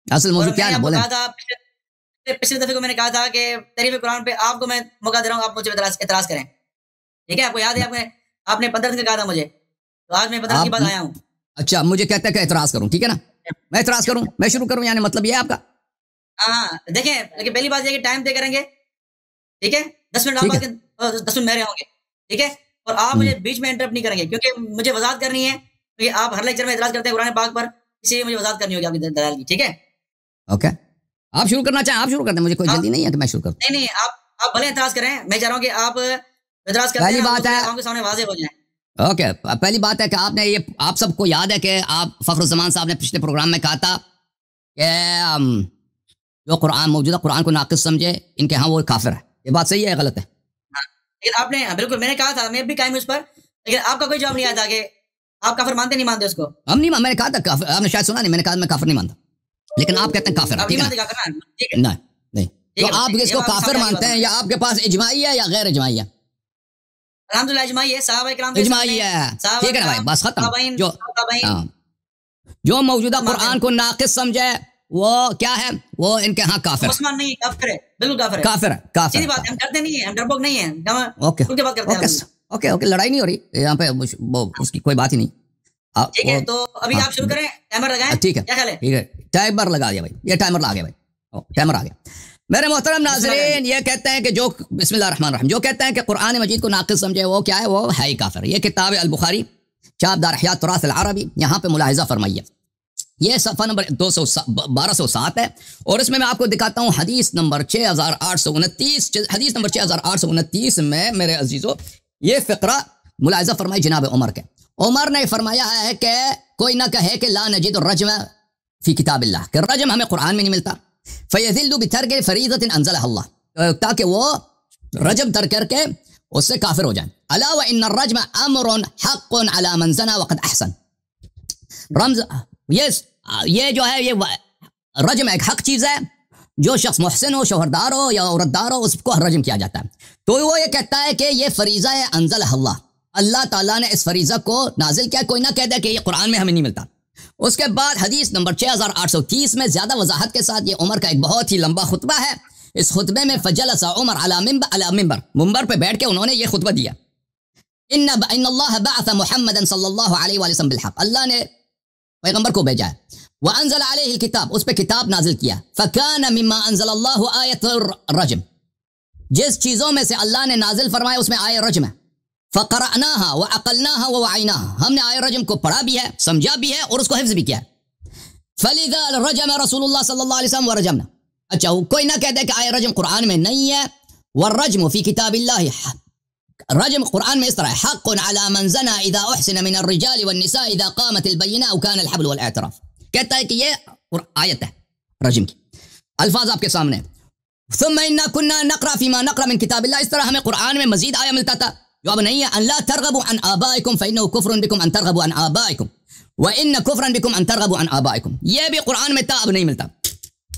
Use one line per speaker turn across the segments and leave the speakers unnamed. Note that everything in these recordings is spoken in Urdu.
اصل موضوع کیا ہے نا بولیں.
پچھلے دفعے کو میں نے کہا تھا کہ تحریف قرآن پہ آپ کو میں موقع دے رہا ہوں, آپ مجھے اعتراض کریں. ٹھیک ہے, آپ کو یاد ہے آپ نے 15 دن کا کہا تھا مجھے, تو آج میں 15 دن کے بعد آیا ہوں.
اچھا, مجھے کہتا ہے کہ اعتراض کروں, ٹھیک ہے نا, میں اعتراض کروں, میں شروع کروں, یعنی مطلب یہ ہے آپ کا.
ہاں دیکھیں, لیکن پہلی بات یہ کہ ٹائم طے کریں گے, ٹھیک ہے, 10 منٹ آپ 10 منٹ میرے ہوں گے, ٹھیک ہے, اور آپ مجھے بیچ میں انٹرپٹ نہیں کریں گے, کیونکہ مجھے وضاحت کرنی ہے, کیونکہ آپ ہر لیکچر میں اعتراض کرتے ہیں قرآن پاک پر, اسی لیے مجھے وضاحت کرنی ہوگی آپ کی دلال کی. ٹھیک ہے,
اوکے, آپ شروع کرنا چاہیں آپ شروع کرتے ہیں, مجھے کوئی جلدی نہیں ہے کہ میں شروع کروں.
نہیں, آپ بھلے اعتراض کریں, میں چاہ رہا ہوں کہ آپ اعتراض کریں,
پہلی بات ہے
آپ کے سامنے واضح ہو جائیں.
اوکے, پہلی بات ہے کہ آپ نے یہ, آپ سب کو یاد ہے کہ آپ فخر الزمان صاحب نے پچھلے پروگرام میں کہا تھا کہ جو قرآن موجودہ قرآن کو ناقص سمجھے ان کے ہاں وہ کافر ہے. یہ بات صحیح ہے غلط ہے؟
لیکن آپ نے بالکل, میں نے کہا تھا, میں بھی قائم اس پر, لیکن آپ کا کوئی جواب نہیں آیا تھا کہ آپ کافر مانتے نہیں مانتے اس کو.
ہم نہیں, میں نے کہا تھا کافر, آپ نے شاید سنا نہیں, میں نے کہا میں کافر نہیں مانتا, لیکن آپ کہتے ہیں کافر ہے. نہیں, تو آپ اس کو کافر مانتے ہیں, یا آپ کے پاس اجماعی ہے یا غیر اجماعی ہے؟
الحمدللہ اجماعی ہے, صحابہ کرام
اجماعی ہے, ٹھیک ہے نا بھائی, بس ختم. جو موجودہ قرآن کو ناقص سمجھے وہ کیا ہے, وہ ان کے ہاں کافر
مسلمان نہیں, کافر ہے, بالکل کافر ہے,
کافر ہے, کافر
ہے. بات ہم کرتے نہیں ہیں, ہم ڈرپوک نہیں ہیں, ہم
اوکے
ان کے بات کرتے ہیں.
اوکے اوکے, لڑائی نہیں ہو رہی یہاں پہ, اس کی کوئی بات ہی نہیں.
ٹھیک ہے, تو ابھی آپ شروع کریں, ٹائمر لگائیں.
ٹھیک ہے,
کیا خیال ہے؟
ٹھیک ہے, ٹائمر لگا دیا بھائی, یہ ٹائمر آ گیا بھائی, ٹائمر آ گیا. میرے محترم ناظرین, یہ کہتے ہیں کہ جو بسم اللہ الرحمن الرحیم, جو کہتے ہیں کہ قرآن مجید کو ناقص سمجھے وہ کیا ہے, وہ ہے ہی کافر. یہ کتاب البخاری چاپ دار احیاء تراث العربی, یہاں پہ ملاحظہ فرمائیے, یہ صفحہ نمبر 1207 ہے, اور اس میں آپ کو دکھاتا ہوں حدیث نمبر 6829. حدیث نمبر 6829 میں میرے عزیزو یہ فقرہ ملاحظہ فرمائی جناب عمر کے. عمر نے فرمایا ہے کہ کوئی نہ کہے کہ لا نجد الرجم فی کتاب اللہ, کہ رجم ہمیں قرآن میں نہیں ملتا. فیذل بترک فریضۃ انزلها اللہ, تاکہ وہ رجم ترک کر کے اس سے کافر ہو جائیں. الا وان الرجم امر حق علی من زنا وقد احسن. رمز یہ جو ہے, یہ رجم ایک حق چیز ہے, جو شخص محسن ہو, شوہردار ہو یا عورتدار ہو, اس کو رجم کیا جاتا ہے. تو وہ یہ کہتا ہے کہ یہ فریضہ ہے انزلہ اللہ, اللہ تعالیٰ نے اس فریضہ کو نازل کیا, کوئی نہ کہہ دے کہ یہ قرآن میں ہمیں نہیں ملتا. اس کے بعد حدیث نمبر 6830 میں زیادہ وضاحت کے ساتھ, یہ عمر کا ایک بہت ہی لمبا خطبہ ہے. اس خطبے میں فجلس عمر علی منبر پہ بیٹھ کے انہوں نے یہ خطبہ دیا, ان اللہ بعث محمد صلی اللہ علیہ وآلہ وسلم بالحق, اللہ نے پیغمبر کو بھیجا ہے, وانزل علیہ الکتاب, اس پہ کتاب نازل کیا, فکان مما انزل اللہ آیت الرجم, جس چیزوں میں سے اللہ نے نازل فرمایا اس میں آیت رجم ہے. فقرأناها وعقلناها ووعيناها, ہم نے آیت رجم کو پڑھا بھی ہے, سمجھا بھی ہے, اور اس کو حفظ بھی کیا ہے. فلذا رجم رسول اللہ صلی اللہ علیہ وسلم ورجمنا. اچھا, کوئی نہ کہہ دے کہ آیت رجم قرآن میں نہیں ہے, والرجم فی کتاب اللہ, رجم قرآن میں اس طرح ہے, حق علی من زنا اذا احسن من الرجال والنساء اذا قامت البینہ او کان الحبل والاعتراف. کہتا ہے کہ یہ آیت ہے رجم کی, الفاظ آپ کے سامنے. ثم انا كنا نقرا فيما نقرا من کتاب اللہ, اس طرح ہمیں قرآن میں مزید آیا ملتا تھا, جو اب نہیں ہے. ان لا ترغبوا عن آبائکم فانه كفر بكم ان ترغبوا عن آبائکم وان كفرا بكم ان ترغبوا عن آبائکم, یہ بھی قرآن میں تھا, اب نہیں ملتا.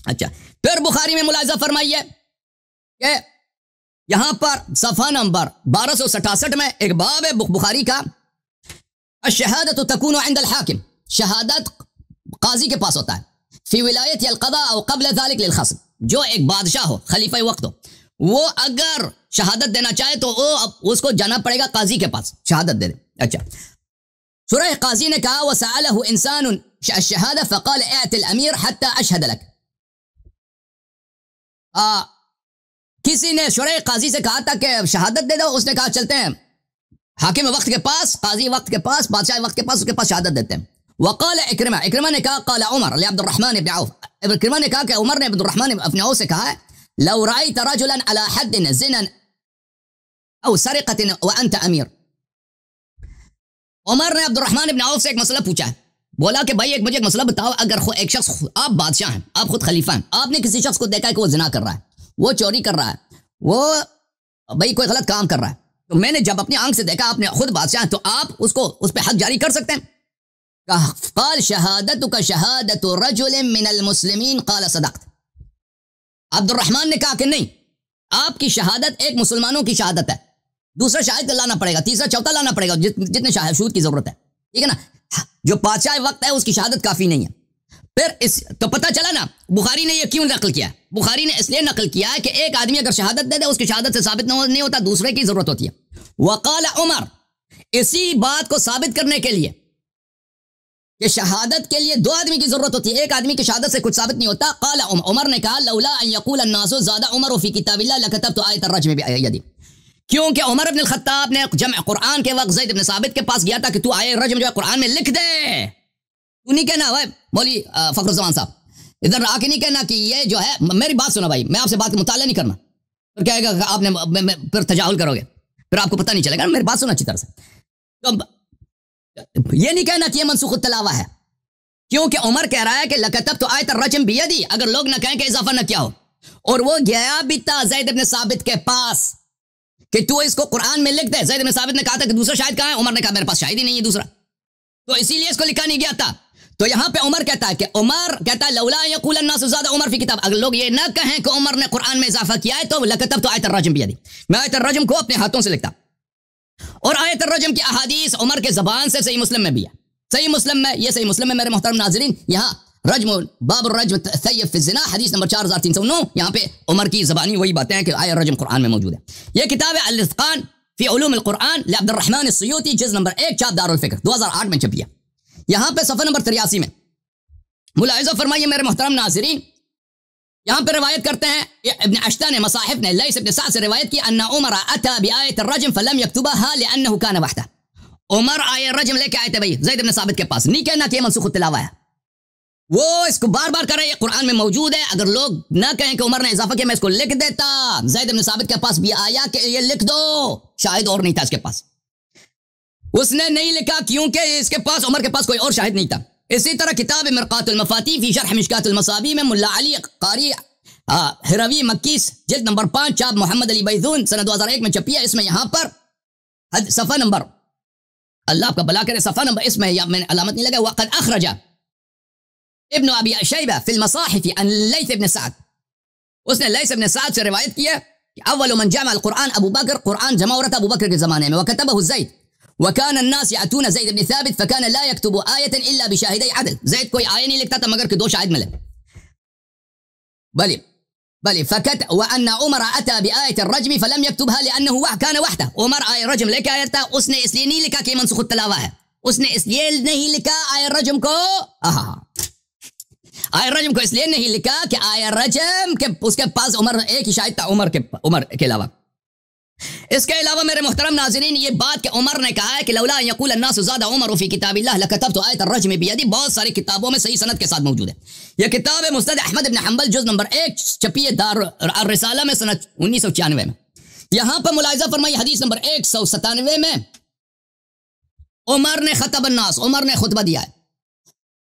اچھا, پھر بخاری میں ملاحظہ فرمائیے کہ یہاں پر صفحہ نمبر 1267 میں ایک باب ہے بخاری کا, الشہادت تکون عند الحاکم, شہادت قاضی کے پاس ہوتا ہے, فی ولایت القضاء او قبل ذلك للخصم, جو ایک بادشاہ ہو, خلیفہ وقت ہو, وہ اگر شہادت دینا چاہے تو وہ اس کو جانا پڑے گا قاضی کے پاس, شہادت دے دے. اچھا, سورہ قاضی نے کہا وسألہ انسان الشہادہ فقال اعت الامیر حتی اشہد لک, کسی نے شورى قاضی سے کہا تھا کہ شہادت دے دو, اس نے کہا چلتے ہیں حاکم وقت کے پاس, قاضی وقت کے پاس, بادشاہ وقت کے پاس, اس کے پاس شہادت دیتے ہیں. وقال اکرمہ نے کہا قال عمر لعبد الرحمن بن عوف, اکرمہ نے کہا کہ عمر نے عبد الرحمن بن عوف سے کہا ہے, لو رأيت رجلا على حد زنا او سرقة وانت امیر. عمر نے عبد الرحمن بن عوف سے ایک مسئلہ پوچھا ہے, بولا کہ بھائی مجھے ایک مسئلہ بتاؤ, اگر ایک شخص, آپ بادشاہ ہیں, آپ خود خلیفہ ہیں, آپ نے کسی شخص کو دیکھا ہے کہ وہ زنا کر رہا ہے, وہ چوری کر رہا ہے, وہ بھائی کوئی غلط کام کر رہا ہے, تو میں نے جب اپنی آنکھ سے دیکھا, آپ نے خود بادشاہ ہیں, تو آپ اس کو اس پہ حد جاری کر سکتے ہیں؟ قال شہادتک شہادت رجل من المسلمین قال صدقت. عبد الرحمن نے کہا کہ نہیں, آپ کی شہادت ایک مسلمانوں کی شہادت ہے, دوسرا شاہد لانا پڑے گا, تیسرا چوتھا لانا پڑے گا, جتنے شہود کی ضرورت ہے, ٹھیک ہے نا. جو بادشاہ وقت ہے اس کی شہادت کافی نہیں ہے. پھر اس تو پتہ چلا نا بخاری نے یہ کیوں نقل کیا؟ بخاری نے اس لیے نقل کیا ہے کہ ایک آدمی اگر شہادت دے دے اس کی شہادت سے ثابت نہیں ہوتا، دوسرے کی ضرورت ہوتی ہے. وقال عمر، اسی بات کو ثابت کرنے کے لیے کہ شہادت کے لیے دو آدمی کی ضرورت ہوتی ہے، ایک آدمی کی شہادت سے کچھ ثابت نہیں ہوتا. قال عمر نے کہا لولا ان یقول الناس زاد عمر فی کتاب اللہ لکتبت آیۃ الرجم بیدی، کیونکہ عمر بن الخطاب نے جمع قرآن کے وقت زید بن ثابت کے پاس گیا تھا کہ تو آیت رجم جو ہے قرآن میں لکھ دے. تو نہیں کہنا ہے مولوی فخر الزمان صاحب ادھر آ کے نہیں کہنا کہ یہ جو ہے، میری بات سنا بھائی، میں آپ سے بات کا مطالعہ نہیں کرنا، پھر کہے گا آپ نے پھر تجاہل کرو گے، پھر آپ کو پتہ نہیں چلے گا. میری بات سنا اچھی طرح سے. تو یہ نہیں کہنا کہ یہ منسوخ التلاوہ ہے، کیونکہ عمر کہہ رہا ہے کہ لکتبت آیۃ الرجم بیدی، اگر لوگ نہ کہیں کہ اضافہ نہ کیا ہو. اور وہ گیا بھی تھا زید بن ثابت کے پاس کہ تو اس کو قرآن میں لکھ دے. زید بن ثابت نے کہا تھا کہ دوسرا شاہد کہاں ہے؟ عمر نے کہا میرے پاس شاہد ہی نہیں ہے دوسرا، تو اسی لیے اس کو لکھا نہیں گیا تھا. تو یہاں پہ عمر کہتا ہے کہ عمر کہتا ہے لولا یقول الناس زاد عمر فی کتاب، اگر لوگ یہ نہ کہیں کہ عمر نے قرآن میں اضافہ کیا ہے تو لکتبت آیۃ الرجم بیدی، میں آیۃ الرجم کو اپنے ہاتھوں سے لکھتا. اور آیت الرجم کی احادیث عمر کے زبان سے صحیح مسلم میں بھی ہے. صحیح مسلم میں، یہ صحیح مسلم میں میرے محترم ناظرین، یہاں رجم باب الرجم الثیب فی الزنا حدیث نمبر 4309، یہاں پہ عمر کی زبانی وہی باتیں ہیں کہ آیت الرجم قرآن میں موجود ہے. یہ کتاب ہے الاتقان فی علوم القرآن لعبد الرحمن السیوطی، جز نمبر 1 چاپ دار الفکر 2008 میں چھپی ہے. یہاں پہ صفحہ نمبر 83 میں ملاحظہ فرمائیے میرے محترم ناظرین، یہاں پہ روایت کرتے ہیں ابن اشتا نے مصاحف نے لیث ابن سعد سے روایت کی ان عمر اتى بآیت الرجم فلم يكتبها لانه كان وحده. عمر آیت الرجم لے کے آئے تھے بھائی زید ابن ثابت کے پاس، نہیں کہنا کہ یہ منسوخ التلاوہ ہے. وہ اس کو بار بار کر رہے ہیں، یہ قرآن میں موجود ہے، اگر لوگ نہ کہیں کہ عمر نے اضافہ کیا میں اس کو لکھ دیتا. زید ابن ثابت کے پاس بھی آیا کہ یہ لکھ دو، شاہد اور نہیں تھا اس کے پاس، اس نے نہیں لکھا کیونکہ اس کے پاس عمر کے پاس کوئی اور شاہد نہیں تھا. اسی طرح کتاب مرقات المفاتیح فی شرح مشکات المصابیح میں ملا علی قاری ہروی مکی جلد نمبر 5 چاپ محمد علی بیضون سنہ 2001 میں چھپی ہے. اس میں یہاں پر صفحہ نمبر، اللہ آپ کا بلا کرے، صفحہ نمبر اس میں میں نے علامت نہیں لگا، وقد اخرج ابن ابی شیبہ فی المصاحف عن لیث ابن سعد، اس نے لیث ابن سعد سے روایت کی ہے کہ اول من جمع القرآن ابو بکر، قرآن جمع ہو رہا تھا ابو بکر کے زمانے میں، وکتبہ زید وكان الناس يأتون زید بن ثابت فكان لا يكتب آية الا بشاهدي عدل، زید کوئی آیہ نہیں لکھتا تھا مگر کہ دو شاہد ملے. بلی فکت وان عمر اتى بآية الرجم فلم يكتبها لانه كان وحده، عمر آیہ رجم لے کے آیا تھا، اس نے اس لیے نہیں لکھا کہ یہ منسوخ التلاوہ ہے، اس نے اس لیے نہیں لکھا آیہ رجم کو، آیہ رجم کو اس لیے نہیں لکھا کہ آیہ رجم کے اس کے پاس عمر ایک ہی شاہد تھا عمر کے علاوہ. اس کے علاوہ میرے محترم ناظرین یہ بات کہ عمر نے کہا ہے کہ لولا یقول الناس زاد عمر فی کتاب اللہ لکتبت آیۃ الرجم بیدی، بہت ساری کتابوں میں صحیح سند کے ساتھ موجود ہے. یہ کتاب ہے مسند احمد بن حنبل جز نمبر 1 چھپی ہے دار الرسالہ میں سنہ 1996 میں. یہاں پر ملاحظہ فرمائیے حدیث نمبر 197 میں عمر نے خطب الناس، عمر نے خطبہ دیا ہے.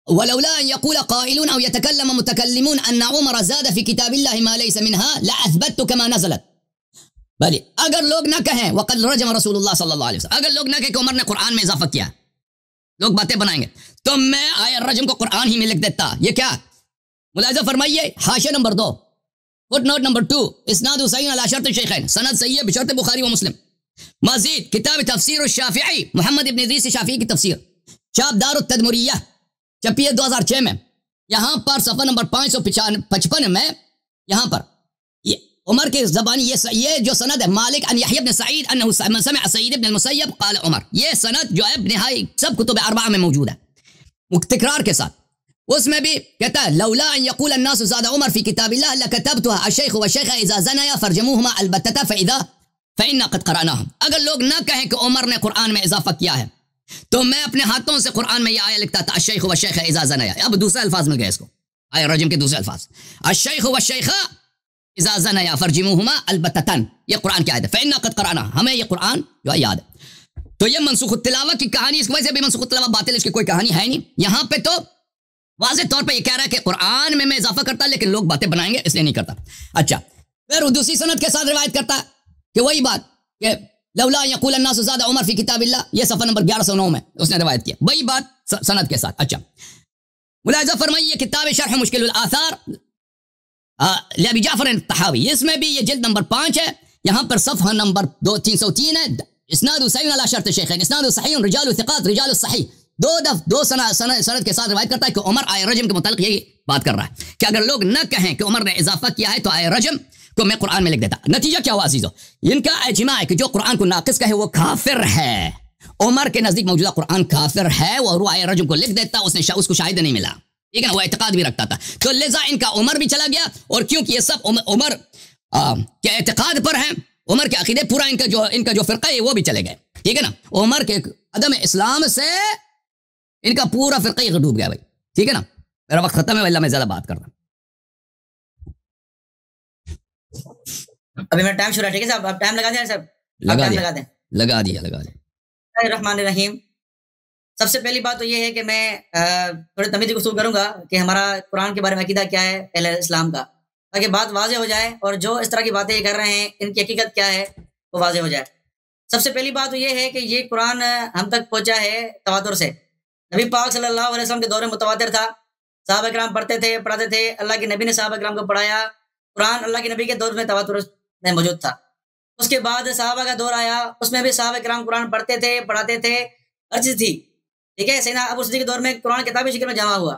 ولولا ان يقول قائلون او يتكلم متكلمون ان عمر زاد في كتاب الله ما ليس منها لاثبت كما نزلت. بھلی اگر لوگ نہ کہیں وقد رجم رسول اللہ صلی اللہ علیہ وسلم، اگر لوگ نہ کہیں کہ عمر نے قرآن میں اضافہ کیا، لوگ باتیں بنائیں گے تو میں آیہ الرجم کو قرآن ہی میں لکھ دیتا. یہ کیا ملاحظہ فرمائیے حاشیہ نمبر 2 فٹ نوٹ نمبر 2 اسناد صحیح علی شرط الشیخین، سند صحیح ہے بشرط بخاری و مسلم. مزید کتاب تفسیر الشافعی محمد ابن ادریس شافعی کی تفسیر چاپ دار التدمریہ چھپی ہے 2006 میں. یہاں پر صفحہ نمبر 555 میں یہاں پر عمر کے زبانی یہ جو سند ہے مالک ان یحیی بن سعید انه سمع سعید بن المسیب قال عمر، یہ سند جو ہے نہائی سب کتب اربعہ میں موجود ہے تکرار کے ساتھ. اس میں بھی کہتا ہے لولا ان يقول الناس زاد عمر في كتاب الله لكتبتها الشيخ والشيخه اذا زنيا فرجموهما البتة فإنا قد قرأناهم. اگر لوگ نہ کہیں کہ عمر نے قرآن میں اضافہ کیا ہے تو میں اپنے ہاتھوں سے قرآن میں یہ آیہ لکھتا تھا الشیخ والشیخه اذا زنيا. اب دوسرے الفاظ مل گئے اس کو، آیہ رجم کے دوسرے الفاظ الشیخ والشیخہ اذا زنیا فرجموہما البتتن، یہ قرآن کی آیت ہے. فإنا قد قرأنا، ہمیں یہ قرآن جو ہے یاد ہے. تو یہ منسوخ التلاوہ کی کہانی، اس وجہ سے بھی منسوخ التلاوہ باطل، اس کی کوئی کہانی ہے نہیں. یہاں پہ تو واضح طور پہ یہ کہہ رہا ہے کہ قرآن میں اضافہ کرتا لیکن لوگ باتیں بنائیں گے اس لیے نہیں کرتا. اچھا پھر دوسری سند کے ساتھ روایت کرتا ہے کہ وہی بات کہ لولا یقول الناس زاد عمر فی کتاب اللہ، یہ صفحہ نمبر 1109 میں اس نے روایت کیا، وہی بات سند کے ساتھ. اچھا ملاحظہ فرمائیے کتاب شرح مشکل الآثار لابی جعفر الطحاوی، اس میں بھی یہ جلد نمبر 5 ہے، یہاں پر صفحہ نمبر 303 ہے. اسناد صحیح علی شرط الشیخین، اسناد صحیح رجال ثقات رجال الصحیح دو سند کے ساتھ روایت کرتا ہے کہ عمر آئے رجم کے متعلق یہی بات کر رہا ہے کہ اگر لوگ نہ کہیں کہ عمر نے اضافہ کیا ہے تو آئے رجم کو میں قرآن میں لکھ دیتا. نتیجہ کیا ہوا عزیزو؟ ان کا اجماع ہے کہ جو قرآن کو ناقص کہے وہ کافر ہے. عمر کے نزدیک موجودہ قرآن کافر ہے وہ آئے رجم کو لکھ دیتا, اس کو شاہد نہیں ملا, ٹھیک ہے نا, وہ اعتقاد بھی رکھتا تھا. تو لذا ان کا عمر بھی چلا گیا, اور کیونکہ یہ سب عمر کے اعتقاد پر ہیں, عمر کے عقیدے پورا ان کا جو فرقہ ہے وہ بھی چلے گئے, ٹھیک ہے نا. عمر کے عدم اسلام سے ان کا پورا فرقہ ہی ڈوب گیا بھائی, ٹھیک ہے نا. میرا وقت ختم ہے, اللہ میں زیادہ بات کرتا ہوں.
ابھی میں ٹائم شروع ہے, ٹھیک ہے صاحب, آپ ٹائم لگا دیں صاحب,
لگا دیا.
الرحمن الرحیم. سب سے پہلی بات تو یہ ہے کہ میں تھوڑی تمیزی گفتگو کروں گا کہ ہمارا قرآن کے بارے میں عقیدہ کیا ہے اہل اسلام کا, تاکہ بات واضح ہو جائے اور جو اس طرح کی باتیں کر رہے ہیں ان کی حقیقت کیا ہے وہ واضح ہو جائے. سب سے پہلی بات تو یہ ہے کہ یہ قرآن ہم تک پہنچا ہے تواتر سے. نبی پاک صلی اللہ علیہ وسلم کے دور میں متواتر تھا, صحابہ کرام پڑھتے تھے, پڑھاتے تھے, اللہ کے نبی نے صحابہ کرام کو پڑھایا. قرآن اللہ کے نبی کے دور میں تواتر میں موجود تھا. اس کے بعد صحابہ کا دور آیا, اس میں بھی صحابہ کرام قرآن پڑھتے تھے, پڑھاتے تھے, ہر چیز تھی, ٹھیک ہے. سیدنا ابو صدیق کے دور میں قرآن کتابی شکل میں جمع ہوا,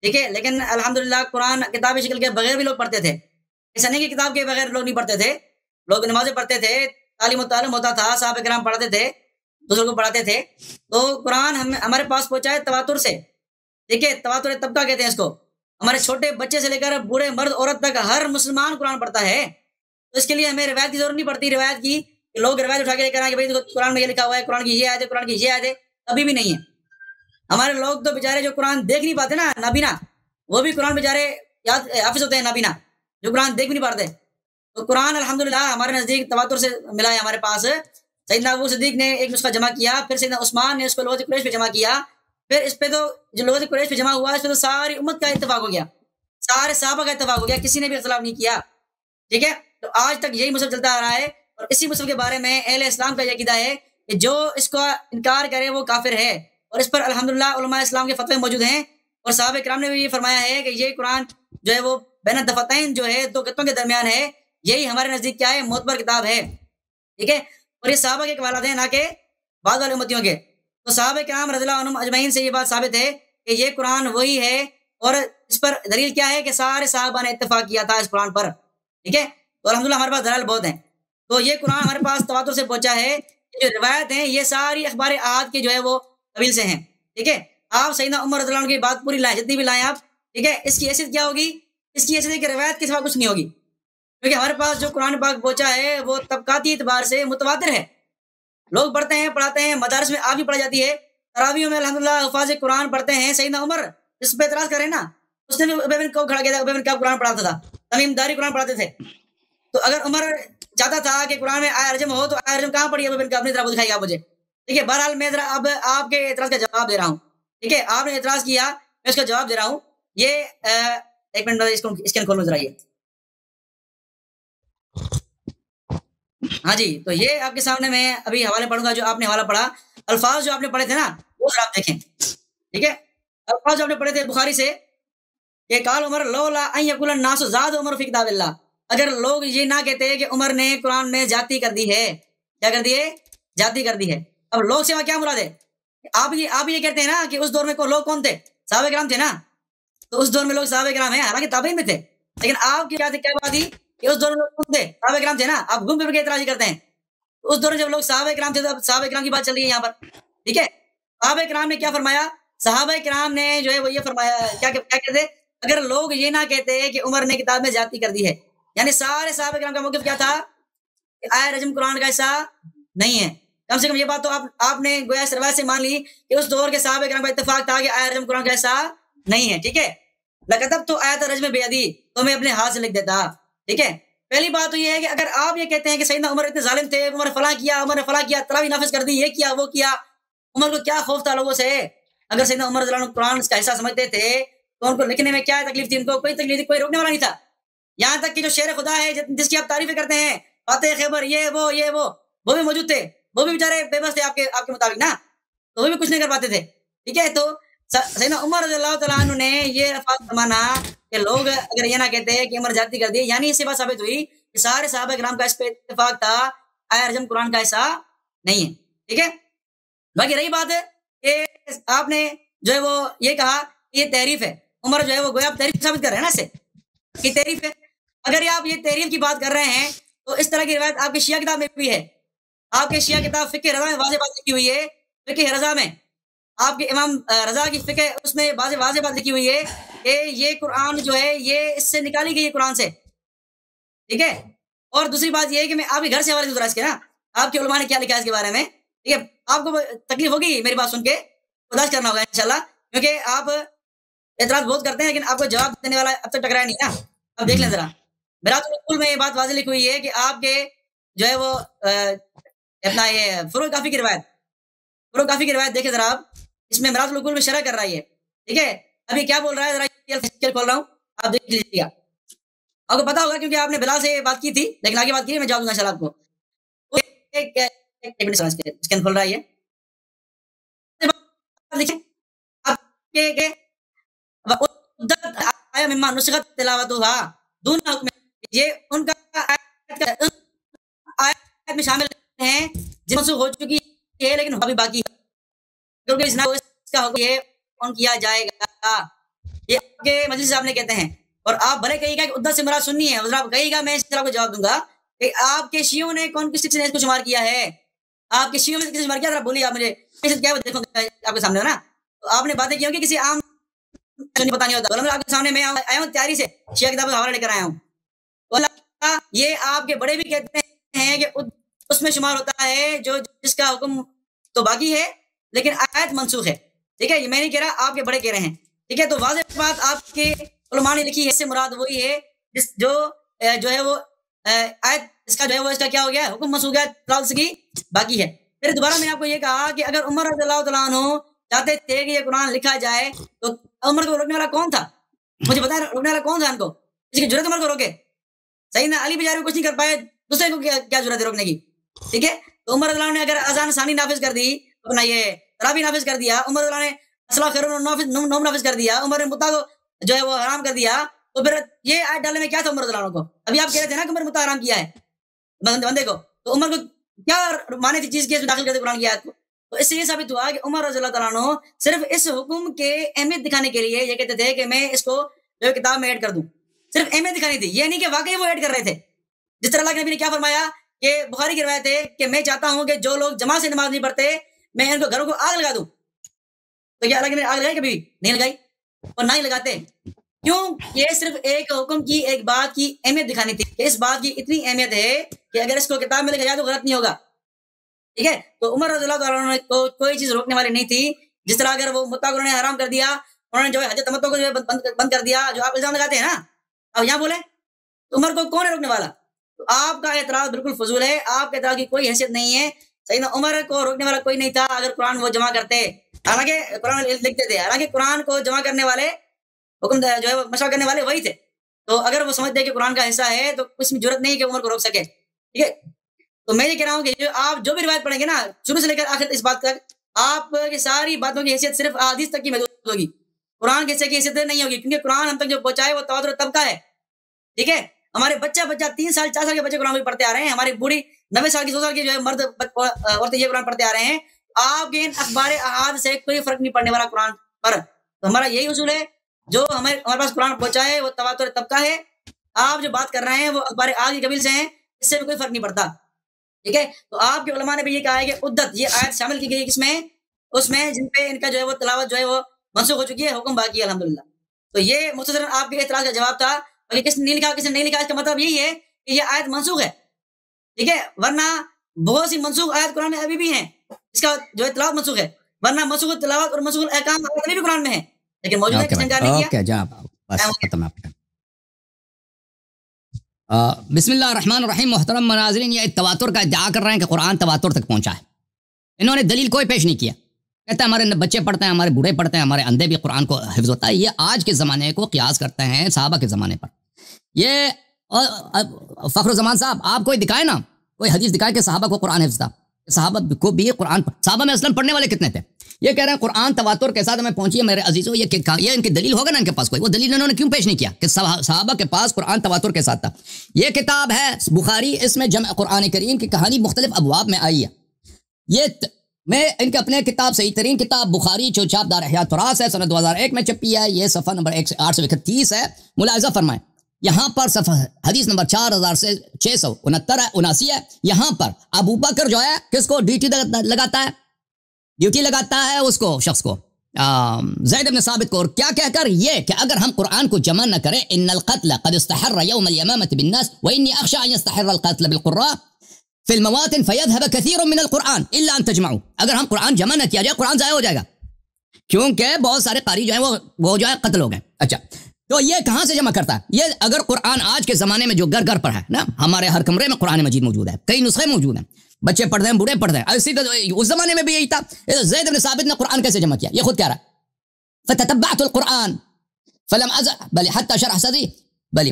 ٹھیک ہے. لیکن الحمدللہ قرآن کتابی شکل کے بغیر بھی لوگ پڑھتے تھے. ایسا نہیں کہ کتاب کے بغیر لوگ نہیں پڑھتے تھے, لوگ نمازیں پڑھتے تھے, تعلیم و تعلم ہوتا تھا, صحابہ کرام پڑھاتے تھے, دوسروں کو پڑھاتے تھے. تو قرآن ہمارے پاس پہنچا ہے تواتر سے, ٹھیک ہے. تواتر طبقہ کہتے ہیں اس کو. ہمارے چھوٹے بچے سے لے کر بوڑھے مرد عورت تک ہر مسلمان قرآن پڑھتا ہے. تو اس کے لیے ہمیں روایت کی ضرورت نہیں پڑتی, روایت کی لوگ روایت اٹھا کے لے کر آئیں کہ بھائی قرآن میں یہ لکھا ہوا ہے, قرآن کی یہ آیت ہے, قرآن کی یہ آیت ہے, ابھی بھی نہیں ہے. ہمارے لوگ تو بیچارے جو قرآن دیکھ نہیں پاتے نا, نابینا, وہ بھی قرآن بیچارے حافظ ہوتے ہیں, نابینا جو قرآن دیکھ بھی نہیں پاتے. تو قرآن الحمدللہ ہمارے نزدیک تواتر سے ملا ہے ہمارے پاس. سیدنا ابو صدیق نے ایک نسخہ جمع کیا, پھر سیدنا عثمان نے اس کو لغت قریش پہ جمع کیا, پھر اس پہ تو جو لغت قریش پہ جمع ہوا اس پہ تو ساری امت کا اتفاق ہو گیا, سارے صحابہ کا اتفاق ہو گیا, کسی نے بھی اختلاف نہیں کیا, ٹھیک ہے. تو آج تک یہی مصحف چلتا آ رہا ہے, اور اسی مصحف کے بارے میں اہل اسلام کا یہ عقیدہ ہے کہ جو اس کو انکار کرے وہ کافر ہے. اور اس پر الحمدللہ علماء اسلام کے فتوے موجود ہیں, اور صحابہ کرام نے بھی یہ فرمایا ہے کہ یہ قرآن جو ہے وہ بین الدفتین جو ہے, دو کتوں کے درمیان ہے, یہی ہمارے نزدیک کیا ہے, معتبر کتاب ہے, ٹھیک ہے. اور یہ صحابہ کے حوالات ہیں, نہ کہ بعض والے امتیوں کے. تو صحابہ کرام رضی اللہ عنہم اجمعین سے یہ بات ثابت ہے کہ یہ قرآن وہی ہے, اور اس پر دلیل کیا ہے کہ سارے صحابہ نے اتفاق کیا تھا اس قرآن پر, ٹھیک ہے. تو الحمدللہ ہمارے پاس دلائل بہت ہیں. تو یہ قرآن ہمارے پاس تواتر سے پہنچا ہے. جو روایت ہیں یہ ساری اخبار احاد کے جو ہے وہ قبیل سے ہیں, ٹھیک ہے. آپ سیدنا عمر رضی اللہ عنہ کی بات پوری لائیں, جتنی بھی لائیں آپ, ٹھیک ہے. اس کی حیثیت کیا ہوگی؟ اس کی حیثیت ہے کہ روایت کے سوا کچھ نہیں ہوگی, کیونکہ ہمارے پاس جو قرآن پاک پہنچا ہے وہ طبقاتی اعتبار سے متواتر ہے. لوگ پڑھتے ہیں, پڑھاتے ہیں, مدارس میں آج بھی پڑھائی جاتی ہے, تراویحوں میں الحمدللہ حفاظ قرآن پڑھتے ہیں. سیدنا عمر اس پہ اعتراض کریں نا, اس نے بھی ابی بن کعب کھڑا کیا تھا, ابی بن کعب قرآن پڑھاتا تھا, تمیم داری قرآن پڑھاتے تھے. تو اگر عمر چاہتا تھا کہ قرآن میں آیہ رجم ہو تو آیہ رجم کہاں پڑھی ابی بن کعب نے, ذرا وہ دکھائیے آپ مجھے, ٹھیک ہے. بہرحال میں ذرا اب آپ کے اعتراض کا جواب دے رہا ہوں, ٹھیک ہے. آپ نے اعتراض کیا, میں اس کا جواب دے رہا ہوں. یہ ایک منٹ اس کو اسکین کھول لو ذرا, یہ ہاں جی. تو یہ آپ کے سامنے میں ابھی حوالے پڑھوں گا, جو آپ نے حوالہ پڑھا, الفاظ جو آپ نے پڑھے تھے نا وہ ذرا آپ دیکھیں, ٹھیک ہے. الفاظ جو آپ نے پڑھے تھے بخاری سے, کہ قال عمر لولا ان یقول الناس زاد عمر فی کتاب اللہ, اگر لوگ یہ نہ کہتے کہ عمر نے قرآن میں زیادتی کر دی ہے, کیا کر دی ہے, زیادتی کر دی ہے. اب لوگ سے کیا مراد ہے؟ آپ یہ کہتے ہیں نا کہ اس دور میں لوگ کون تھے, صحابہ کرام تھے نا. تو اس دور میں لوگ صحابہ کرام ہیں, حالانکہ تابعین میں تھے, لیکن آپ کی کیا بات تھی کہ اس دور میں لوگ کون تھے, صحابہ کرام تھے نا. آپ گم پھر کے اعتراض کرتے ہیں. اس دور میں جب لوگ صحابہ کرام تھے تو اب صحابہ کرام کی بات چل رہی ہے یہاں پر, ٹھیک ہے. صحابہ کرام نے کیا فرمایا؟ صحابہ کرام نے جو ہے وہ یہ فرمایا, کیا کہتے, اگر لوگ یہ نہ کہتے کہ عمر نے کتاب میں زیادتی کر دی ہے, یعنی سارے صحابہ کرام کا موقف کیا تھا کہ آیہ رجم قرآن کا حصہ نہیں ہے. کم سے کم یہ بات تو آپ نے گویا اس روایت سے مان لی کہ اس دور کے صحابہ کرام کا اتفاق تھا کہ آیہ رجم قرآن کا حصہ نہیں ہے, ٹھیک ہے. لکتب تو آیت رجم بیدی, تو میں اپنے ہاتھ سے لکھ دیتا, ٹھیک ہے. پہلی بات تو یہ ہے کہ اگر آپ یہ کہتے ہیں کہ سیدنا عمر اتنے ظالم تھے, عمر فلاں کیا, عمر نے فلاں کیا, تراویح نافذ کر دی, یہ کیا وہ کیا, عمر کو کیا خوف تھا لوگوں سے. اگر سیدنا عمر رضی اللہ عنہ قرآن کا حصہ سمجھتے تھے تو ان کو لکھنے میں کیا تکلیف تھی, ان کو کوئی تکلیف تھی, کوئی روکنے والا نہیں تھا. یہاں تک کہ جو شیر خدا ہے جس کی آپ تعریفیں کرتے ہیں, فاتح خیبر, یہ وہ بھی موجود تھے, وہ بھی بیچارے بے بس تھے آپ کے مطابق نا, تو وہ بھی کچھ نہیں کر پاتے تھے, ٹھیک ہے. تو سیدنا عمر رضی اللہ تعالیٰ عنہ نے یہ الفاظ فرمانا کہ لوگ اگر یہ نہ کہتے کہ عمر زیادتی کر دی, یعنی اس سے بات ثابت ہوئی کہ سارے صحابہ کرام کا اس پہ اتفاق تھا, آیہ رجم قرآن کا حصہ نہیں ہے, ٹھیک ہے. باقی رہی بات ہے کہ آپ نے جو ہے وہ یہ کہا کہ یہ تحریف ہے، عمر جو ہے وہ گویا آپ تحریف ثابت کر رہے ہیں نا اس سے کہ تحریف ہے. اگر آپ یہ تحریف کی بات کر رہے ہیں تو اس طرح کی روایت آپ کی شیعہ کتاب میں بھی ہے. آپ کے شیعہ کتاب فقہ رضا میں واضح بات لکھی ہوئی ہے. فقہ رضا میں آپ کے امام رضا کی فقہ اس میں واضح بات لکھی ہوئی ہے کہ یہ قرآن جو ہے یہ اس سے نکالی گئی ہے قرآن سے. ٹھیک ہے. اور دوسری بات یہ ہے کہ میں آپ کے گھر سے حوالے دوں اس کے نا آپ کے علماء نے کیا لکھا ہے اس کے بارے میں. ٹھیک ہے. آپ کو تکلیف ہوگی میری بات سن کے، برداشت کرنا ہوگا انشاءاللہ، کیونکہ آپ اعتراض بہت کرتے ہیں لیکن آپ کو جواب دینے والا اب تک ٹکرایا نہیں نا. اب دیکھ لیں ذرا، میرات العقول میں یہ بات واضح لکھی ہوئی ہے کہ آپ کے جو ہے وہ اپنا یہ فروع کافی کی روایت دیکھیں ذرا آپ، اس میں میرات العقول میں شرح کر رہا ہے. ٹھیک ہے. ابھی کیا بول رہا ہے ذرا کھول رہا ہوں، آپ دیکھ لیجیے گا. آپ کو پتا ہوگا کیونکہ آپ نے بلال سے بات کی تھی، لیکن آگے بات کی میں جواب دوں گا انشاءاللہ آپ کو. ایک منٹ اسکین کھول رہا ہے یہ ان کا آیت میں شامل ہیں جن منسوخ ہو چکی ہے لیکن ابھی باقی ہے کیونکہ اس کا حکم یہ کون کیا جائے گا. یہ آپ کے مجلس صاحب نے کہتے ہیں، اور آپ بھلے کہیے گا کہ عدت سے مراد سنی ہے، آپ کہیے گا میں اس طرح کو جواب دوں گا کہ آپ کے شیعوں نے کون کس نے اس کو شمار کیا ہے. آپ کے شیعوں میں کسی شمار کیا؟ ذرا بولیے آپ مجھے کیا دیکھو آپ کے سامنے ہو نا. تو آپ نے باتیں کی ہوں کہ کسی عام پتا نہیں ہوتا. آپ کے سامنے میں آیا ہوں تیاری سے شیعہ کتاب کا حوالہ لے کر آیا ہوں. یہ آپ کے بڑے بھی کہتے ہیں کہ اس میں شمار ہوتا ہے جو جس کا حکم تو باقی ہے لیکن آیت منسوخ ہے. ٹھیک ہے. یہ میں نہیں کہہ رہا، آپ کے بڑے کہہ رہے ہیں. ٹھیک ہے. تو واضح بات آپ کے علماء نے لکھی ہے، اس سے مراد وہی ہے جو ہے وہ آیت اس کا جو ہے وہ اس کا کیا ہو گیا، حکم منسوخ ہے، تلاوت کی باقی ہے. پھر دوبارہ میں نے آپ کو یہ کہا کہ اگر عمر رضی اللہ تعالیٰ عنہ چاہتے تھے کہ یہ قرآن لکھا جائے تو عمر کو روکنے والا کون تھا؟ مجھے بتائیں روکنے والا کون تھا ان کو؟ اس کی ضرورت عمر کو روکے؟ صحیح نا. علی بیچارے کچھ نہیں کر پائے، دوسرے کو کیا ضرورت ہے روکنے کی؟ ٹھیک ہے. تو عمر رضی اللہ نے اگر اذان ثانی نافذ کر دی، اپنا یہ تراویح نافذ کر دیا، عمر رضی اللہ نے اصلاح خیر نوم نافذ کر دیا، عمر نے متا کو جو ہے وہ حرام کر دیا، تو پھر یہ آیت ڈالنے میں کیا تھا عمر رضی اللہ کو؟ ابھی آپ کہہ رہے تھے نا کہ عمر متا حرام کیا ہے بندے کو، تو عمر کو کیا مانے تھی چیز کی داخل کرتے قرآن کی آیت کو؟ تو اس سے یہ ثابت ہوا کہ عمر رضی اللہ تعالیٰ عنہ صرف اس حکم کے اہمیت دکھانے کے لیے یہ کہتے تھے کہ میں اس کو جو کتاب میں ایڈ کر دوں. صرف اہمیت دکھانی تھی، یہ نہیں کہ واقعی وہ ایڈ کر رہے تھے. جس طرح اللہ کے نبی نے کیا فرمایا کہ بخاری کی روایت ہے کہ میں چاہتا ہوں کہ جو لوگ جماعت سے نماز نہیں پڑھتے میں ان کو گھروں کو آگ لگا دوں. تو کیا اللہ کے نبی نے آگ لگائی؟ کبھی نہیں لگائی اور نہ ہی لگاتے. کیوں؟ یہ صرف ایک حکم کی ایک بات کی اہمیت دکھانی تھی کہ اس بات کی اتنی اہمیت ہے کہ اگر اس کو کتاب میں لکھا جائے تو غلط نہیں ہوگا. ٹھیک ہے. تو عمر رضی اللہ عنہ کو کوئی چیز روکنے والی نہیں تھی. جس طرح اگر وہ متا کو انہوں نے حرام کر دیا، انہوں نے جو ہے حج تمتع کو جو ہے بند کر دیا، جو آپ الزام لگاتے ہیں نا، اب یہاں بولیں تو عمر کو کون ہے روکنے والا؟ تو آپ کا اعتراض بالکل فضول ہے، آپ کے اعتراض کی کوئی حیثیت نہیں ہے. صحیح نا. عمر کو روکنے والا کوئی نہیں تھا اگر قرآن وہ جمع کرتے، حالانکہ قرآن لکھتے تھے، حالانکہ قرآن کو جمع کرنے والے حکم جو ہے مشورہ کرنے والے وہی تھے. تو اگر وہ سمجھتے کہ قرآن کا حصہ ہے تو اس میں ضرورت نہیں کہ عمر کو روک سکے. ٹھیک ہے. تو میں یہ کہہ رہا ہوں کہ آپ جو بھی روایت پڑھیں گے نا شروع سے لے کر آخر اس بات تک، آپ کی ساری باتوں کی حیثیت صرف احادیث تک کی محدود ہوگی، قرآن کے حصے کی حیثیت نہیں ہوگی، کیونکہ قرآن ہم تک جو پہنچائے وہ تواتر طبقہ ہے. ٹھیک ہے. ہمارے بچہ 3 سال 4 سال کے بچے قرآن پڑھتے آ رہے ہیں، ہماری بوڑھی 90 سال کی 100 سال کی جو ہے مرد عورتیں یہ قرآن پڑھتے آ رہے ہیں. آپ کے ان اخبار احاد سے کوئی فرق نہیں پڑنے والا قرآن پر. تو ہمارا یہی اصول ہے، جو ہمارے پاس قرآن پہنچا ہے وہ تواتر طبقہ ہے. آپ جو بات کر رہے ہیں وہ اخبار احاد کی قبیل سے ہیں، اس سے بھی کوئی فرق نہیں پڑتا. ٹھیک ہے. تو آپ کے علماء نے بھی یہ کہا ہے کہ عدت یہ آیت شامل کی گئی کس میں؟ اس میں جن پہ ان کا جو ہے وہ تلاوت جو ہے وہ منسوخ ہو چکی ہے، حکم باقی ہے الحمدللہ. تو یہ مختصراً آپ کے اعتراض کا جواب تھا. اگر کس نے نہیں لکھا کس نے نہیں لکھا اس کا مطلب یہی ہے کہ یہ آیت منسوخ ہے. ٹھیک ہے. ورنہ بہت سی منسوخ آیت قرآن میں ابھی بھی ہیں، اس کا جو ہے تلاوت منسوخ ہے. ورنہ منسوخ تلاوت اور منسوخ احکام ابھی بھی قرآن میں ہیں لیکن موجود ہے، کس نے انکار نہیں کیا.
بسم اللہ الرحمن الرحیم. محترم مناظرین، یہ تواتر کا ادعا کر رہے ہیں کہ قرآن تواتر تک پہنچا ہے. انہوں نے دلیل کوئی پیش نہیں کیا. کہتے ہیں ہمارے بچے پڑھتے ہیں، ہمارے بوڑھے پڑھتے ہیں، ہمارے اندھے بھی قرآن کو حفظ ہوتا ہے. یہ آج کے زمانے کو قیاس کرتے ہیں صحابہ کے زمانے پر. یہ فخر الزمان صاحب آپ کوئی دکھائے نا، کوئی حدیث دکھائے کہ صحابہ کو قرآن حفظ تھا. صحابہ کو بھی قرآن، صحابہ میں اصلاً پڑھنے والے کتنے تھے؟ یہ کہہ رہے ہیں قرآن تواتر کے ساتھ ہمیں پہنچی ہے. میرے عزیزوں، یہ ان کی دلیل ہوگا نا ان کے پاس کوئی، وہ دلیل انہوں نے کیوں پیش نہیں کیا کہ صحابہ کے پاس قرآن تواتر کے ساتھ تھا؟ یہ کتاب ہے بخاری، اس میں جمع قرآن کریم کی کہانی مختلف ابواب میں آئی ہے. یہ میں ان کے اپنے کتاب صحیح ترین کتاب بخاری جو چھاپ دار احیاء تراث ہے سنہ 2001 میں چھپی ہے، یہ صفحہ نمبر 831 ہے، ملاحظہ فرمائیں یہاں پر صفحہ حدیث نمبر 4669 ہے، یہاں پر ابو بکر جو ہے کس کو ڈیوٹی لگاتا ہے اس کو شخص کو زید بن ثابت کو، اور کیا کہہ کر یہ کہ اگر ہم قرآن کو جمع نہ کریں ان القتل قد استحر يوم اليمامة بالناس واني اخشى ان يستحر القتل بالقراء في المواطن فيذهب كثير من القرآن الا ان تجمعوا، اگر ہم قرآن جمع نہ کیا جائے قرآن ضائع ہو جائے گا کیونکہ بہت سارے قاری جو ہیں وہ جو ہے قتل ہو گئے۔ اچھا تو یہ کہاں سے جمع کرتا ہے؟ یہ اگر قرآن آج کے زمانے میں جو گھر گھر پر ہے نا، ہمارے ہر کمرے میں قرآن مجید موجود ہے، کئی نسخے موجود ہیں، بچے پڑھ رہے ہیں، بوڑھے پڑھ رہے ہیں، اسی اس زمانے میں بھی یہی تھا۔ زید بن ثابت نے قرآن کیسے جمع کیا؟ یہ خود کہہ رہا ہے فتتبعت القرآن فلم بل حتى شرح صدري بل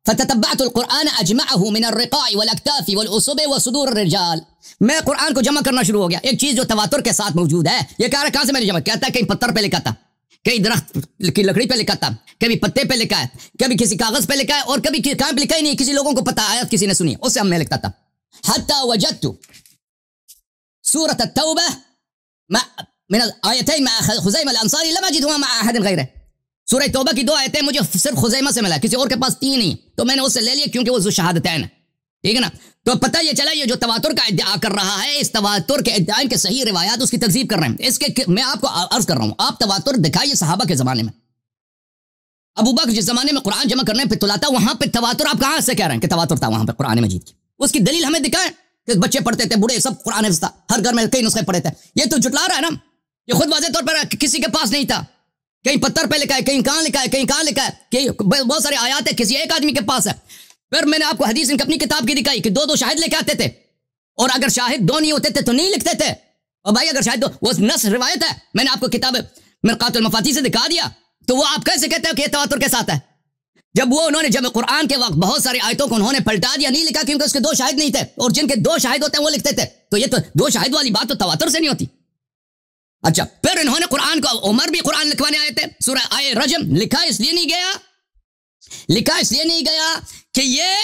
فتتبعت القرآن اجمعه من الرقاع والاكتاف والاصب وصدور الرجال، میں قرآن کو جمع کرنا شروع ہو گیا۔ ایک چیز جو تواتر کے ساتھ موجود ہے، یہ کہہ رہا ہے کہاں سے میں نے جمع کیا تھا؟ کہیں پتھر پہ لکھا تھا، کئی درخت کی لکڑی پہ لکھا تھا، کبھی پتے پہ لکھا ہے، کبھی کسی کاغذ پہ لکھا ہے، اور کبھی کہاں پہ لکھا ہی نہیں، کسی لوگوں کو پتہ آیت کسی نے سنی اس سے ہم میں لکھتا تھا۔ حتى وجدت سورة التوبة من الآیتین مع خزیمہ الانصاری لم اجدهما مع احد غیرہ، سورہ توبہ کی 2 آیتیں مجھے صرف خزیمہ سے ملا، کسی اور کے پاس 3 نہیں، تو میں نے اس سے لے لیا کیونکہ وہ ذو شہادتین ہے، ٹھیک ہے نا۔ تو پتہ یہ چلا یہ جو تواتر کا ادعا کر رہا ہے، اس تواتر کے ادعاء کے صحیح روایات اس کی تکذیب کر رہے ہیں۔ اس کے میں آپ کو عرض کر رہا ہوں، آپ تواتر دکھائیے صحابہ کے زمانے میں، ابو بکر جس زمانے میں قرآن جمع کرنے پہ تلاتا، وہاں پہ تواتر آپ کہاں سے کہہ رہے ہیں کہ تواتر تھا وہاں پہ قرآن مجید کی؟ اس کی دلیل ہمیں دکھائیں کہ بچے پڑھتے تھے، بوڑھے سب قرآن حفظ تھا، ہر گھر میں کئی نسخے پڑھے تھے۔ یہ تو جھٹلا رہا ہے نا، یہ خود واضح طور پر کسی کے پاس نہیں تھا، کہیں پتھر پہ لکھا ہے، کہیں کہاں لکھا ہے، کہیں کہاں لکھا ہے، کہ بہت سارے آیات ہیں کسی ایک آدمی کے پاس ہے۔ پھر میں نے آپ کو حدیث ان کی اپنی کتاب کی دکھائی کہ 2 شاہد لے کے آتے تھے، اور اگر شاہد 2 نہیں ہوتے تھے تو نہیں لکھتے تھے۔ اور بھائی اگر شاہد 2، وہ نص روایت ہے، میں نے آپ کو کتاب مرقات المفاتیح سے دکھا دیا، تو وہ آپ کیسے کہتے ہیں کہ یہ تواتر کے ساتھ ہے؟ جب انہوں نے جب قرآن کے وقت بہت ساری آیتوں کو انہوں نے پلٹا دیا، نہیں لکھا کیونکہ اس کے 2 شاہد نہیں تھے، اور جن کے 2 شاہد ہوتے ہیں وہ لکھتے تھے، تو یہ تو 2 شاہد والی بات تو تواتر سے نہیں ہوتی۔ اچھا پھر انہوں نے قرآن کو، عمر بھی قرآن لکھوانے آئے تھے، سورہ آئے رجم لکھا اس لیے نہیں گیا کہ یہ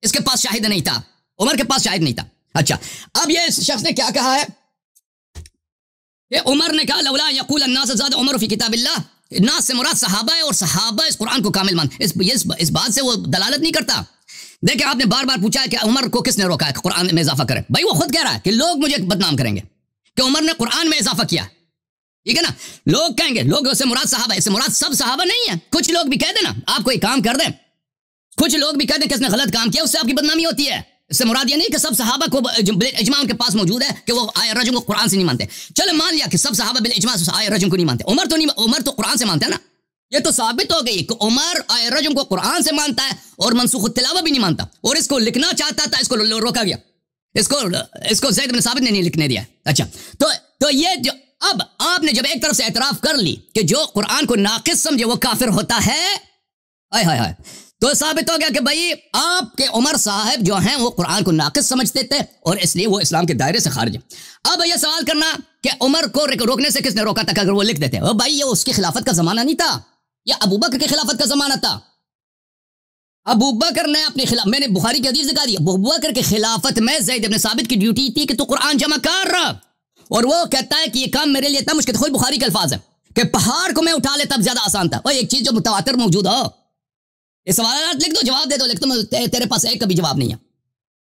اس کے پاس شاہد نہیں تھا، عمر کے پاس شاہد نہیں تھا۔ اچھا اب یہ شخص نے کیا کہا ہے کہ عمر نے کہا لولا یقول الناس زاد عمر فی کتاب اللہ، ناس سے مراد صحابہ ہے، اور صحابہ اس قرآن کو کامل مان، اس بات سے وہ دلالت نہیں کرتا۔ دیکھیں آپ نے بار بار پوچھا ہے کہ عمر کو کس نے روکا ہے کہ قرآن میں اضافہ کرے؟ بھائی وہ خود کہہ رہا ہے کہ لوگ مجھے بدنام کریں گے کہ عمر نے قرآن میں اضافہ کیا، ٹھیک ہے نا، لوگ کہیں گے، لوگ اس سے مراد صحابہ ہے، اس سے مراد سب صحابہ نہیں ہے، کچھ لوگ بھی کہہ دیں نا، آپ کوئی کام کر دیں، کچھ لوگ بھی کہہ دیں کہ اس نے غلط کام کیا، اس سے آپ کی بدنامی ہوتی ہے۔ اس سے مراد یہ نہیں کہ سب صحابہ کو اجماع ان کے پاس موجود ہے کہ وہ آئے رجم کو قرآن سے نہیں مانتے۔ چلے مان لیا کہ سب صحابہ بالاجماع آئے رجم کو نہیں مانتے، عمر تو قرآن سے مانتا ہے نا، یہ تو ثابت ہو گئی کہ عمر آئے رجم کو قرآن سے مانتا ہے اور منسوخ التلاوہ بھی نہیں مانتا، اور اس کو لکھنا چاہتا تھا، اس کو روکا گیا، اس کو زید بن ثابت نے نہیں لکھنے دیا۔ اچھا تو یہ جو اب آپ نے جب ایک طرف سے اعتراف کر لی کہ جو قرآن کو ناقص سمجھے وہ کافر ہوتا ہے، ہائے تو ثابت ہو گیا کہ بھائی آپ کے عمر صاحب جو ہیں وہ قرآن کو ناقص سمجھتے تھے، اور اس لیے وہ اسلام کے دائرے سے خارج ہیں۔ اب یہ سوال کرنا کہ عمر کو روکنے سے کس نے روکا تھا کہ اگر وہ لکھ دیتے؟ بھائی یہ اس کی خلافت کا زمانہ نہیں تھا، یہ ابو بکر کی خلافت کا زمانہ تھا۔ ابو بکر نے اپنی میں نے بخاری کی حدیث دکھا دی، ابو بکر کی خلافت میں زید بن ثابت کی ڈیوٹی تھی کہ تو قرآن جمع کر، اور وہ کہتا ہے کہ یہ کام میرے لیے اتنا مشکل، خود بخاری کے الفاظ ہیں کہ پہاڑ کو میں اٹھا لیتا اب زیادہ آسان تھا۔ ایک چیز جو متواتر موجود ہو، یہ سوالات لکھ دو، جواب دے دو، لکھ دو، تیرے پاس ایک کبھی جواب نہیں ہے۔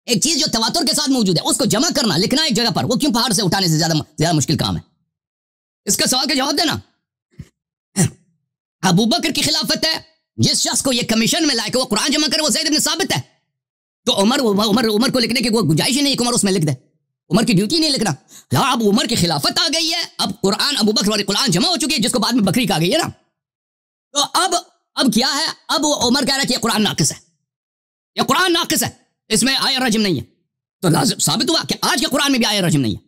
ایک چیز جو تواتر کے ساتھ موجود ہے اس کو جمع کرنا، لکھنا ایک جگہ پر، وہ کیوں پہاڑ سے اٹھانے سے زیادہ مشکل کام ہے؟ اس کا سوال کا جواب دینا۔ ابو بکر کی خلافت ہے، جس شخص کو یہ کمیشن ملا ہے کہ وہ قرآن جمع کرے وہ زید بن ثابت ہے، تو عمر کو لکھنے کی کوئی گنجائش ہی نہیں کہ عمر اس میں لکھ دے، عمر کی ڈیوٹی نہیں لکھنا۔ اب عمر کی خلافت آ گئی ہے، اب قرآن ابو بکر والی قرآن جمع ہو چکی ہے، جس کو بعد میں بکری کہا گئی ہے نا، تو اب کیا ہے؟ اب عمر کہہ رہا ہے کہ یہ قرآن ناقص ہے، یہ قرآن ناقص ہے، اس میں آئے رجم نہیں ہے، تو لازم ثابت ہوا کہ آج کے قرآن میں بھی آئے رجم نہیں ہے،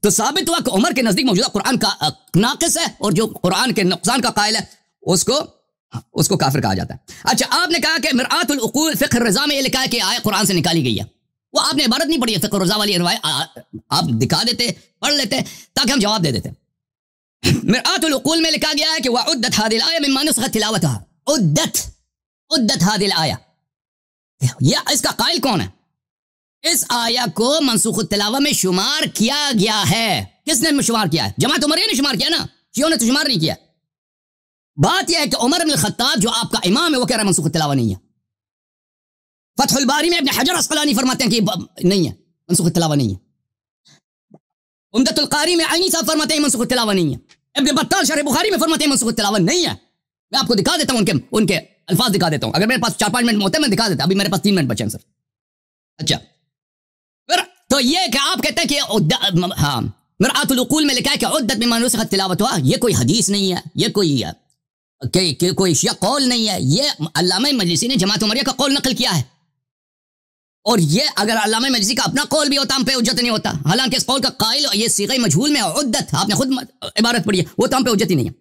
تو ثابت ہوا کہ عمر کے نزدیک موجودہ قرآن کا ناقص ہے، اور جو قرآن کے نقصان کا قائل ہے اس کو کافر کہا جاتا ہے۔ اچھا آپ نے کہا کہ مرآت العقول فقہ الرضا میں یہ لکھا ہے کہ آئے قرآن سے نکالی گئی ہے، وہ آپ نے عبارت نہیں پڑھی ہے، فقہ الرضا والی روایت آپ دکھا دیتے، پڑھ لیتے تاکہ ہم جواب دے دیتے۔ مرآت العقول میں لکھا گیا ہے کہ وعدت هذه الآية مما نسخت تلاوتها، عدت هذه الآية، یہ اس کا قائل کون ہے؟ اس آیا کو منسوخ التلاوہ میں شمار کیا گیا ہے. کس نے شمار کیا ہے؟ جماعت عمریہ نے شمار کیا نا، شیعوں نے تو شمار نہیں کیا. بات یہ ہے کہ عمر بن الخطاب جو آپ کا امام ہے وہ کہہ رہا ہے منسوخ التلاوہ نہیں ہے. فتح الباری میں ابن حجر عسقلانی فرماتے ہیں کہ نہیں ہے، منسوخ التلاوہ نہیں ہے. عمدۃ القاری میں عینی صاحب فرماتے ہیں منسوخ التلاوہ نہیں ہے. ابن بطال شرح بخاری میں فرماتے ہیں منسوخ التلاوہ نہیں ہے. میں آپ کو دکھا دیتا ہوں ان کے الفاظ دکھا دیتا ہوں. اگر میرے پاس 4-5 منٹ ہوتے ہیں میں دکھا دیتا. ابھی میرے پاس 3 منٹ بچے ہیں سر. اچھا پھر تو یہ کہ آپ کہتے ہیں کہ ہاں مرآۃ العقول میں لکھا ہے کہ عدت مما نسخت تلاوتها، یہ کوئی حدیث نہیں ہے، یہ کوئی شیعہ قول نہیں ہے. یہ علامہ مجلسی نے جماعت عمریہ کا قول نقل کیا ہے. اور یہ اگر علامہ مجلسی کا اپنا قول بھی ہوتا ہم پہ حجت نہیں ہوتا. حالانکہ اس قول کا قائل یہ صیغہ مجہول میں عدت، آپ نے خود عبارت پڑھی ہے، وہ تو ہم پہ حجت ہی نہیں ہے.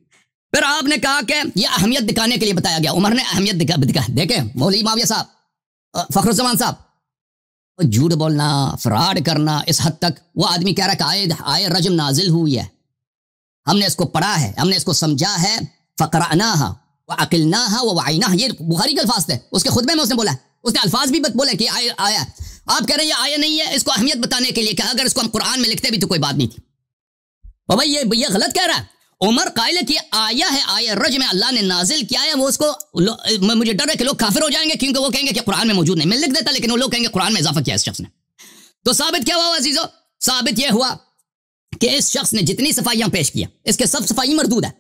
پھر آپ نے کہا کہ یہ اہمیت دکھانے کے لیے بتایا گیا. عمر نے اہمیت دکھا. دیکھیں مولوی معاویہ صاحب، فخر الزمان صاحب، جھوٹ بولنا، فراڈ کرنا اس حد تک. وہ آدمی کہہ رہا ہے کہ آئے رجم نازل ہوئی ہے، ہم نے اس کو پڑھا ہے، ہم نے اس کو سمجھا ہے. فقرأناها وعقلناها ووعيناها، یہ بخاری کے الفاظ تھے. اس کے خطبے میں اس نے بولا ہے، اس نے الفاظ بھی بولے کہ آیا. آپ کہہ رہے ہیں یہ آیا نہیں ہے، اس کو اہمیت بتانے کے لیے کہ اگر اس کو ہم قرآن میں لکھتے بھی تو کوئی بات نہیں تھی. اور بھائی یہ غلط کہہ رہا ہے. عمر قائل ہے کہ آیا ہے، آیا رجم میں اللہ نے نازل کیا ہے. وہ اس کو مجھے ڈر ہے کہ لوگ کافر ہو جائیں گے کیونکہ وہ کہیں گے کہ قرآن میں موجود نہیں. میں لکھ دیتا لیکن وہ لوگ کہیں گے قرآن میں اضافہ کیا اس شخص نے. تو ثابت کیا ہوا عزیزو؟ ثابت یہ ہوا کہ اس شخص نے جتنی صفائیاں پیش کیا اس کے سب صفائی مردود ہے.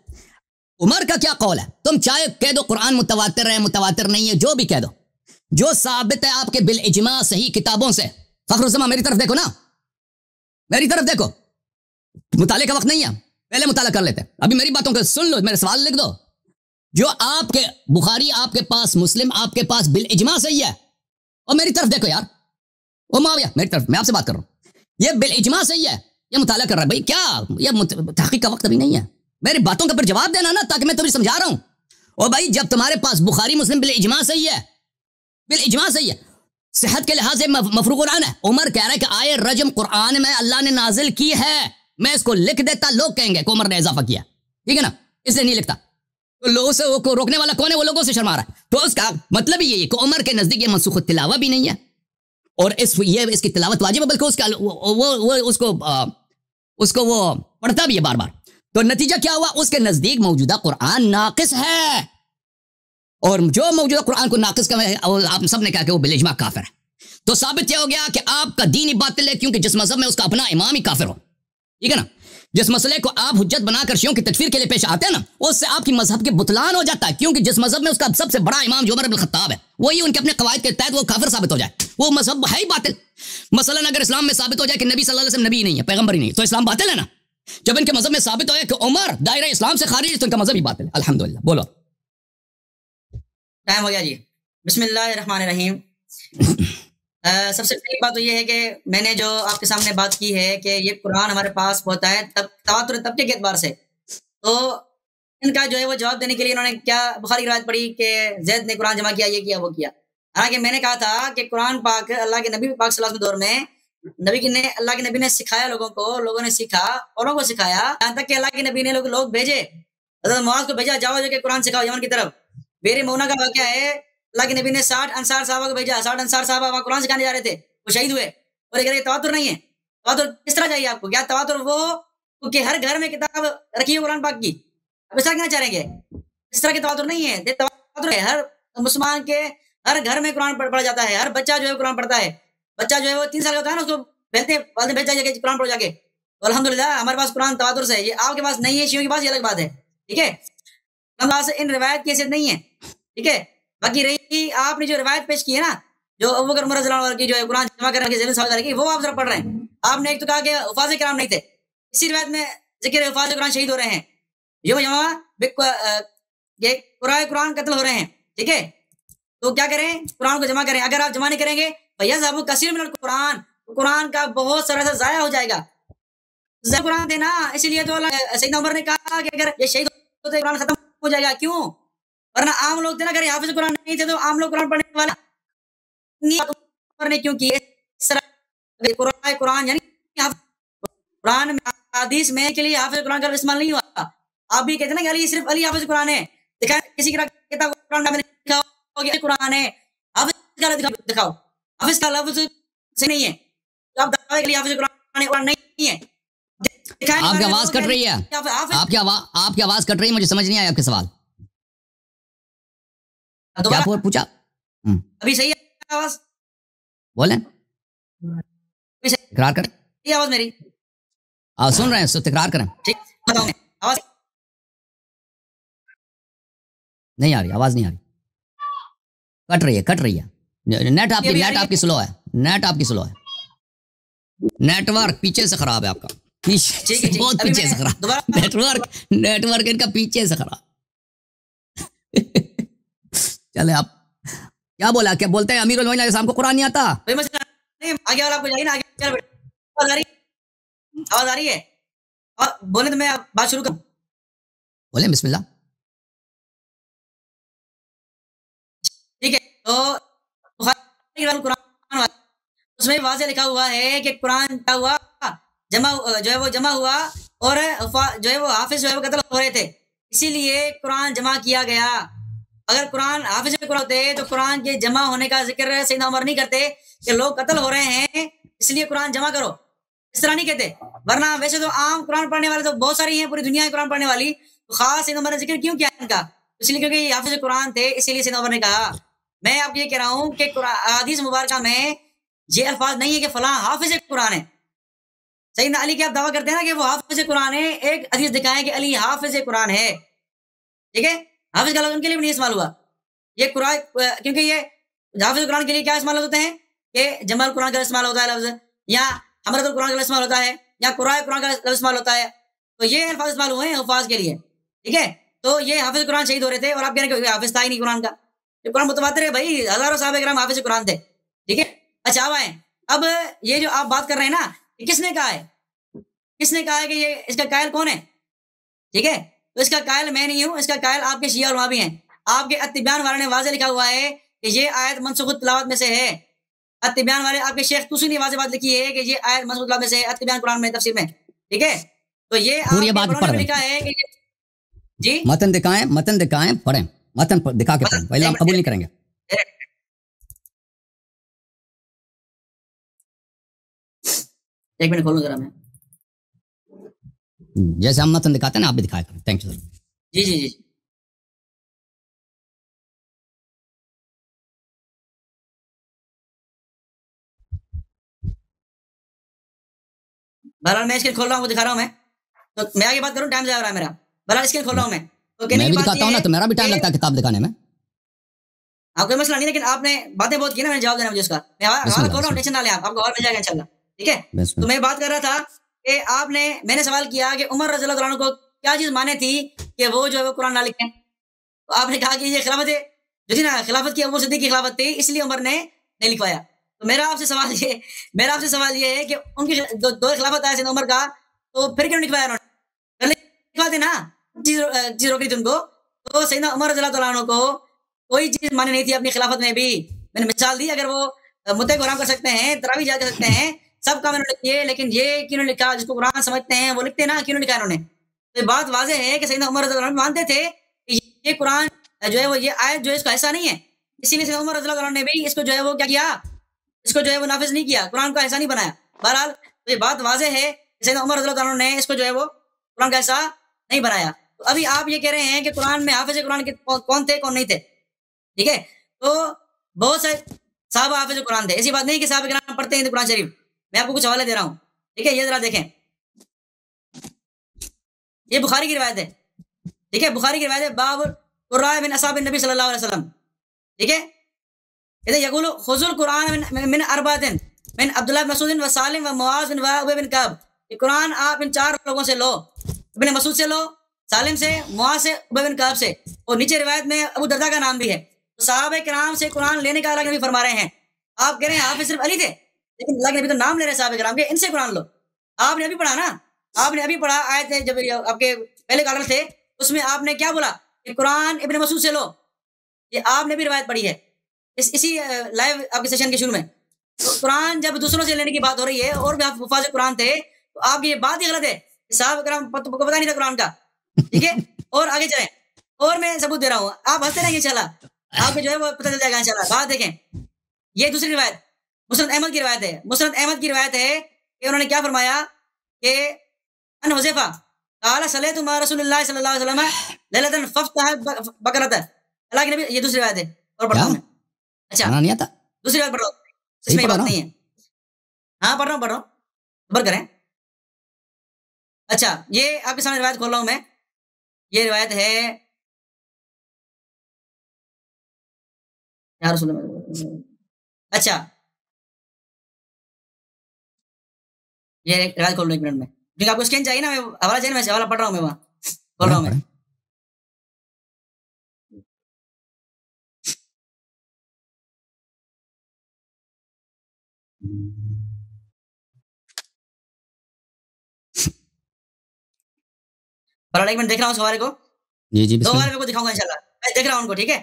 عمر کا کیا قول ہے؟ تم چاہے کہہ دو قرآن متواتر ہے، متواتر نہیں ہے، جو بھی کہہ دو، جو ثابت ہے آپ کے بالاجماع صحیح کتابوں سے. فخر الزمان میری طرف دیکھو نا، میری طرف دیکھو. مطالعے کا وقت نہیں ہے، پہلے مطالعہ کر لیتے. ابھی میری باتوں کو سن لو، میرے سوال لکھ دو. جو آپ کے بخاری آپ کے پاس، مسلم آپ کے پاس بالاجماع صحیح ہے. اور میری طرف دیکھو یار، وہ معاویہ میری طرف، میں آپ سے بات کر رہا ہوں. یہ بالاجماع صحیح ہے، یہ مطالعہ کر رہا ہے. بھائی کیا یہ تحقیق کا وقت ابھی نہیں ہے. میری باتوں کا پر جواب دینا نا، تاکہ میں تمہیں سمجھا رہا ہوں. اور بھائی جب تمہارے پاس بخاری مسلم بالاجماع صحیح ہے، بالاجماع صحیح ہے، صحت کے لحاظ سے مفروغ العین ہے. عمر کہہ رہا ہے کہ آئے رجم قرآن میں اللہ نے نازل کی ہے. میں اس کو لکھ دیتا، لوگ کہیں گے کہ عمر نے اضافہ کیا. ٹھیک ہے نا، اس لیے نہیں لکھتا. تو لوگوں سے وہ روکنے والا کون ہے؟ وہ لوگوں سے شرما رہا ہے. تو اس کا مطلب ہی یہی ہے کہ عمر کے نزدیک یہ منسوخ التلاوہ بھی نہیں ہے اور اس کی تلاوت واجب ہے، بلکہ اس کو وہ پڑھتا بھی ہے بار بار. تو نتیجہ کیا ہوا؟ اس کے نزدیک موجودہ قرآن ناقص ہے. اور جو موجودہ قرآن کو ناقص کا آپ سب نے کہا کہ وہ بالاجماع کافر ہے. تو ثابت یہ ہو گیا کہ آپ کا دین ہی باطل ہے، کیونکہ جس مذہب میں اس کا اپنا امام ہی کافر ہو. ٹھیک ہے نا، جس مسئلے کو آپ حجت بنا کر شیعوں کی تکفیر کے لیے پیش آتے ہیں نا، اس سے آپ کی مذہب کے بطلان ہو جاتا ہے. کیونکہ جس مذہب میں اس کا سب سے بڑا امام جو عمر بن الخطاب ہے، وہی ان کے اپنے قواعد کے تحت وہ کافر ثابت ہو جائے، وہ مذہب ہے ہی باطل. مثلا اگر اسلام میں ثابت ہو جائے کہ نبی صلی اللہ علیہ وسلم نبی نہیں ہے، پیغمبر ہی نہیں ہے، تو اسلام باطل ہے نا. جب ان کے مذہب میں ثابت ہو کہ عمر دائرہ اسلام سے خارج ہے تو ان کا مذہب ہی باطل ہے. الحمدللہ. بولو.
ٹائم ہو گیا جی. بسم اللہ الرحمن الرحیم. سب سے پہلی بات تو یہ ہے کہ میں نے جو آپ کے سامنے بات کی ہے کہ یہ قرآن ہمارے پاس ہوتا ہے تواتر طبقے کے اعتبار سے. تو ان کا جو ہے وہ جواب دینے کے لیے انہوں نے کیا بخاری کی روایت پڑھی کہ زید نے قرآن جمع کیا، یہ کیا وہ کیا. حالانکہ میں نے کہا تھا کہ قرآن پاک اللہ کے نبی پاک صلی اللہ علیہ وسلم دور میں اللہ کے نبی نے سکھایا لوگوں کو، لوگوں نے سیکھا، اوروں کو سکھایا، یہاں تک کہ اللہ کے نبی نے لوگ بھیجے. حضرت معاذ کو بھیجا، جاؤ جو کہ قرآن سکھاؤ یمن کی طرف. بیر مونا کا واقعہ ہے، اللہ کے نبی نے 60 انصار صحابہ کو بھیجا، 60 انصار صحابہ وہاں قرآن سکھانے جا رہے تھے، وہ شہید ہوئے. اور یہ تواتر نہیں ہے. تواتر کس طرح چاہیے آپ کو؟ کیا تواتر وہ کہ ہر گھر میں کتاب رکھی ہے قرآن پاک کی؟ اب ایسا کیا چاہ رہے ہیں؟ اس طرح کے تواتر نہیں ہے. تواتر ہے ہر مسلمان کے ہر گھر میں قرآن پڑھا جاتا ہے، ہر بچہ جو ہے قرآن پڑھتا ہے. بچہ جو ہے وہ 3 سال کا ہوتا ہے نا، اس کو بھیج جائے کہ قرآن پڑھو جا کے. تو الحمدللہ ہمارے پاس قرآن تواتر سے ہے. یہ آپ کے پاس نہیں ہے، شیعوں کے پاس یہ الگ بات ہے. ٹھیک ہے، اللہ سے ان روایت کی حیثیت نہیں ہے. ٹھیک ہے، باقی رہی آپ نے جو روایت پیش کی ہے نا، جو ابوبکر عمر رضی اللہ عنہ کی جو ہے قرآن جمع کرنے کی ذمہ کی، وہ آپ ذرا پڑھ رہے ہیں. آپ نے ایک تو کہا کہ حفاظ کرام نہیں تھے، اسی روایت میں ذکر ہے حفاظ قرآن شہید ہو رہے ہیں، قرآن قتل ہو رہے ہیں. ٹھیک ہے، تو کیا کریں؟ قرآن کو جمع کریں. اگر آپ جمع نہیں کریں گے بھیا صاحب کثیر من قرآن کا بہت سارا ضائع ہو جائے گا. قرآن دینا، اسی لیے تو سیدنا عمر نے کہا کہ اگر یہ شہید ہوتے قرآن ختم ہو جائے گا. کیوں؟ ورنہ عام لوگ تھے نا، اگر حافظ قرآن نہیں تھے تو عام لوگ قرآن پڑھنے والا نے کیوں کی قرآن یعنی قرآن حدیث میں کے لیے حافظ قرآن کا استعمال نہیں ہوا. آپ بھی کہتے ہیں نا کہ علی صرف علی حافظ قرآن ہے. کسی کی کتاب قرآن ہے، حافظ کا لفظ صحیح نہیں ہے، تو آپ دعوے کے لیے حافظ قرآن نہیں ہے.
آپ کی آواز کٹ رہی ہے، آپ کی آواز کٹ رہی ہے، مجھے سمجھ نہیں آیا آپ کے سوال کیا پوچھا.
ابھی صحیح ہے آواز؟
بولیں،
ابھی صحیح
تکرار کریں.
ہے آواز میری؟
آپ سن رہے ہیں تو تکرار کریں.
ٹھیک بتاؤں آواز
نہیں آ رہی، آواز نہیں آ رہی، کٹ رہی ہے. نیٹ آپ کی سلو ہے، نیٹ آپ کی سلو ہے، نیٹ ورک پیچھے سے خراب ہے آپ کا، پیچھے بہت پیچھے سے خراب، نیٹ ورک ان کا پیچھے سے خراب. چلے آپ کیا بولا، کیا بولتے ہیں امیر المومنین علیہ السلام کو قرآن نہیں آتا؟
کوئی مسئلہ نہیں، آگے والا آپ کو جائیے نا، آگے آواز آ رہی ہے؟ اور بولیں تو میں بات شروع کروں.
بولیں بسم اللہ.
ٹھیک ہے، تو قرآن اس میں واضح لکھا ہوا ہے کہ قرآن کیا ہوا، جمع ہوا اور جو ہے وہ حافظ جو ہے وہ قتل ہو رہے تھے، اسی لیے قرآن جمع کیا گیا. اگر قرآن حافظ قرآن ہوتے تو قرآن کے جمع ہونے کا ذکر سیدنا عمر نہیں کرتے کہ لوگ قتل ہو رہے ہیں اس لیے قرآن جمع کرو، اس طرح نہیں کہتے. ورنہ ویسے تو عام قرآن پڑھنے والے تو بہت ساری ہیں، پوری دنیا میں قرآن پڑھنے والی، تو خاص سیدنا عمر نے ذکر کیوں کیا ان کا؟ اس لیے کیونکہ یہ حافظ قرآن تھے، اسی لیے سیدنا عمر نے کہا. میں آپ کو یہ کہہ رہا ہوں کہ حدیث مبارکہ میں یہ الفاظ نہیں ہے کہ فلاں حافظ قرآن ہے. سیدنا علی کے آپ دعویٰ کرتے ہیں نا کہ وہ حافظ قرآن ہے، ایک حدیث دکھائیں کہ علی حافظ قرآن ہے. ٹھیک ہے، حافظ کا لفظ ان کے لیے بھی نہیں استعمال ہوا. یہ قرآن کیونکہ یہ حافظ قرآن کے لیے کیا استعمال ہوتے ہیں کہ جمع قرآن کا استعمال ہوتا ہے لفظ، یا حمرۃ القرآن کا استعمال ہوتا ہے، یا قرآن کا لفظ استعمال ہوتا ہے. تو یہ الفاظ استعمال ہوئے ہیں حفاظ کے لیے. ٹھیک ہے، تو یہ حافظ قرآن شہید ہو رہے تھے اور آپ کہہ رہے ہیں کہ حافظ تھا ہی نہیں قرآن کا. یہ قرآن متواتر ہے بھائی، ہزاروں صحابہ کرام حافظ قرآن تھے. ٹھیک ہے، اچھا اب آئیں، اب یہ جو آپ بات کر رہے ہیں نا، یہ کس نے کہا ہے؟ کس نے کہا ہے کہ یہ اس کا قائل کون ہے؟ ٹھیک ہے، تو اس کا قائل میں نہیں ہوں، اس کا قائل آپ کے شیعہ علماء بھی ہیں. آپ کے التبیان والے نے واضح لکھا ہوا ہے کہ یہ آیت منسوخ تلاوت میں سے ہے. التبیان والے آپ کے شیخ توسی نے واضح بات لکھی ہے کہ یہ آیت منسوخ تلاوت میں سے ہے، التبیان قرآن میں تفسیر میں. ٹھیک ہے، تو یہ
پوری
آپ
بات
کے
پڑھ
نے
رہے
لکھا ہے کہ جی
متن دکھائیں پڑھیں، متن دکھا کے پڑھیں، پہلے ہم قبول نہیں کریں گے.
ایک منٹ کھولوں ذرا میں.
جیسے ہم متن دکھاتے ہیں نا آپ بھی دکھایا کریں. Thank you sir.
جی جی جی بہرحال میں اسکرین کھول رہا ہوں، وہ دکھا رہا ہوں میں. تو میں آگے بات کروں، ٹائم زیادہ ہو رہا ہے میرا. بہرحال اسکرین کھول رہا ہوں میں. تو کہنے
میں
کی
بھی
بات
دکھاتا ہوں
یہ
نا،
ہے
تو میرا بھی ٹائم
کہ
لگتا ہے کتاب دکھانے میں.
آپ کوئی مسئلہ نہیں، لیکن آپ نے باتیں بہت کی نا، میں نے جواب دینا مجھے اس کا. میں حوالہ کھول رہا ہوں، ٹینشن نہ لیں آپ کو اور مل جائے گا انشاءاللہ. ٹھیک ہے، تو میں بات کر رہا تھا کہ میں نے سوال کیا کہ عمر رضی اللہ عنہ کو کیا چیز مانے تھی کہ وہ جو ہے وہ قرآن نہ لکھیں. تو آپ نے کہا کہ یہ خلافت ہے جو تھی نا، خلافت کی ابو صدیق کی خلافت تھی، اس لیے عمر نے نہیں لکھوایا. تو میرا آپ سے سوال یہ ہے کہ ان کی دو خلافت آیا سیدنا عمر کا، تو پھر کیوں لکھوایا انہوں نے؟ لکھواتے نا، چیز روکی تھی ان کو. تو سیدنا عمر رضی اللہ عنہ کو کوئی چیز مانی نہیں تھی اپنی خلافت میں بھی. میں نے مثال دی، اگر وہ مدعے کو حرام کر سکتے ہیں، تراویح جا کر سکتے ہیں، سب کام انہوں نے کیے، لیکن یہ کیوں لکھا جس کو قرآن سمجھتے ہیں وہ لکھتے نا، کیوں لکھا انہوں نے؟ تو یہ بات واضح ہے کہ سیدنا عمر رضی اللہ عنہ مانتے تھے کہ یہ قرآن جو ہے وہ یہ آیت جو ہے اس کا ایسا نہیں ہے، اسی لیے سیدنا عمر رضی اللہ عنہ نے بھی اس کو جو ہے وہ کیا کیا، اس کو جو ہے وہ نافذ نہیں کیا، قرآن کا ایسا نہیں بنایا. بہرحال تو یہ بات واضح ہے کہ سیدنا عمر رضی اللہ عنہ نے اس کو جو ہے وہ قرآن کا ایسا نہیں بنایا. تو ابھی آپ یہ کہہ رہے ہیں کہ قرآن میں حافظ قرآن کے کون تھے کون نہیں تھے. ٹھیک ہے، تو بہت سے صحابہ حافظ قرآن تھے، ایسی بات نہیں کہ صحابہ کرام پڑھتے ہیں قرآن شریف. میں آپ کو کچھ حوالے دے رہا ہوں. ٹھیک ہے، یہ ذرا دیکھیں، یہ بخاری کی روایت ہے. ٹھیک ہے، بخاری کی روایت ہے، باب قراء من اصحاب النبی صلی اللہ علیہ وسلم. ٹھیک ہے، اذا یقول خذوا القرآن من اربعۃ من عبداللہ بن مسعود و سالم و معاذ و ابی بن کعب. یہ قرآن آپ ان چار لوگوں سے لو، ابن مسعود سے لو، سالم سے، معاذ سے، ابی بن کعب سے. اور نیچے روایت میں ابو درداء کا نام بھی ہے. تو صحابہ کرام سے قرآن لینے کا اللہ نبی فرما رہے ہیں. آپ کہہ رہے ہیں حافظ صرف علی تھے، لیکن اللہ کے نبی تو نام لے رہے ہیں صحابہ کرام کے، ان سے قرآن لو. آپ نے ابھی پڑھا نا، آپ نے ابھی پڑھا آیت ہے، جب آپ کے پہلے کالر تھے اس میں آپ نے کیا بولا کہ قرآن ابن مسعود سے لو. یہ آپ نے بھی روایت پڑھی ہے اسی لائیو آپ کے سیشن کے شروع میں. تو قرآن جب دوسروں سے لینے کی بات ہو رہی ہے اور بھی آپ حفاظ قرآن تھے، تو آپ کی یہ بات ہی غلط ہے. صحابہ کرام کو پتہ نہیں تھا قرآن کا. ٹھیک ہے، اور آگے چلیں، اور میں ثبوت دے رہا ہوں، آپ ہنستے رہیں گے انشاءاللہ، آپ کو جو ہے وہ پتہ چل جائے گا انشاءاللہ. بات دیکھیں، یہ دوسری روایت مسند احمد کی روایت ہے، مسند احمد کی روایت ہے کہ انہوں نے کیا فرمایا کہ ان حذیفہ قال صلیت مع رسول اللہ صلی اللہ علیہ وسلم لیلۃ ففتح بقرۃ، اللہ کے نبی، یہ دوسری روایت ہے اور پڑھتا ہوں میں. اچھا
نہیں آتا،
دوسری روایت پڑھ رہا ہوں، اس میں یہ بات نہیں ہے. ہاں پڑھ رہا ہوں صبر کریں. اچھا یہ آپ کے سامنے روایت کھول رہا ہوں میں، یہ روایت ہے یا رسول اللہ. اچھا یہ روایت کھول رہا ہوں 1 منٹ میں، کیونکہ آپ کو اسکین چاہیے نا، میں حوالہ چاہیے نا، میں حوالہ پڑھ رہا ہوں، میں وہاں کھول رہا ہوں میں. پر 1 منٹ دیکھ رہا ہوں اس حوالے کو،
جی جی
2 حوالے کو دکھاؤں گا انشاءاللہ، میں دیکھ رہا ہوں ان کو. ٹھیک ہے،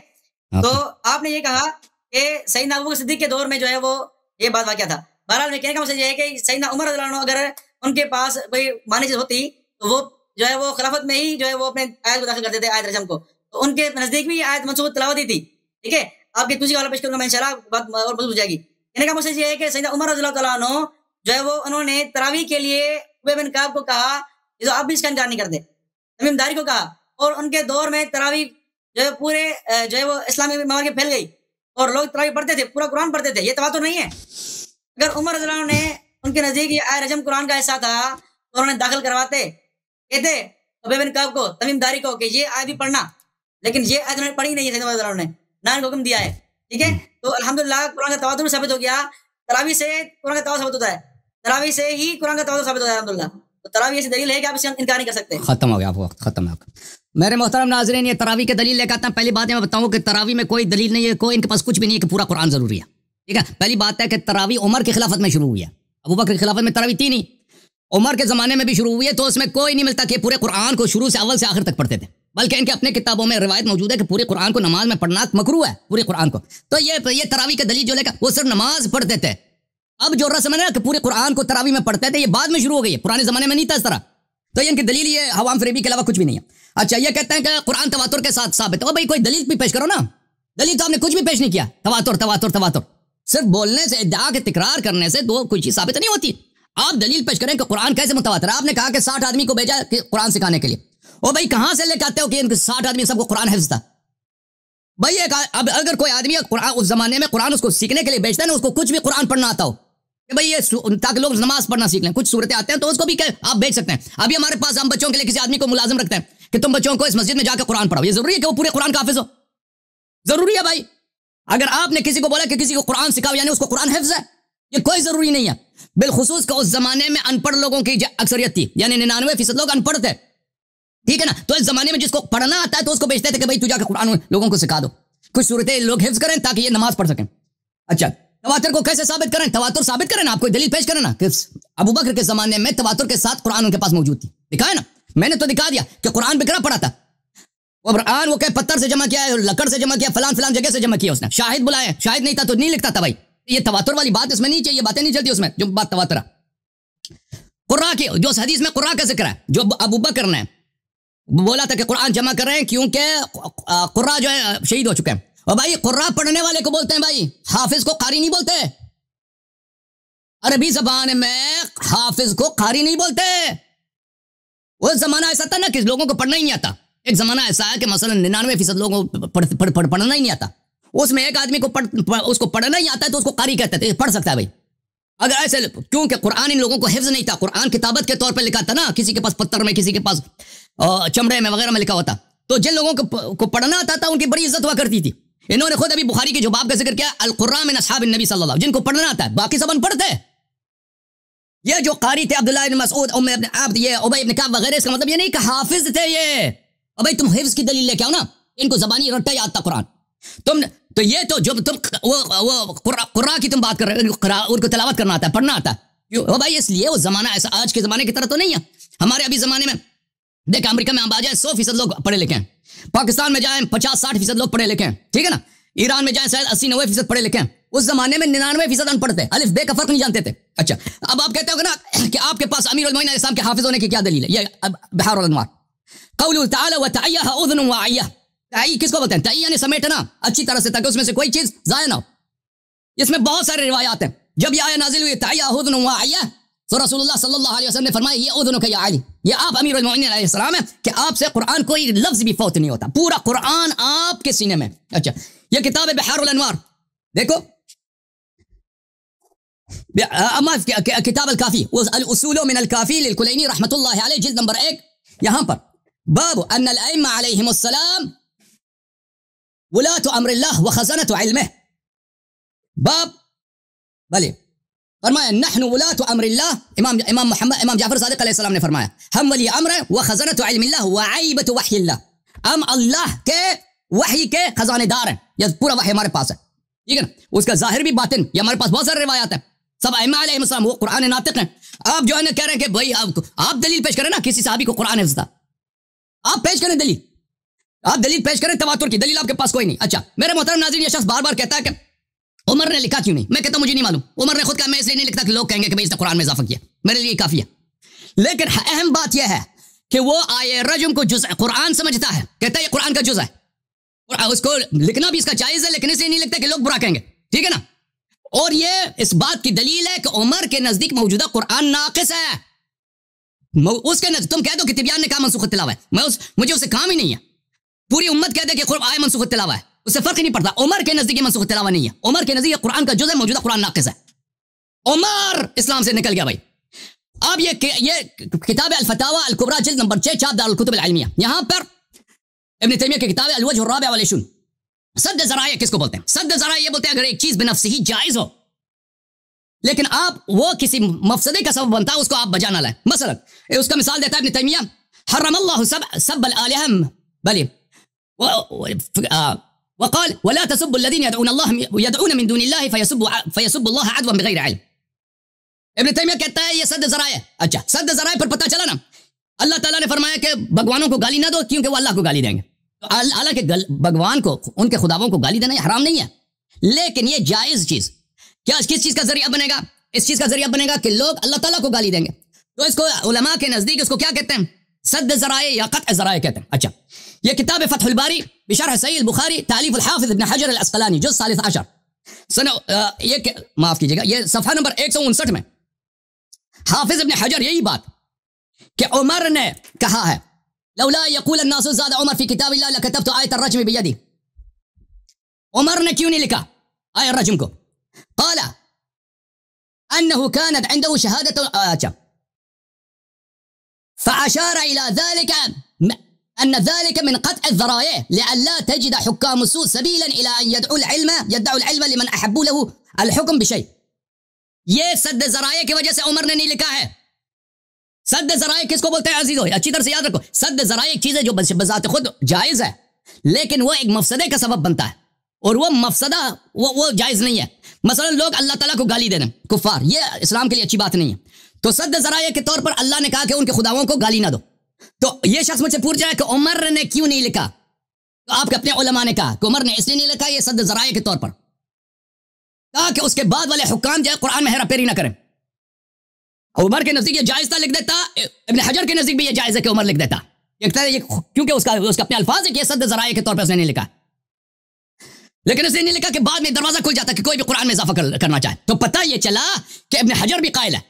تو آپ نے یہ کہا کہ سیدنا ابوبکر صدیق کے دور میں جو ہے وہ یہ بات واقعہ تھا. بہرحال میں کہنے کا مقصد یہ ہے کہ سیدنا عمر رضی اللہ عنہ اگر ان کے پاس کوئی مانی چیز ہوتی تو وہ جو ہے وہ خلافت میں ہی جو ہے وہ اپنے آیت کو داخل کرتے تھے، آیت رجم کو. تو ان کے نزدیک بھی یہ آیت منسوخ تلاوت ہی تھی. ٹھیک ہے، آپ کی دوسری والا پیش کروں گا میں انشاءاللہ، بات اور مضبوط ہو جائے گی. کہنے کا مقصد یہ ہے کہ سیدنا عمر رضی اللہ تعالیٰ عنہ جو ہے وہ انہوں نے تراویح کے لیے ابی بن کعب کو کہا، یہ تو آپ بھی اس کا انکار نہیں کرتے، تمیم داری کو کہا. اور ان کے دور میں تراویح جو ہے پورے جو ہے وہ اسلامی ممالک میں پھیل گئی اور لوگ تراویح پڑھتے تھے، پورا قرآن پڑھتے تھے. یہ تواتر نہیں ہے. اگر عمر رضی اللہ عنہ نے ان کے نزدیک یہ آیت رجم قرآن کا حصہ تھا تو انہوں نے داخل کرواتے، کہتے ابی بن کعب کو، تمیم داری کو کہ یہ آیت بھی پڑھنا، لیکن یہ آیت انہوں نے پڑھی نہیں ہے، سیدنا رضی اللہ عنہ نے نہ ان کو حکم دیا ہے. ٹھیک ہے، تو الحمدللہ قرآن کا تواتر ثابت ہو گیا. تراویح سے قرآن کا تواتر ثابت ہوتا ہے، تراویح سے ہی قرآن کا تواتر ثابت ہوتا ہے الحمدللہ. تو تراویح ایسی دلیل ہے کہ آپ اسے انکار نہیں کر سکتے.
ختم ہو گیا، آپ وقت ختم ہے. میرے محترم ناظرین، یہ تراویح کی دلیل لے کے آتا ہوں. پہلی بات میں بتاؤں کہ تراویح میں کوئی دلیل نہیں ہے، کوئی ان کے پاس کچھ بھی نہیں ہے کہ پورا قرآن ضروری ہے. ٹھیک ہے، پہلی بات ہے کہ تراویح عمر کی خلافت میں شروع ہوئی ہے، ابوبکر کی خلافت میں تراویح تھی نہیں، عمر کے زمانے میں بھی شروع ہوئی ہے. تو اس میں کوئی نہیں ملتا کہ پورے قرآن کو شروع سے اول سے آخر تک پڑھتے تھے، بلکہ ان کے اپنے کتابوں میں روایت موجود ہے کہ پورے قرآن کو نماز میں پڑھنا مکروہ ہے، پورے قرآن کو. تو یہ تراویح کی دلیل جو لے کر وہ صرف نماز پڑھتے تھے. اب جو رسم ہے نا کہ پورے قرآن کو تراویح میں پڑھتے تھے، یہ بعد میں شروع ہو گئی ہے، پرانے زمانے میں نہیں تھا اس طرح. تو ان کی دلیل یہ عوام فریبی کے علاوہ کچھ بھی نہیں ہے. اچھا یہ کہتے ہیں کہ قرآن تواتر کے ساتھ ثابت ہے. بھائی کوئی دلیل بھی پیش کرو نا. دلیل تو آپ نے کچھ بھی پیش نہیں کیا. تواتر تواتر تواتر صرف بولنے سے، ادعا کے تکرار کرنے سے کوئی چیز ثابت نہیں ہوتی. آپ دلیل پیش کریں کہ قرآن کیسے متواتر ہے. آپ نے کہا کہ 60 آدمی کو بھیجا کہ قرآن سکھانے کے لیے. او بھائی کہاں سے لے کے آتے ہو کہ ان 60 آدمی سب کو قرآن حفظ تھا؟ بھائی اب اگر کوئی آدمی قرآن اس زمانے میں قرآن اس کو سیکھنے کے لیے بھیجتا ہے نا، اس کو کچھ بھی قرآن پڑھنا آتا ہو کہ بھائی یہ تاکہ لوگ نماز پڑھنا سیکھ لیں، کچھ صورتیں آتے ہیں تو اس کو بھی آپ بھیج سکتے ہیں. ابھی ہمارے پاس ہم بچوں کے لیے کسی آدمی کو ملازم رکھتے ہیں کہ تم بچوں کو اس مسجد میں جا کے قرآن پڑھاؤ. یہ ضروری ہے کہ وہ پورے قرآن کا حافظ ہو؟ ضروری ہے بھائی. اگر آپ نے کسی کو بولا کہ کسی کو قرآن سکھاؤ یعنی اس کو قرآن حفظ ہے، یہ کوئی ضروری نہیں ہے. بالخصوص کہ اس زمانے میں ان پڑھ لوگوں کی اکثریت تھی، یعنی 99% لوگ ان پڑھ تھے. ٹھیک ہے نا. تو اس زمانے میں جس کو پڑھنا آتا ہے تو اس کو بھیجتے تھے کہ بھائی تو جا کے قرآن لوگوں کو سکھا دو، کچھ صورتیں لوگ حفظ کریں تاکہ یہ نماز پڑھ سکیں. اچھا تواتر کو کیسے ثابت کریں؟ تواتر ثابت کریں نا، آپ کوئی دلیل پیش کریں نا کہ ابوبکر کے زمانے میں تواتر کے ساتھ قرآن ان کے پاس موجود تھی. دکھائے نا، میں نے تو دکھا دیا کہ قرآن بکرا پڑا تھا. وہ قرآن وہ کہ پتھر سے جمع کیا ہے، لکڑ سے جمع کیا، فلان فلان جگہ سے جمع کیا اس نے، شاہد بلائے، شاہد نہیں تھا تو نہیں لکھتا تھا. بھائی یہ تواتر والی بات اس میں نہیں چاہیے، یہ باتیں نہیں چلتی اس میں جو بات تواتر ہے. قرآن کی جو حدیث میں قرآن کا ذکر ہے، جو ابوبکر نے بولا تھا کہ قرآن جمع کر رہے ہیں کیونکہ قرآن جو ہے شہید ہو چکے ہیں. اور بھائی قرآن پڑھنے والے کو بولتے ہیں بھائی، حافظ کو قاری نہیں بولتے. عربی زبان میں حافظ کو قاری نہیں بولتے. وہ زمانہ ایسا تھا نا کہ لوگوں کو پڑھنا ہی نہیں آتا. ایک زمانہ ایسا ہے کہ مثلا 99% لوگوں کو پڑھنا ہی نہیں آتا. اس میں ایک آدمی کو اس کو پڑھنا ہی آتا ہے تو اس کو قاری کہتے تھے، پڑھ سکتا ہے بھائی. اگر ایسے کیونکہ قرآن ان لوگوں کو حفظ نہیں تھا، قرآن کتابت کے طور پہ لکھا تھا نا، کسی کے پاس پتھر میں، کسی کے پاس چمڑے میں وغیرہ میں لکھا ہوتا. تو جن لوگوں کو پڑھنا آتا تھا ان کی بڑی عزت ہوا کرتی تھی. انہوں نے خود ابھی بخاری کے جو باب کا ذکر کیا، القراء من اصحاب النبی صلی اللہ علیہ وسلم، جن کو پڑھنا آتا ہے، باقی سب ان پڑھ تھے. یہ جو قاری تھے عبداللہ بن مسعود، ام ابن عبد، یہ ابی بن کعب وغیرہ، اس کا مطلب یہ نہیں کہ حافظ تھے یہ. اور بھائی تم حفظ کی دلیل لے کے آؤ نا، ان کو زبانی رٹا یاد تھا قرآن. تم تو یہ تو جو تم وہ قرآن کی تم بات کر رہے ہو، ان کو تلاوت کرنا آتا ہے، پڑھنا آتا ہے. وہ بھائی اس لیے وہ زمانہ ایسا آج کے زمانے کی طرح تو نہیں ہے. ہمارے ابھی زمانے میں دیکھ، امریکہ میں ہم آ جائیں 100% لوگ پڑھے لکھے ہیں، پاکستان میں جائیں 50-60% لوگ پڑھے لکھے ہیں، ٹھیک ہے نا. ایران میں جائیں شاید 80-90% پڑھے لکھے ہیں. اس زمانے میں 99% ان پڑھ تھے، الف بے کا فرق نہیں جانتے تھے. اچھا اب آپ کہتے ہو نا کہ آپ کے پاس امیر المومنین علیہ السلام کے حافظ ہونے کی کیا دلیل ہے؟ یہ بحار الانوار قوله تعالی وتعیها اذن واعیہ. تعی کس کو بولتے ہیں؟ تعی یعنی سمیٹنا اچھی طرح سے، تاکہ اس میں سے کوئی چیز ضائع نہ ہو. اس میں بہت سارے روایات ہیں جب یہ آیہ نازل ہوئی تعیّا اذن واعیہ تو رسول اللہ صلی اللہ علیہ وسلم نے فرمایا یہ اذنک یا علی، یہ آپ امیر المؤمنین علیہ السلام ہے کہ آپ سے قرآن کوئی لفظ بھی فوت نہیں ہوتا، پورا قرآن آپ کے سینے میں۔ اچھا یہ کتاب ہے بحار الانوار، دیکھو کتاب الکافی الاصول من الکافی للکلینی رحمۃ اللہ علیہ جلد نمبر 1، یہاں پر باب ان الائمہ علیہم السلام ولاۃ امر اللہ وخزنۃ علمہ، باب بھلے فرمایا نحن ولاۃ امر اللہ، امام جعفر صادق علیہ السلام نے فرمایا ہم ولی امر ہیں وخزنۃ علم اللہ وعیبۃ وحی اللہ، ہم اللہ کے وحی کے خزانے دار ہیں، یہ پورا وحی ہمارے پاس ہے، ٹھیک ہے نا، اس کا ظاہر بھی باطن، یہ ہمارے پاس بہت سارے روایات ہیں، سب ائمہ علیہ السلام وہ قرآن ناطق ہیں۔ آپ جو ہے نا کہہ رہے ہیں کہ بھائی آپ دلیل پیش کریں نا کسی صحابی کو قرآن حفظ تھا، آپ پیش کریں دلیل، آپ دلیل پیش کریں تواتر کی، دلیل آپ کے پاس کوئی نہیں۔ اچھا میرے محترم ناظرین، یہ شخص بار بار کہتا ہے کہ عمر نے لکھا کیوں نہیں، میں کہتا ہوں مجھے نہیں معلوم، عمر نے خود کہا میں اس لیے نہیں لکھتا کہ لوگ کہیں گے کہ بھائی اس نے قرآن میں اضافہ کیا، میرے لیے کافی ہے۔ لیکن اہم بات یہ ہے کہ وہ آیے رجم کو جزء قرآن سمجھتا ہے، کہتا ہے یہ قرآن کا جزء ہے، اور اس کو لکھنا بھی اس کا جائز ہے، لیکن اس لیے نہیں لکھتا کہ لوگ برا کہیں گے، ٹھیک ہے نا۔ اور یہ اس بات کی دلیل ہے کہ عمر کے نزدیک موجودہ قرآن ناقص ہے، اس کے نزدیک تم کہہ دو کہ تبیان نے کہا منسوخ التلاوہ ہے، مجھے اسے کام ہی نہیں ہے، پوری امت کہہ دے کہ آئے منسوخ التلاوہ ہے، اس سے فرق ہی نہیں پڑتا، عمر کے نزدیک منسوخ التلاوہ نہیں ہے، عمر کے نزدیک قرآن کا جزء موجودہ قرآن ناقص ہے، عمر اسلام سے نکل گیا بھائی۔ اب یہ کتاب الفتاوی الکبریٰ جلد نمبر 6 چھاپ دار الکتب العلمیہ، یہاں پر ابن تیمیہ کی کتاب ہے الوجہ الرابع والعشرون، سد ذرائع کس کو بولتے ہیں؟ سد ذرائع یہ بولتے ہیں اگر ایک چیز بنفسہ ہی جائز ہو لیکن آپ وہ کسی مفسدے کا سبب بنتا ہے اس کو آپ بجا نہ لائیں، مثلا اس کا مثال دیتا ہے ابن تیمیہ، حرم اللہ سب الالہہ بلی وقال ولا تسبوا الذين يدعون من دون الله فيسبوا الله عدوا بغير علم۔ ابن تیمیہ کہتا ہے یہ سد ذرائع ہے۔ اچھا سد ذرائع پر پتہ چلا نا، اللہ تعالیٰ نے فرمایا کہ بھگوانوں کو گالی نہ دو کیونکہ وہ اللہ کو گالی دیں گے، تو حالانکہ بھگوان کو ان کے خداووں کو گالی دینا حرام نہیں ہے، لیکن یہ جائز چیز کیا کس چیز کا ذریعہ بنے گا؟ اس چیز کا ذریعہ بنے گا کہ لوگ اللہ تعالیٰ کو گالی دیں گے، تو اس کو علماء کے نزدیک اس کو کیا کہتے ہیں؟ سد ذرائع یا قطع ذرائع کہتے ہیں۔ اچھا یہ کتاب فتح الباری بشرح صحیح البخاری تالیف الحافظ ابن حجر العسقلانی جزء 13 یہ معاف کیجیے گا، یہ صفحہ نمبر 159 میں حافظ ابن حجر یہی بات کہ عمر نے کہا ہے لولا یقول الناس زاد عمر فی کتاب اللہ لکتبت آیت الرجم بیدی، عمر نے کیوں نہیں لکھا آیت الرجم کو؟ قال انه كانت عنده شهادة فاشار الى ذلك ان ذلك من قطع الذرائع لئلا تجد حكام السوء سبيلا الى ان يدعوا العلم لمن احبوا له الحكم بشيء، یہ سد ذرائع کی وجہ سے عمر نے نہیں لکھا ہے۔ سد ذرائع کس کو بولتے ہیں عزیزو؟ اچھی طرح سے یاد رکھو، سد ذرائع ایک چیز ہے جو بذات خود جائز ہے لیکن وہ ایک مفسدے کا سبب بنتا ہے، اور وہ مفسدہ وہ جائز نہیں ہے، مثلا لوگ اللہ تعالیٰ کو گالی دینا کفار، یہ اسلام کے لیے اچھی بات نہیں ہے، تو سد ذرائع کے طور پر اللہ نے کہا کہ ان کے خداؤں کو گالی نہ دو، تو یہ شخص مجھ سے پوچھ جائے کہ عمر نے کیوں نہیں لکھا، تو آپ کے اپنے علماء نے کہا کہ عمر نے اس لیے نہیں لکھا یہ سد ذرائع کے طور پر تاکہ اس کے بعد والے حکام جو ہے قرآن میں ہیرا پھیری نہ کریں۔ عمر کے نزدیک یہ جائز تھا لکھ دیتا، ابن حجر کے نزدیک بھی یہ جائز ہے کہ عمر لکھ دیتا، کیونکہ اس کا اپنے الفاظ ہے کہ یہ سد ذرائع کے طور پر اس نے نہیں لکھا، لیکن اس نے نہیں لکھا کہ بعد میں دروازہ کھل جاتا کہ کوئی بھی قرآن میں اضافہ کرنا چاہے، تو پتہ یہ چلا کہ ابن حجر بھی قائل ہے،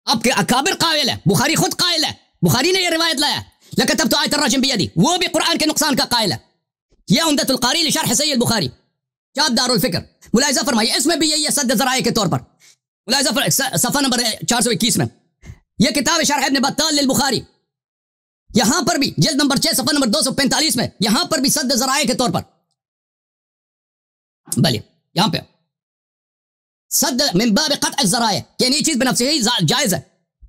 اب کے اکابر قائل ہے، بخاری خود قائل ہے، بخاری نے یہ روایت لایا لکتبت آیت الرجم بیدی، وہ بھی قرآن کے نقصان کا قائل ہے۔ یہ عمدۃ القاری لشرح صحیح البخاری چھاپ دار الفکر، ملاحظہ فرمائیے اس میں بھی یہی ہے سد ذرائع کے طور پر، ملاحظہ صفحہ نمبر 421 میں یہ کتاب شرح ابن بطال للبخاری، یہاں پر بھی جلد نمبر 6 صفحہ نمبر 245 میں یہاں پر بھی سد ذرائع کے طور پر بلی یہاں پہ صد من باب قطع الذرائع یعنی یہ چیز بنفسہ ہی جائز ہے۔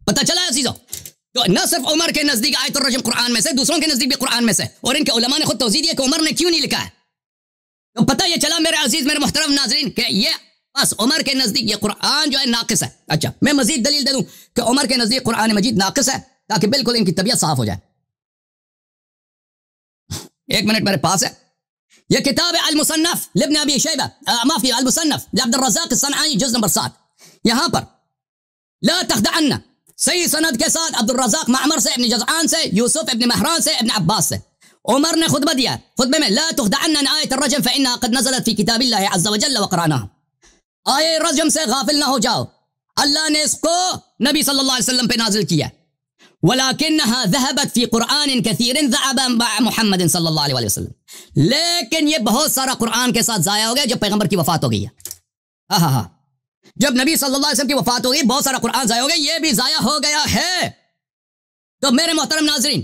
پتہ چلا ہے عزیزو، تو نہ صرف عمر کے نزدیک آیت الرجم قرآن میں سے، دوسروں کے نزدیک بھی قرآن میں سے، اور ان کے علماء نے خود توضیح دی کہ عمر نے کیوں نہیں لکھا ہے، تو پتہ یہ چلا میرے عزیز میرے محترم ناظرین کہ یہ بس عمر کے نزدیک یہ قرآن جو ہے ناقص ہے۔ اچھا میں مزید دلیل دے دوں کہ عمر کے نزدیک قرآن مجید ناقص ہے تاکہ بالکل ان کی طبیعت صاف ہو جائے۔ ایک منٹ میرے پاس ہے، یہ کتاب المصنف لابن ابی شیبہ معافی المصنف لعبد الرزاق الصنعانی جز نمبر 7، یہاں پر لا تخدعن صحیح سند کے ساتھ عبد الرزاق معمر سے، ابن جزعان سے، یوسف ابن مہران سے، ابن عباس سے، عمر نے خطبہ دیا، خطبے میں لا تخدعن عن آیت الرجم فإنها قد نزلت في كتاب الله عز وجل وقرأناها، آئے رجم سے غافل نہ ہو جاؤ. اللہ نے اس کو نبی صلی اللہ علیہ وسلم پہ نازل کیا. وَلَكِنَّهَا ذَهَبَتْ فِي قُرْآنٍ كَثِيرٍ ذَهَبَ مَعَ مُحَمَّدٍ صلی اللہ علیہ وسلم. لیکن یہ بہت سارا قرآن کے ساتھ ضائع ہو گیا جب پیغمبر کی وفات ہو گئی ہے. جب نبی صلی اللہ علیہ وسلم کی وفات ہو گئی بہت سارا قرآن ضائع ہو گیا, یہ بھی ضائع ہو گیا ہے. تو میرے محترم ناظرین,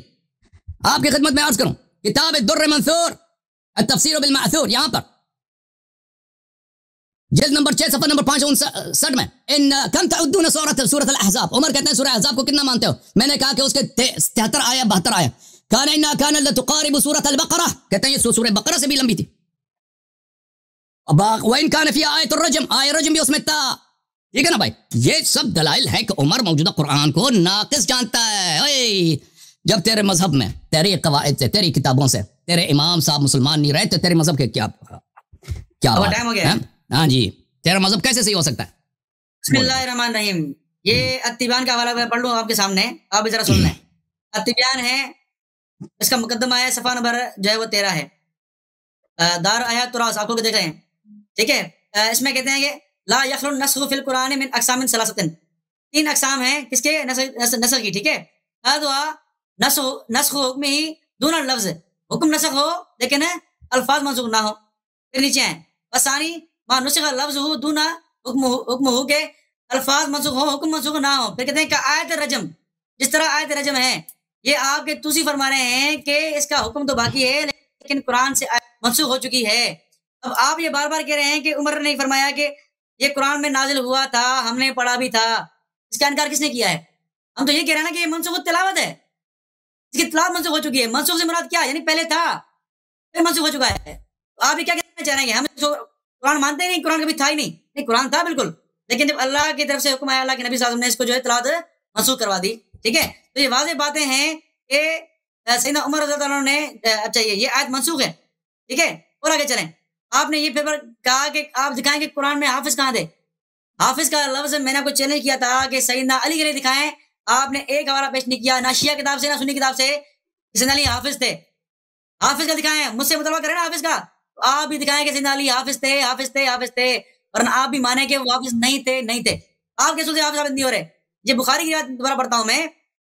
آپ کی خدمت میں عرض کروں کتاب الدر منثور التفسیر بالمعثور, یہاں پر جلد نمبر 6 صفحہ نمبر 559 میں ان کم تعدون سورۃ الاحزاب. عمر کہتے ہیں سورہ احزاب کو کتنا مانتے ہو؟ میں نے کہا کہ اس کے 73 آیت 72 آیت. کان لتقارب سورۃ البقرہ, کہتے ہیں یہ سورہ بقرہ سے بھی لمبی تھی. وَإِن كَانَ فِيهَا آیۃ الرجم, آیت رجم بھی اس میں تھا. ٹھیک ہے نا بھائی, یہ سب دلائل ہے کہ عمر موجودہ قرآن کو ناقص جانتا ہے. جب تیرے مذہب میں تیری قواعد سے تیری کتابوں سے تیرے امام صاحب مسلمان نہیں رہے تو تیرے مذہب کے کیا
ٹائم ہو گیا.
ہاں جی, تیرا مذہب کیسے صحیح ہو سکتا ہے؟
بسم اللہ الرحمن الرحیم. یہ التبیان کا حوالہ میں پڑھ لوں آپ کے سامنے, آپ بھی ذرا سن لیں. التبیان ہے, اس کا مقدمہ ہے, صفحہ نمبر جو ہے وہ 13 ہے, دار آیات تراث, آپ کو دیکھ رہے ہیں. ٹھیک ہے, اس میں کہتے ہیں کہ لا یخلو النسخ فی القرآن من اقسام ثلاثۃ, 3 اقسام ہیں کس کے؟ نسخ کی. ٹھیک ہے, نسخ حکم ہی دون اللفظ, حکم نسخ ہو لیکن الفاظ منسوخ نہ ہو. پھر نیچے ہیں وثانی ما نسخ لفظ ہو دون حکم ہو کہ الفاظ منسوخ ہو حکم منسوخ نہ ہو. پھر کہتے ہیں کہ آیت رجم, جس طرح آیت رجم ہے, یہ آپ کے توسی فرما رہے ہیں کہ اس کا حکم تو باقی ہے لیکن قرآن سے منسوخ ہو چکی ہے. اب آپ یہ بار بار کہہ رہے ہیں کہ عمر نے فرمایا کہ یہ قرآن میں نازل ہوا تھا, ہم نے پڑھا بھی تھا. اس کا انکار کس نے کیا ہے؟ ہم تو یہ کہہ رہے ہیں نا کہ یہ منسوخ تلاوت ہے, اس کی تلاوت منسوخ ہو چکی ہے. منسوخ سے مراد کیا؟ یعنی پہلے تھا پھر منسوخ ہو چکا ہے. تو آپ یہ کیا کہنا چاہ رہے ہیں؟ ہم قرآن مانتے ہی نہیں, قرآن کبھی تھا ہی نہیں. قرآن تھا بالکل, لیکن جب اللہ کی طرف سے حکم آیا, اللہ کے نبی صلی اللہ علیہ وسلم نے اس کو جو ہے تلاوت منسوخ کروا دی. ٹھیک ہے, تو یہ واضح باتیں ہیں کہ سیدنا عمر رضی اللہ عنہ نے, اچھا یہ آیت منسوخ ہے. ٹھیک ہے, اور آگے چلیں. آپ نے یہ پیپر کہا کہ آپ دکھائیں کہ قرآن میں حافظ کہاں تھے. حافظ کا لفظ میں نے آپ کو چیلنج کیا تھا کہ سیدنا علی کے لیے دکھائیں, آپ نے ایک حوالہ پیش نہیں کیا, نہ شیعہ کتاب سے نہ سنی کتاب سے. سیدنا علی حافظ تھے, حافظ کا دکھائیں. مجھ سے مطالبہ کریں نا حافظ کا, تو آپ بھی دکھائیں کہ سیدنا علی حافظ تھے, حافظ تھے, حافظ تھے, ورنہ آپ بھی مانیں کہ وہ حافظ نہیں تھے. نہیں تھے, آپ کے سے حافظ ثابت نہیں ہو رہے. یہ بخاری کی روایت دوبارہ پڑھتا ہوں میں,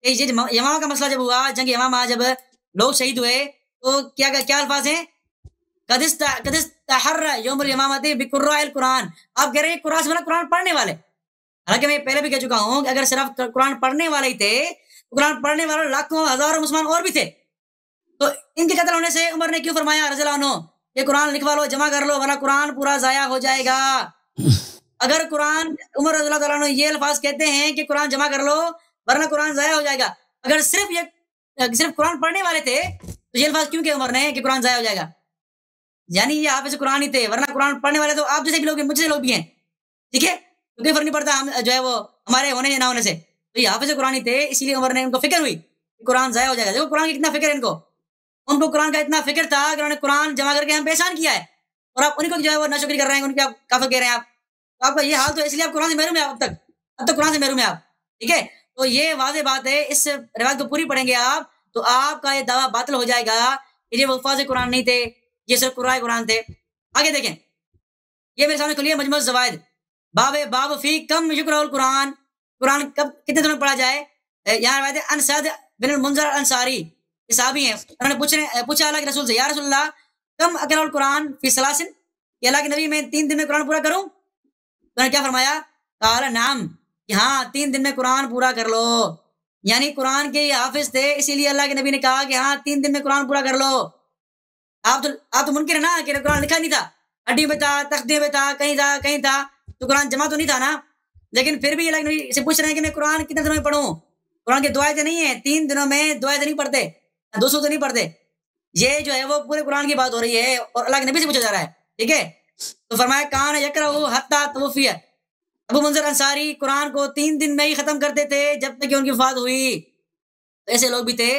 کہ یہ یمامہ کا مسئلہ جب ہوا, جنگ یمامہ جب لوگ شہید ہوئے, تو کیا الفاظ ہیں؟ قدس تحر یوم الیمامۃ بقراء القرآن. آپ کہہ رہے ہیں قرآن سے مراد قرآن پڑھنے والے. حالانکہ میں پہلے بھی کہہ چکا ہوں کہ اگر صرف قرآن پڑھنے والے ہی تھے, قرآن پڑھنے والے لاکھوں ہزاروں مسلمان اور بھی تھے, تو ان کے قتل ہونے سے عمر نے کیوں فرمایا رضی اللہ عنہ کہ قرآن لکھوا لو, جمع کر لو, ورنہ قرآن پورا ضائع ہو جائے گا. اگر قرآن, عمر رضی اللہ عنہ یہ الفاظ کہتے ہیں کہ قرآن جمع کر لو ورنہ قرآن ضائع ہو جائے گا, اگر صرف قرآن پڑھنے والے تھے تو یہ الفاظ کیوں کہ عمر نے کہ قرآن ضائع ہو جائے گا؟ یعنی یہ حافظ قرآن ہی تھے, ورنہ قرآن پڑھنے والے تو آپ جیسے بھی لوگ ہیں, مجھ سے لوگ بھی ہیں. ٹھیک ہے, کوئی فرق نہیں پڑتا ہم جو ہے وہ ہمارے ہونے یا نہ ہونے سے, تو یہ حافظ قرآن ہی تھے, اسی لیے عمر نے ان کو فکر ہوئی کہ قرآن ضائع ہو جائے گا. دیکھو قرآن کی کتنا فکر ہے ان کو قرآن کا اتنا فکر تھا کہ انہوں نے قرآن جمع کر کے ہم پریشان کیا ہے, اور آپ انہیں کو جو ہے وہ ناشکری کر رہے ہیں, ان کے کافر کہہ رہے ہیں آپ. تو آپ کا یہ حال تو اس لیے آپ قرآن سے محروم ہیں, اب تک قرآن سے محروم ہیں آپ. ٹھیک ہے, تو یہ واضح بات ہے. اس روایت کو پوری پڑھیں گے آپ تو آپ کا یہ دعویٰ باطل ہو جائے گا کہ یہ الفاظ قرآن نہیں تھے, یہ صرف قرآن تھے. آگے دیکھیں, یہ میرے سامنے کھلی ہے مجموع الزوائد, باب فی کم یقرأ القرآن, قرآن کب کتنے دنوں میں پڑھا جائے. یہاں روایت ہے ان سعد بن المنذر انصاری, یہ صحابی ہیں, انہوں نے پوچھا اللہ کے رسول سے, یا رسول اللہ کم اقرأ القرآن فی ثلاث, کہ اللہ کے نبی میں 3 دن میں قرآن پورا کروں؟ تو انہوں نے کیا فرمایا؟ قال نعم, کہ ہاں 3 دن میں قرآن پورا کر لو. یعنی قرآن کے یہ حافظ تھے, اسی لیے اللہ کے نبی نے کہا کہ ہاں 3 دن میں قرآن پورا کر لو. آپ تو منکر ہے نا کہ قرآن لکھا نہیں تھا, ہڈی پہ تھا, تختے پہ تھا, کہیں تھا, تو قرآن جمع تو نہیں تھا نا. لیکن پھر بھی اللہ کے نبی سے پوچھ رہے ہیں کہ میں قرآن کتنے دنوں میں پڑھوں. قرآن کی دعائیں نہیں ہیں, 3 دنوں میں دعائیں نہیں پڑھتے, 200 تو نہیں پڑھتے. یہ جو ہے وہ پورے قرآن کی بات ہو رہی ہے اور اللہ کے نبی سے پوچھا جا رہا ہے. ٹھیک ہے, تو فرمایا کان یقرأ حتی توفی, ابو منذر انصاری قرآن کو 3 دن میں ہی ختم کرتے تھے جب تک کہ ان کی وفات ہوئی. ایسے لوگ بھی تھے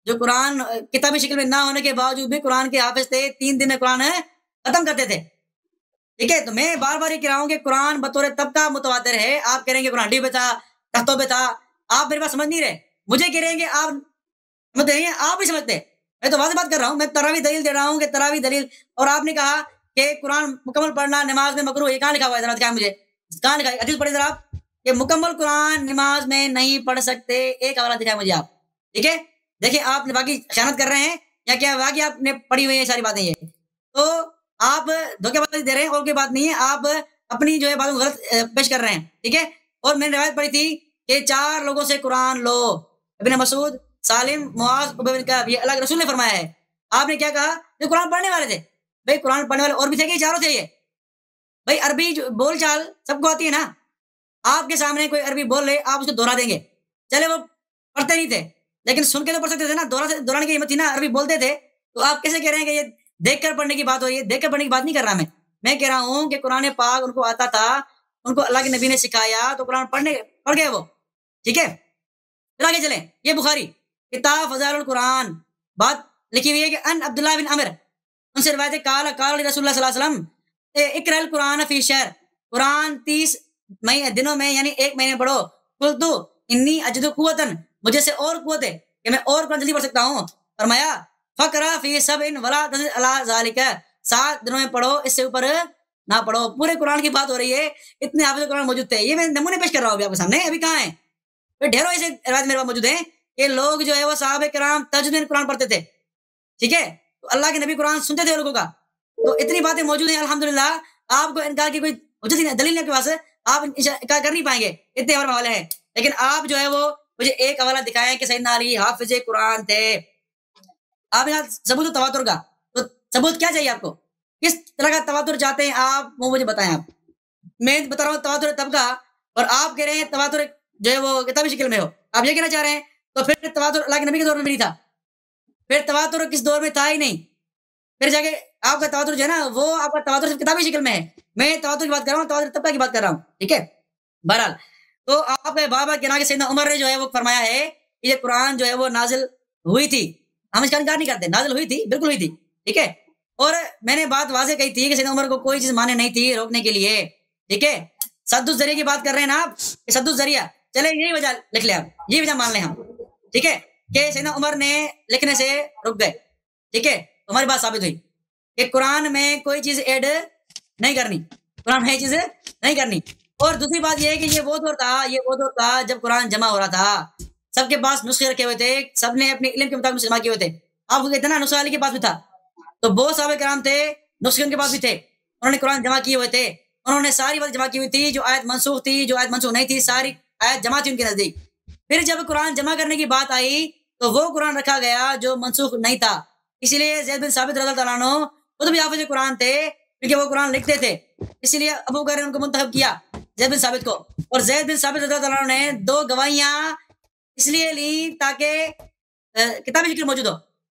جو قرآن کتابی شکل میں نہ ہونے کے باوجود بھی قرآن کے حافظ تھے, 3 دن میں قرآن ختم کرتے تھے. ٹھیک ہے, تو میں بار بار یہ کہہ رہا ہوں کہ قرآن بطور طبقہ متواتر ہے. آپ کہہ رہے ہیں کہ قرآن ہڈی پہ تھا, تختوں پہ تھا, آپ میرے پاس سمجھ نہیں رہے. مجھے کہہ رہے ہیں کہ آپ سمجھتے نہیں ہیں, آپ بھی سمجھتے. میں تو واضح بات کر رہا ہوں, میں تراوی دلیل دے رہا ہوں کہ تراوی دلیل, اور آپ نے کہا کہ قرآن مکمل پڑھنا نماز میں مکروہ، یہ کہاں لکھا ہوا ہے؟ ذرا دکھائیں مجھے، کہاں لکھا ہے؟ حدیث پڑھیں ذرا آپ کہ مکمل قرآن نماز میں نہیں پڑھ سکتے، ایک حوالہ دکھائیں مجھے آپ. ٹھیک ہے، دیکھیں آپ باقی خیانت کر رہے ہیں یا کیا واقعی آپ نے پڑھی ہوئی ہے ساری باتیں؟ یہ تو آپ دھوکے بازی دے رہے ہیں، اور کوئی بات نہیں ہے، آپ اپنی جو ہے باتوں غلط پیش کر رہے ہیں. ٹھیک ہے، اور میں نے روایت پڑھی تھی کہ 4 لوگوں سے قرآن لو، ابن مسعود، سالم، معاذ، ابی بن کعب، یہ اللہ کے رسول نے فرمایا ہے. آپ نے کیا کہا؟ جو قرآن پڑھنے والے تھے. بھائی قرآن پڑھنے والے اور بھی تھے کہ 4 تھے یہ؟ بھائی عربی بول چال سب کو آتی ہے نا، آپ کے سامنے کوئی عربی بول رہے آپ اس کو دوہرا دیں گے. چلے وہ پڑھتے نہیں تھے لیکن سن کے تو پڑھ سکتے تھے نا، دہرانے کی ہمت تھی نا، عربی بولتے تھے. تو آپ کیسے کہہ رہے ہیں کہ یہ دیکھ کر پڑھنے کی بات ہو رہی ہے؟ دیکھ کر پڑھنے کی بات نہیں کر رہا میں کہہ رہا ہوں کہ قرآن پاک ان کو آتا تھا، ان کو اللہ کے نبی نے سکھایا تو قرآن پڑھ گئے وہ. ٹھیک ہے، پھر آگے چلیں. یہ بخاری کتاب فضائل القرآن، بات لکھی ہوئی ہے کہ ان عبداللہ بن عمر، ان سے روایت ہے قال رسول اللہ صلی اللہ علیہ وسلم اقرأ القرآن فی شہر، قرآن 30 دنوں میں یعنی 1 مہینے پڑھو. قلت انی اجد قوتن، مجھے سے اور قوت ہے کہ میں اور قرآن جلدی پڑھ سکتا ہوں. فرمایا فقرا فی 7 ولا تزد علی ذالک، 7 دنوں میں پڑھو، اس سے اوپر نہ پڑھو. پورے قرآن کی بات ہو رہی ہے، اتنے حافظ قرآن موجود تھے. یہ میں نمونے پیش کر رہا ہوں آپ کے سامنے، ابھی کہاں ہیں؟ پھر ڈھیروں ایسے روایت میرے پاس موجود ہیں کہ لوگ جو ہے وہ صحابہ کرام تہجد میں قرآن پڑھتے تھے. ٹھیک ہے، تو اللہ کے نبی قرآن سنتے تھے لوگوں کا. تو اتنی باتیں موجود ہیں الحمدللہ، آپ کو انکار کی کوئی دلیل نہیں کے پاس، آپ انکار کر نہیں پائیں گے، اتنے ہمارے حوالے ہیں. لیکن آپ جو ہے وہ مجھے ایک حوالہ دکھائیں کہ سیدنا علی حافظ قرآن تھے. آپ یہاں ثبوت و تواتر کا، تو ثبوت کیا چاہیے آپ کو؟ کس طرح کا تواتر چاہتے ہیں آپ، وہ مجھے بتائیں. آپ میں بتا رہا ہوں تواتر تب کا، اور آپ کہہ رہے ہیں تواتر جو ہے وہ کتابی شکل میں ہو. آپ یہ کہنا چاہ رہے ہیں تو پھر تواتر اللہ کے نبی کے دور میں بھی نہیں تھا، پھر تواتر کس دور میں تھا ہی نہیں. پھر جا کے آپ کا تواتر جو ہے نا وہ آپ کا تواتر صرف کتابی شکل میں ہے. میں تواتر کی بات کر رہا ہوں، تواتر طبقہ کی بات کر رہا ہوں. ٹھیک ہے، بہرحال تو آپ کے بابا کے نا کہ سیدنا عمر نے جو ہے وہ فرمایا ہے کہ یہ قرآن جو ہے وہ نازل ہوئی تھی. ہم اس کا انکار نہیں کرتے، نازل ہوئی تھی، بالکل ہوئی تھی. ٹھیک ہے، اور میں نے بات واضح کہی تھی کہ سیدنا عمر کو کوئی چیز مانے نہیں تھی روکنے کے لیے. ٹھیک ہے، سد الذریعہ کی بات کر رہے ہیں نا آپ، کہ سد الذریعہ، چلے یہی وجہ لکھ لیں آپ، یہی وجہ مان لیں ہم. ٹھیک ہے، کہ سیدنا عمر نے لکھنے سے رک گئے. ٹھیک ہے، ہماری بات ثابت ہوئی کہ قرآن میں کوئی چیز ایڈ نہیں کرنی، قرآن میں یہ چیز نہیں کرنی. اور دوسری بات یہ ہے کہ یہ وہ دور تھا جب قرآن جمع ہو رہا تھا، سب کے پاس نسخے رکھے ہوئے تھے، سب نے اپنے علم کے مطابق جمع کیے ہوئے تھے. آپ کو اتنا نسخہ علی کے پاس بھی تھا، تو بہت صحابہ کرام تھے نسخے ان کے پاس بھی تھے، انہوں نے قرآن جمع کیے ہوئے تھے، انہوں نے ساری بات جمع کی ہوئی تھی، جو آیت منسوخ تھی، جو آیت منسوخ نہیں تھی، ساری آیت جمع تھی ان کے نزدیک. پھر جب قرآن جمع کرنے کی بات آئی تو وہ قرآن رکھا گیا جو منسوخ نہیں تھا. اسی لیے زید بن ثابت رضی اللہ تعالیٰ عنہ خود بھی حافظ قرآن تھے، کیونکہ وہ قرآن لکھتے تھے. اسی لیے ابو بکر نے ان کو منتخب کیا، زید بن ثابت کو. اور زید بن ثابت رضی اللہ تعالیٰ عنہ نے 2 گواہیاں اس لیے لی تاکہ کتابی شکل موجود ہو.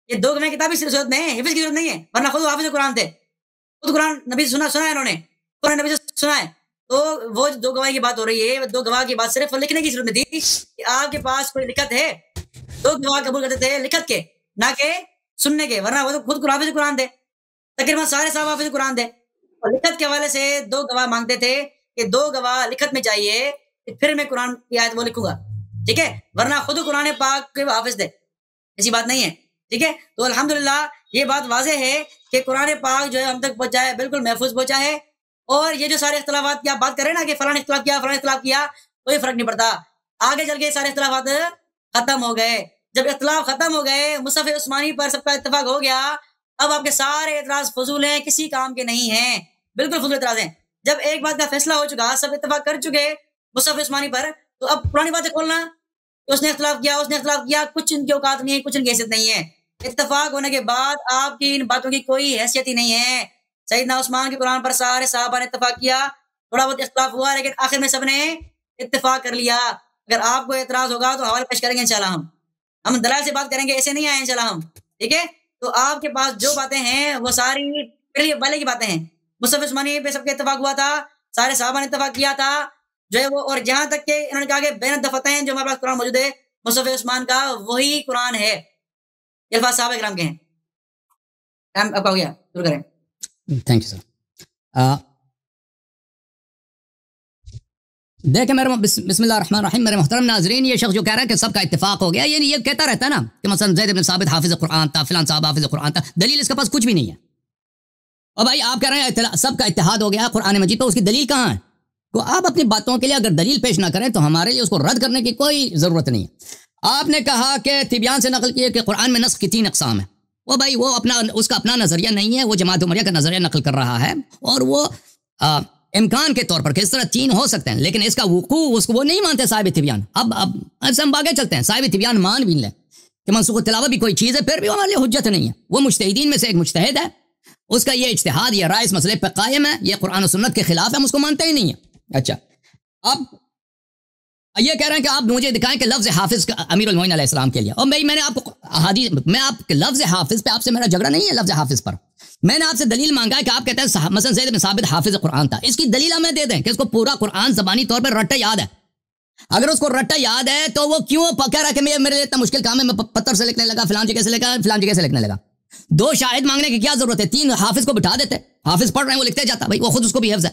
یہ 2 گواہیاں کتابی صورت میں حفظ کی ضرورت نہیں ہے، ورنہ خود حافظ قرآن تھے، خود قرآن نبی سے سنا ہے، انہوں نے قرآن نبی سے سنا ہے. تو وہ 2 گواہی کی بات ہو رہی ہے، 2 گواہ کی بات صرف لکھنے کی ضرورت نہیں تھی کہ آپ کے پاس کوئی لکھت ہے. 2 گواہ قبول کرتے تھے لکھت کے، نہ کہ سننے کے، ورنہ وہ تو خود حافظ قرآن تھے، تقریباً سارے صاحب حافظ قرآن تھے. اور لکھت کے حوالے سے 2 گواہ مانگتے تھے کہ 2 گواہ لکھت میں چاہیے، پھر میں قرآن کی آیت وہ لکھوں گا. ٹھیک ہے، ورنہ خود قرآن پاک کے حافظ تھے، ایسی بات نہیں ہے. ٹھیک ہے، تو الحمدللہ یہ بات واضح ہے کہ قرآن پاک جو ہے ہم تک پہنچا ہے، بالکل محفوظ پہنچا ہے. اور یہ جو سارے اختلافات کی آپ بات کر رہے ہیں نا کہ فلاں اختلاف کیا، کوئی فرق نہیں پڑتا. آگے چل کے سارے اختلافات ختم ہو گئے. جب اختلاف ختم ہو گئے، مصحف عثمانی پر سب کا اتفاق ہو گیا، اب آپ کے سارے اعتراض فضول ہیں، کسی کام کے نہیں ہیں، بالکل فضول اعتراض ہیں. جب ایک بات کا فیصلہ ہو چکا، سب اتفاق کر چکے مصحف عثمانی پر، تو اب پرانی باتیں کھولنا، اس نے اختلاف کیا، کچھ ان کی اوقات نہیں ہے، کچھ ان کی حیثیت نہیں ہے. اتفاق ہونے کے بعد آپ کی ان باتوں کی کوئی حیثیت ہی نہیں ہے. سیدنا عثمان کے قرآن پر سارے صحابہ نے اتفاق کیا، تھوڑا بہت اختلاف ہوا لیکن آخر میں سب نے اتفاق کر لیا. اگر آپ کو اعتراض ہوگا تو حوالے پیش کریں گے انشاءاللہ، ہم دلائل سے بات کریں گے، ایسے نہیں آئے انشاءاللہ ہم. ٹھیک ہے، تو آپ کے پاس جو باتیں ہیں وہ ساری پہلے والے کی باتیں ہیں. مصحف عثمانی پہ سب کے اتفاق ہوا تھا، سارے صحابہ نے اتفاق کیا تھا جو ہے وہ. اور جہاں تک کہ انہوں نے کہا کہ بین الدفتین جو ہمارے پاس قرآن موجود ہے مصحف عثمان کا، وہی قرآن ہے. یہ الفاظ صحابہ کرام کے ہیں. ٹائم آپ کا ہو گیا، شروع کریں.
Thank you sir. دیکھیں میرے بسم اللہ الرحمن الرحیم، میرے محترم ناظرین، یہ شخص جو کہہ رہا ہے کہ سب کا اتفاق ہو گیا، یعنی یہ کہتا رہتا ہے نا کہ مثلا زید بن ثابت حافظ قرآن تھا، فلان صاحب حافظ قرآن تھا، دلیل اس کے پاس کچھ بھی نہیں ہے. اور بھائی آپ کہہ رہے ہیں سب کا اتحاد ہو گیا قرآن مجید، تو اس کی دلیل کہاں ہے؟ تو آپ اپنی باتوں کے لیے اگر دلیل پیش نہ کریں تو ہمارے لیے اس کو رد کرنے کی کوئی ضرورت نہیں ہے۔ آپ نے کہا کہ طبیان سے نقل کیے کہ قرآن میں نسخ کی 3 اقسام ہیں، وہ بھائی وہ اس کا اپنا نظریہ نہیں ہے، وہ جماعت عمریہ کا نظریہ نقل کر رہا ہے، اور وہ امکان کے طور پر کہ اس طرح 3 ہو سکتے ہیں، لیکن اس کا وقوع اس کو وہ نہیں مانتے صاحب طبیان۔ اب سے ہم آگے چلتے ہیں، صاحب طبیان مان بھی لیں کہ منسوخ التلاوہ بھی کوئی چیز ہے، پھر بھی ہمارے لیے حجت نہیں ہے۔ وہ مجتہدین میں سے ایک مجتہد ہے، اس کا یہ اجتہاد، یہ رائے اس مسئلے پہ قائم ہے، یہ قرآن و سنت کے خلاف ہے، ہم اس کو مانتے ہی نہیں ہیں۔ اچھا، اب یہ کہہ رہے ہیں کہ آپ مجھے دکھائیں کہ لفظ حافظ کا امیر المومنین علیہ السلام کے لیے، اور میں نے آپ کو احادیث میں آپ کے لفظ حافظ پہ آپ سے میرا جھگڑا نہیں ہے، لفظ حافظ پر میں نے آپ سے دلیل مانگا ہے کہ آپ کہتے ہیں مثلا زید بن ثابت حافظ قرآن تھا، اس کی دلیل ہمیں دے دیں کہ اس کو پورا قرآن زبانی طور پر رٹے یاد ہے۔ اگر اس کو رٹا یاد ہے تو وہ کیوں کہہ رہا ہے کہ میرے لیے اتنا مشکل کام ہے، میں پتھر سے لکھنے لگا، فلان جگہ سے لکھا، فلان جگہ سے لکھنے لگا۔ 2 شاہد مانگنے کی کیا ضرورت ہے؟ 3 حافظ کو بٹھا دیتے، حافظ پڑھ رہے ہیں وہ لکھتے جاتا، بھائی وہ خود اس کو بھی حفظ ہے،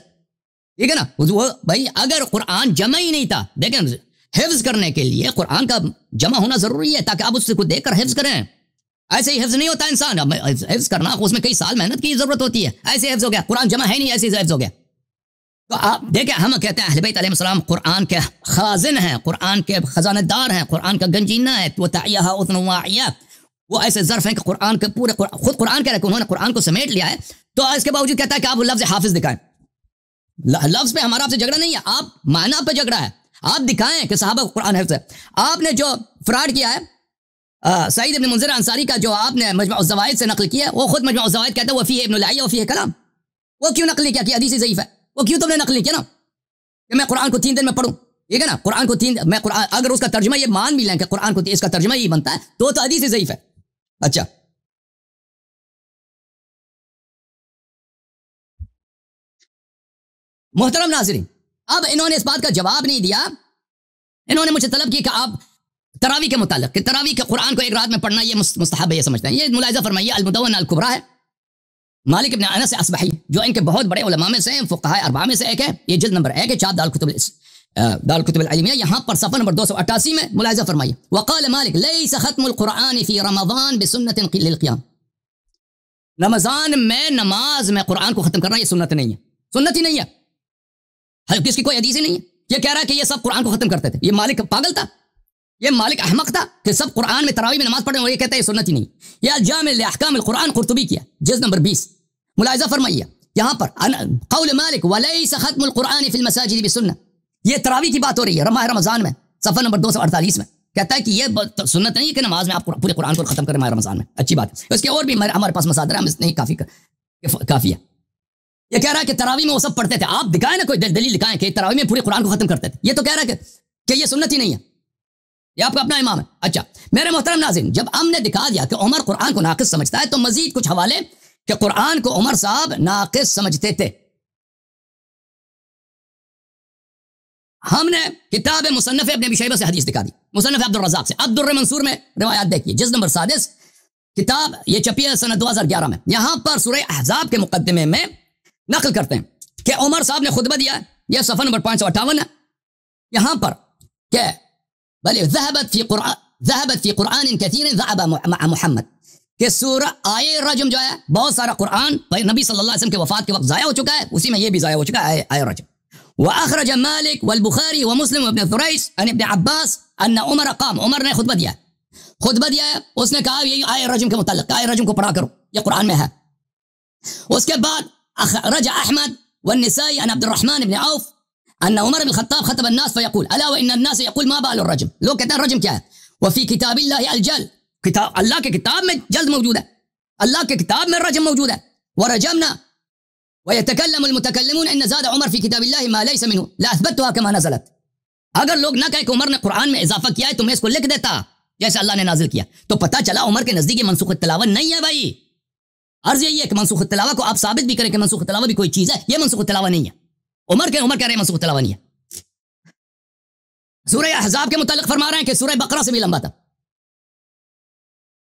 ٹھیک ہے نا؟ وہ بھائی اگر قرآن جمع ہی نہیں تھا، دیکھیں حفظ کرنے کے لیے قرآن کا جمع ہونا ضروری ہے تاکہ آپ اس کو دیکھ کر حفظ کریں۔ ایسے ہی حفظ نہیں ہوتا انسان، حفظ کرنا اس میں کئی سال محنت کی ضرورت ہوتی ہے، ایسے حفظ ہو گیا، قرآن جمع ہے نہیں ایسے حفظ ہو گیا۔ تو آپ دیکھیں، ہم کہتے ہیں اہل بیت علیہ السلام قرآن کے خازن ہیں، قرآن کے خزانہ دار ہیں، قرآن کا گنجینہ ہے، وہ تعیہ اذن واعیہ، وہ ایسے ظرف ہیں کہ قرآن کے پورے خود قرآن کہہ رہے کہ انہوں نے قرآن کو سمیٹ لیا ہے، تو اس کے باوجود کہتا ہے کہ آپ لفظ حافظ دکھائیں۔ لفظ پہ ہمارا آپ سے جھگڑا نہیں ہے، آپ معنی پہ جھگڑا ہے، آپ دکھائیں کہ صحابہ کو قرآن حفظ ہے۔ آپ نے جو فراڈ کیا ہے سعید ابن منذر انصاری کا، جو آپ نے مجمع الزوائد سے نقل کیا ہے، وہ خود مجمع الزوائد کہتا ہے وفیہ ابن العیہ وفیہ کلام، وہ کیوں نقل نہیں کیا کہ حدیث ضعیف ہے؟ وہ کیوں تم نے نقل نہیں کیا نا کہ میں قرآن کو 3 دن میں پڑھوں، ٹھیک ہے نا؟ قرآن کو 3 میں قرآن اگر اس کا ترجمہ یہ مان بھی لیں کہ قرآن کو اس کا ترجمہ یہ بنتا ہے تو حدیث ضعیف ہے۔ اچھا، محترم ناظرین، اب انہوں نے اس بات کا جواب نہیں دیا، انہوں نے مجھے طلب کی کہ آپ تراویح کے متعلق کہ تراویح کے قرآن کو ایک رات میں پڑھنا یہ مستحب ہے، یہ سمجھتے ہیں۔ یہ ملاحظہ فرمائیے، المدونہ الکبریٰ ہے، مالک ابن انس اصبحی جو ان کے بہت بڑے علماء میں سے ہیں، فقہاء 4 میں سے ایک ہے، یہ جلد نمبر 1 ہے، چھاپ دارالکتب العلمیہ، یہاں پر صفحہ نمبر 288 میں ملاحظہ فرمائیے، وقال مالک لیس ختم القرآن فی رمضان بسنت للقیام، رمضان میں نماز میں قرآن کو ختم کرنا یہ سنت نہیں ہے، سنت ہی نہیں ہے، کس کی کوئی حدیث ہی نہیں ہے۔ یہ کہہ رہا ہے کہ یہ سب قرآن کو ختم کرتے تھے، یہ مالک پاگل تھا، یہ مالک احمق تھا کہ سب قرآن میں تراویح میں نماز پڑھیں، اور یہ کہتا ہے یہ سنت ہی نہیں۔ یہ الجامع لاحکام القرآن قرطبی کیا، جلد نمبر 20، ملاحظہ فرمائیے یہاں پر قول مالک ولیس ختم القرآن فی المساجد بسنہ، یہ تراویح کی بات ہو رہی ہے ماہ رمضان میں، صفحہ نمبر 248 میں کہتا ہے کہ یہ سنت نہیں ہے کہ نماز میں آپ پورے قرآن کو ختم کریں ماہ رمضان میں۔ اچھی بات ہے، اس کے اور بھی ہمارے پاس مصادر ہیں، ہم اس نہیں کافی ہے۔ یہ کہہ رہا ہے کہ تراویح میں وہ سب پڑھتے تھے، آپ دکھائیں نا کوئی دلیل دکھائیں کہ تراویح میں پورے قرآن کو ختم کرتے تھے، یہ تو کہہ رہا ہے کہ یہ سنت ہی نہیں ہے، یہ آپ کا اپنا امام ہے۔ اچھا میرے محترم ناظرین، جب ہم نے دکھا دیا کہ عمر قرآن کو ناقص سمجھتا ہے تو مزید کچھ حوالے کہ قرآن کو عمر صاحب ناقص سمجھتے تھے۔ ہم نے کتاب مصنف ابن ابی شیبہ سے حدیث دکھا دی، مصنف عبد الرزاق سے، عبد المنصور میں روایات دیکھیے، جلد نمبر 7 کتاب، یہ چھپی ہے سنہ 2011 میں، یہاں پر سورہ احزاب کے مقدمے میں نقل کرتے ہیں کہ عمر صاحب نے خطبہ دیا، یہ صفحہ نمبر 558 ہے، یہاں پر کہ بل ذهبت فی قرآن کثیر ذهب مع محمد، کہ سورہ آئے رجم جو ہے بہت سارا قرآن نبی صلی اللہ علیہ وسلم کے وفات کے وقت ضائع ہو چکا ہے، اسی میں یہ بھی ضائع ہو چکا ہے آئے رجم۔ واخرج مالک والبخاری ومسلم وابن ثریس عن ابن عباس ان عمر قام، عمر نے خطبہ دیا ہے، اس نے کہا یہ آئے رجم کے متعلق، آئے رجم کو پڑھا کرو، یہ قرآن میں ہے۔ اس کے بعد رجع احمد والنسائی عن عبد الرحمن بن عوف ان عمر بن الخطاب خطب الناس فيقول الا وان الناس يقول ما بال الرجم، لوگ کہتے ہیں رجم کیا ہے، وفي كتاب الله الجل، کتاب اللہ کے کتاب میں جلد موجود ہے، اللہ کے کتاب میں رجم موجود ہے، ورجمنا ويتكلم المتكلمون ان زاد عمر في كتاب الله ما ليس منه لاثبتها كما نزلت، اگر لوگ نہ کہیں کہ عمر نے قرآن میں اضافہ کیا ہے تو میں اس کو لکھ دیتا جیسے اللہ نے نازل کیا، تو پتہ چلا عمر کے نزدیک یہ منسوخ التلاوہ نہیں ہے۔ بھائی عرض یہی ہے کہ منسوخ التلاوہ کو آپ ثابت بھی کریں کہ منسوخ التلاوہ بھی کوئی چیز ہے، یہ منسوخ التلاوہ نہیں ہے، عمر کہہ رہے ہیں منسوخ التلاوہ نہیں ہے۔ سورہ احزاب کے متعلق فرما رہے ہیں کہ سورہ بقرہ سے بھی لمبا تھا۔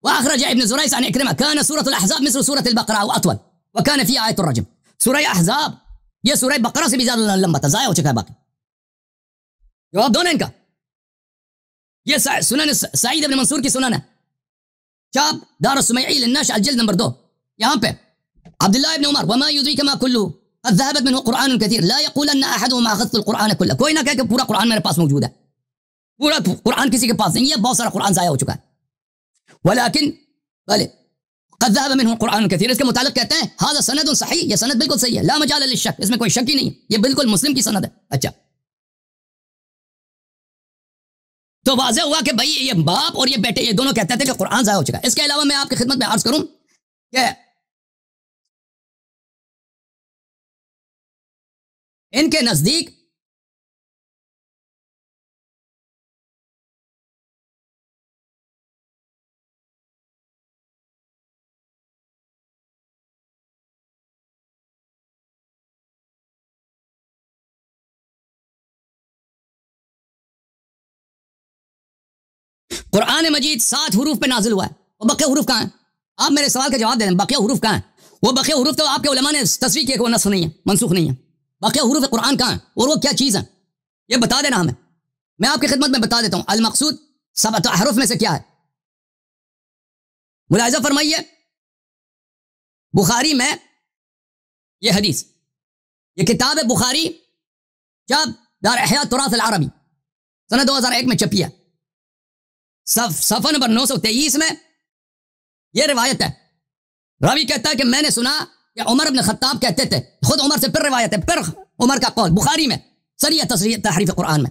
واخرج ابن زریس عن اکرمہ كان سورة الاحزاب مثل سورة البقرہ واطول وكان فيها آیۃ الرجم، سورہ احزاب یہ سورہ بقرہ سے بھی زیادہ لمبا تھا، ضائع ہو چکا ہے، باقی جواب دو نا ان کا۔ یہ سنن سعید ابن منصور کی سنن ہے، چاپ دار السمیعی للنشر الجلد نمبر 2، یہاں پہ عبداللہ ابن عمر وما يدريك ما كله قد ذهبت منه قرآن كثير لا يقولن احدهم اخذت القرآن كله. کوئی نہ کہے کہ پورا قرآن میرے پاس موجود ہے، پورا قرآن کسی کے پاس نہیں ہے، بہت سارا قرآن ضائع ہو چکا ہے. ولكن بلے قد ذهب منه قرآن كثير، اس کے متعلق کہتے ہیں هذا سند صحیح، یہ سند بالکل صحیح ہے، لا مجال للشک، اس میں کوئی شک ہی نہیں، یہ بالکل مسلم کی سند ہے. اچھا تو واضح ہوا کہ بھائی یہ باپ اور یہ بیٹے یہ دونوں کہتے تھے کہ قرآن ضائع ہو چکا ہے. اس کے علاوہ میں آپ کی خدمت میں عرض کروں کہ ان کے نزدیک قرآن مجید 7 حروف پہ نازل ہوا ہے، وہ بقیہ حروف کہاں ہیں؟ آپ میرے سوال کا جواب دے دیں، بقیہ حروف کہاں ہیں؟ وہ بقیہ حروف تو آپ کے علماء نے تصریح کیا کہ وہ نسخ نہیں ہے، منسوخ نہیں ہے. بقیہ حروف قرآن کہاں ہیں اور وہ کیا چیز ہیں؟ یہ بتا دینا ہمیں. میں آپ کی خدمت میں بتا دیتا ہوں المقصود 7 احرف میں سے کیا ہے. ملاحظہ فرمائیے، بخاری میں یہ حدیث، یہ کتاب بخاری جب دار احیاء تراث العربی سنہ 2001 میں چھپی ہے، صفحہ نمبر 923 میں یہ روایت ہے. راوی کہتا ہے کہ میں نے سنا کہ عمر بن خطاب کہتے تھے، خود عمر سے پھر روایت ہے، پھر عمر کا قول بخاری میں صریح تصریح تحریف قرآن میں،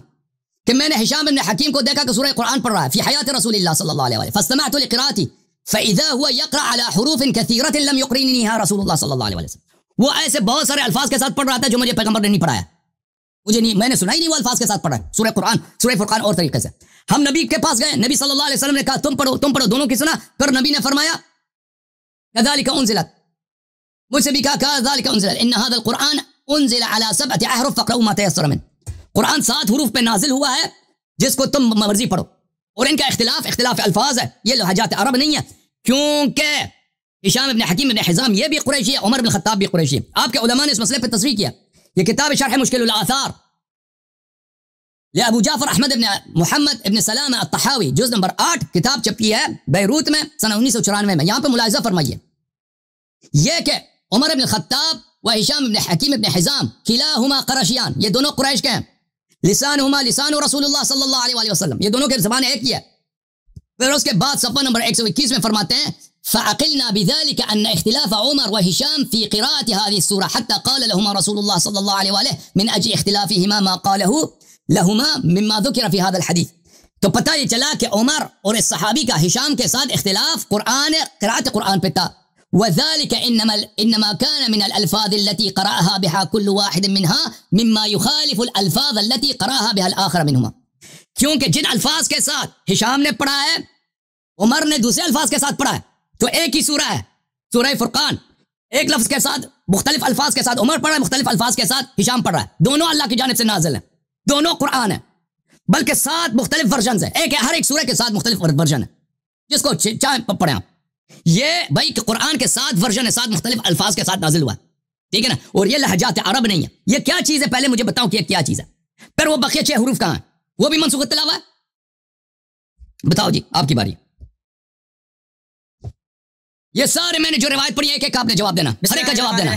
کہ میں نے ہشام بن حکیم کو دیکھا کہ سورہ قرآن پڑھ رہا ہے فی حیات رسول اللہ صلی اللہ علیہ وسلم فاستمعت لقراءتی فاذا هو يقرأ على حروف كثيرة لم يقرنها رسول اللہ صلی اللہ علیہ وسلم. وہ ایسے بہت سارے الفاظ کے ساتھ پڑھ رہا تھا جو مجھے پیغمبر نے نہیں پڑھایا، مجھے نہیں، میں نے سنا ہی نہیں وہ الفاظ کے ساتھ پڑھا ہے. سورہ قرآن، سورہ فرقان اور طریقے سے ہم نبی کے پاس گئے، نبی صلی اللہ علیہ وسلم نے کہا تم پڑھو، دونوں کی سنا. پھر نبی نے فرمایا كذلك انزلت، مجھ سے بھی کہا كذلك انزلت ان هذا القرآن انزل على 7 احرف فاقرؤوا ما تيسر منه. قرآن 7 حروف پہ نازل ہوا ہے جس کو تم مرضی پڑھو. اور ان کا اختلاف الفاظ ہے، یہ لہجات عرب نہیں ہے، کیونکہ ہشام ابن حکیم ابن حزام یہ بھی قریشی ہے، عمر بن خطاب بھی قریشی ہے. آپ کے علماء نے اس مسئلے پہ تصریح کیا. یہ کتاب شرح مشکل الآثار لابو جعفر احمد ابن محمد ابن سلام الطحاوی جز نمبر 8 کتاب چھپی ہے بیروت میں سنہ 1994 میں. یہاں پہ ملاحظہ فرمائیے یہ کہ عمر ابن خطاب و ہشام ابن حکیم ابن حزام کلاہما قرشیان، یہ دونوں قریش کے ہیں. لسانہما لسان رسول اللہ صلی اللہ علیہ وسلم، یہ دونوں کے زبان ایک ہی ہے. پھر اس کے بعد صفحہ نمبر 121 میں فرماتے ہیں فعقلنا بذلك ان اختلاف عمر وهشام في قراءة هذه السورة حتى قال لهما رسول الله صلى الله عليه وآله من اجل اختلافهما ما قاله لهما مما ذكر في هذا الحديث. تو پتہ یہ چلا کہ عمر اور اس صحابی کا ہشام کے ساتھ اختلاف قراءت قرآن پہ تھا. وذلك انما كان من الالفاظ التي قرأها بها كل واحد منها مما يخالف الالفاظ التي قرأها بها الاخر منهما. کیونکہ جن الفاظ کے ساتھ ہشام نے پڑھا ہے عمر نے دوسرے الفاظ کے ساتھ پڑھا ہے، تو ایک ہی سورہ ہے سورہ فرقان، ایک لفظ کے ساتھ مختلف الفاظ کے ساتھ عمر پڑھ رہا ہے، مختلف الفاظ کے ساتھ ہشام پڑھ رہا ہے. دونوں اللہ کی جانب سے نازل ہیں، دونوں قرآن ہیں، بلکہ 7 مختلف ورژنز ہیں. ہر ایک سورہ کے ساتھ مختلف ورژن ہے، جس کو چاہے پڑھیں آپ. یہ بھائی کہ قرآن کے 7 ورژن ہے، 7 مختلف الفاظ کے ساتھ نازل ہوا ہے، ٹھیک ہے نا. اور یہ لہجات عرب نہیں ہے. یہ کیا چیز ہے پہلے مجھے بتاؤ کہ یہ کیا چیز ہے. پھر وہ بقیہ 6 حروف کہاں ہیں؟ وہ بھی منسوخ تلاوہ ہے. بتاؤ جی، آپ کی باری. یہ سارے میں نے جو روایت پڑھی ہے ایک آپ نے جواب دینا، ہر ایک کا جواب دینا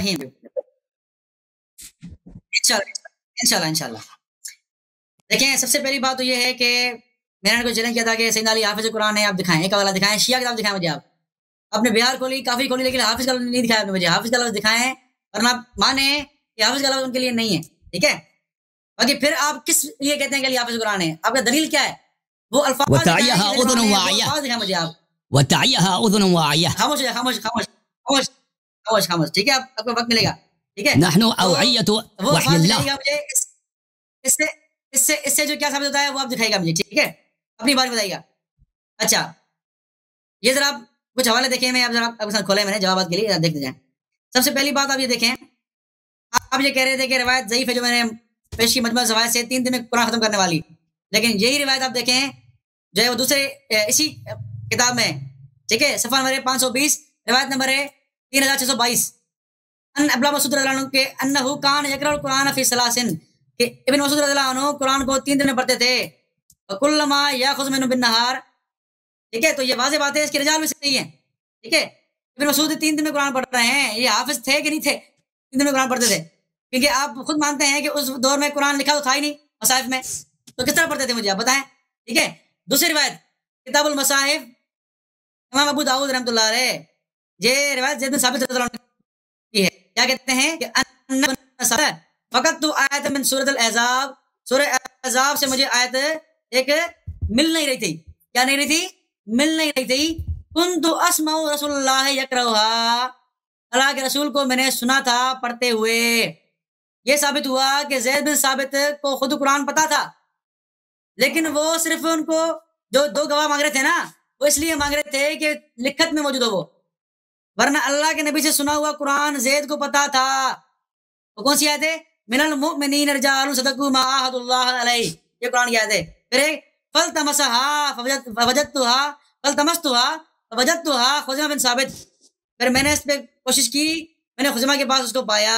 انشاءاللہ. دیکھیں سب سے پہلی بات تو یہ ہے کہ میں نے کو چیلنج کیا تھا کہ سیدنا علی حافظ قرآن ہے، آپ دکھائیں، ایک والا دکھائیں، شیعہ کتاب دکھائیں مجھے. آپ نے بہار کھولی، کافی کھولی، لیکن حافظ کا لفظ نہیں دکھایا آپ نے مجھے. حافظ کا لفظ دکھائیں اور آپ مانیں کہ حافظ کا لفظ ان کے لیے نہیں ہے، ٹھیک ہے. باقی پھر آپ کس لیے کہتے ہیں کہ علی حافظ قرآن ہے؟ آپ کا دلیل کیا ہے؟ وہ الفاظ دکھائیں مجھے آپ.
وَتَعِيَهَا أُذُنٌ وَاعِيَةٌ.
خاموش، ٹھیک ہے، آپ کو وقت ملے گا، ٹھیک ہے.
نحن أوعية وحي الله.
اس سے جو کیا ثابت ہوتا ہے وہ آپ دکھائے گا مجھے، ٹھیک ہے، اپنی بات بتائیے گا. اچھا یہ ذرا آپ کچھ حوالے دیکھیں، میں آپ ذرا آپ کے ساتھ کھولے میں نے جوابات کے لیے دیکھتے جائیں. سب سے پہلی بات آپ یہ دیکھیں، آپ یہ کہہ رہے تھے کہ روایت ضعیف ہے جو میں نے پیش کی مجموعہ روایت سے 3 دن میں قرآن ختم کرنے والی، لیکن یہی روایت آپ دیکھیں جو ہے وہ دوسرے اسی کتاب میں، ٹھیک ہے، صفحہ نمبر 520 روایت نمبر 3622 ان ابن مسعود رضی اللہ عنہ کے انہ کان یقرأ القرآن فی ثلاثن، کہ ابن مسعود رضی اللہ عنہ قرآن کو 3 دن میں پڑھتے تھے. وکلما یاخذ منہ بالنہار، ٹھیک ہے. تو یہ واضح بات ہے، اس کی رجال بھی صحیح ہے، ٹھیک ہے. ابن مسعود 3 دن میں قرآن پڑھ رہے ہیں، یہ حافظ تھے کہ نہیں تھے؟ 3 دن میں قرآن پڑھتے تھے، کیونکہ آپ خود مانتے ہیں کہ اس دور میں قرآن لکھا تو تھا ہی نہیں مصاحف میں، تو کس طرح پڑھتے تھے مجھے آپ بتائیں. ٹھیک ہے. دوسری روایت کتاب المصاحف امام ابو داؤد رحمۃ اللہ علیہ، یہ روایت زید بن ثابت رضی اللہ عنہ کی ہے. کیا کہتے ہیں کہ فقط تو آیت من سورۃ الاحزاب، سورہ احزاب سے مجھے آیت ایک مل نہیں رہی تھی. کیا نہیں رہی تھی؟ مل نہیں رہی تھی. کنت اسمع رسول اللہ یقرأھا، اللہ کے رسول کو میں نے سنا تھا پڑھتے ہوئے. یہ ثابت ہوا کہ زید بن ثابت کو خود قرآن پتا تھا، لیکن وہ صرف ان کو جو 2 گواہ مانگ رہے تھے نا، وہ اس لیے مانگ رہے تھے کہ لکھت میں موجود ہو وہ، ورنہ اللہ کے نبی سے سنا ہوا قرآن زید کو پتا تھا. وہ کون سی آیت ہے؟ من المؤمنین رجال صدقوا ما عاهدوا اللہ علیہ، یہ قرآن کی آیت ہے. پھر فلتمسها فوجدتها خزیمہ بن ثابت، پھر میں نے اس پہ کوشش کی، میں نے خزیمہ کے پاس اس کو پایا.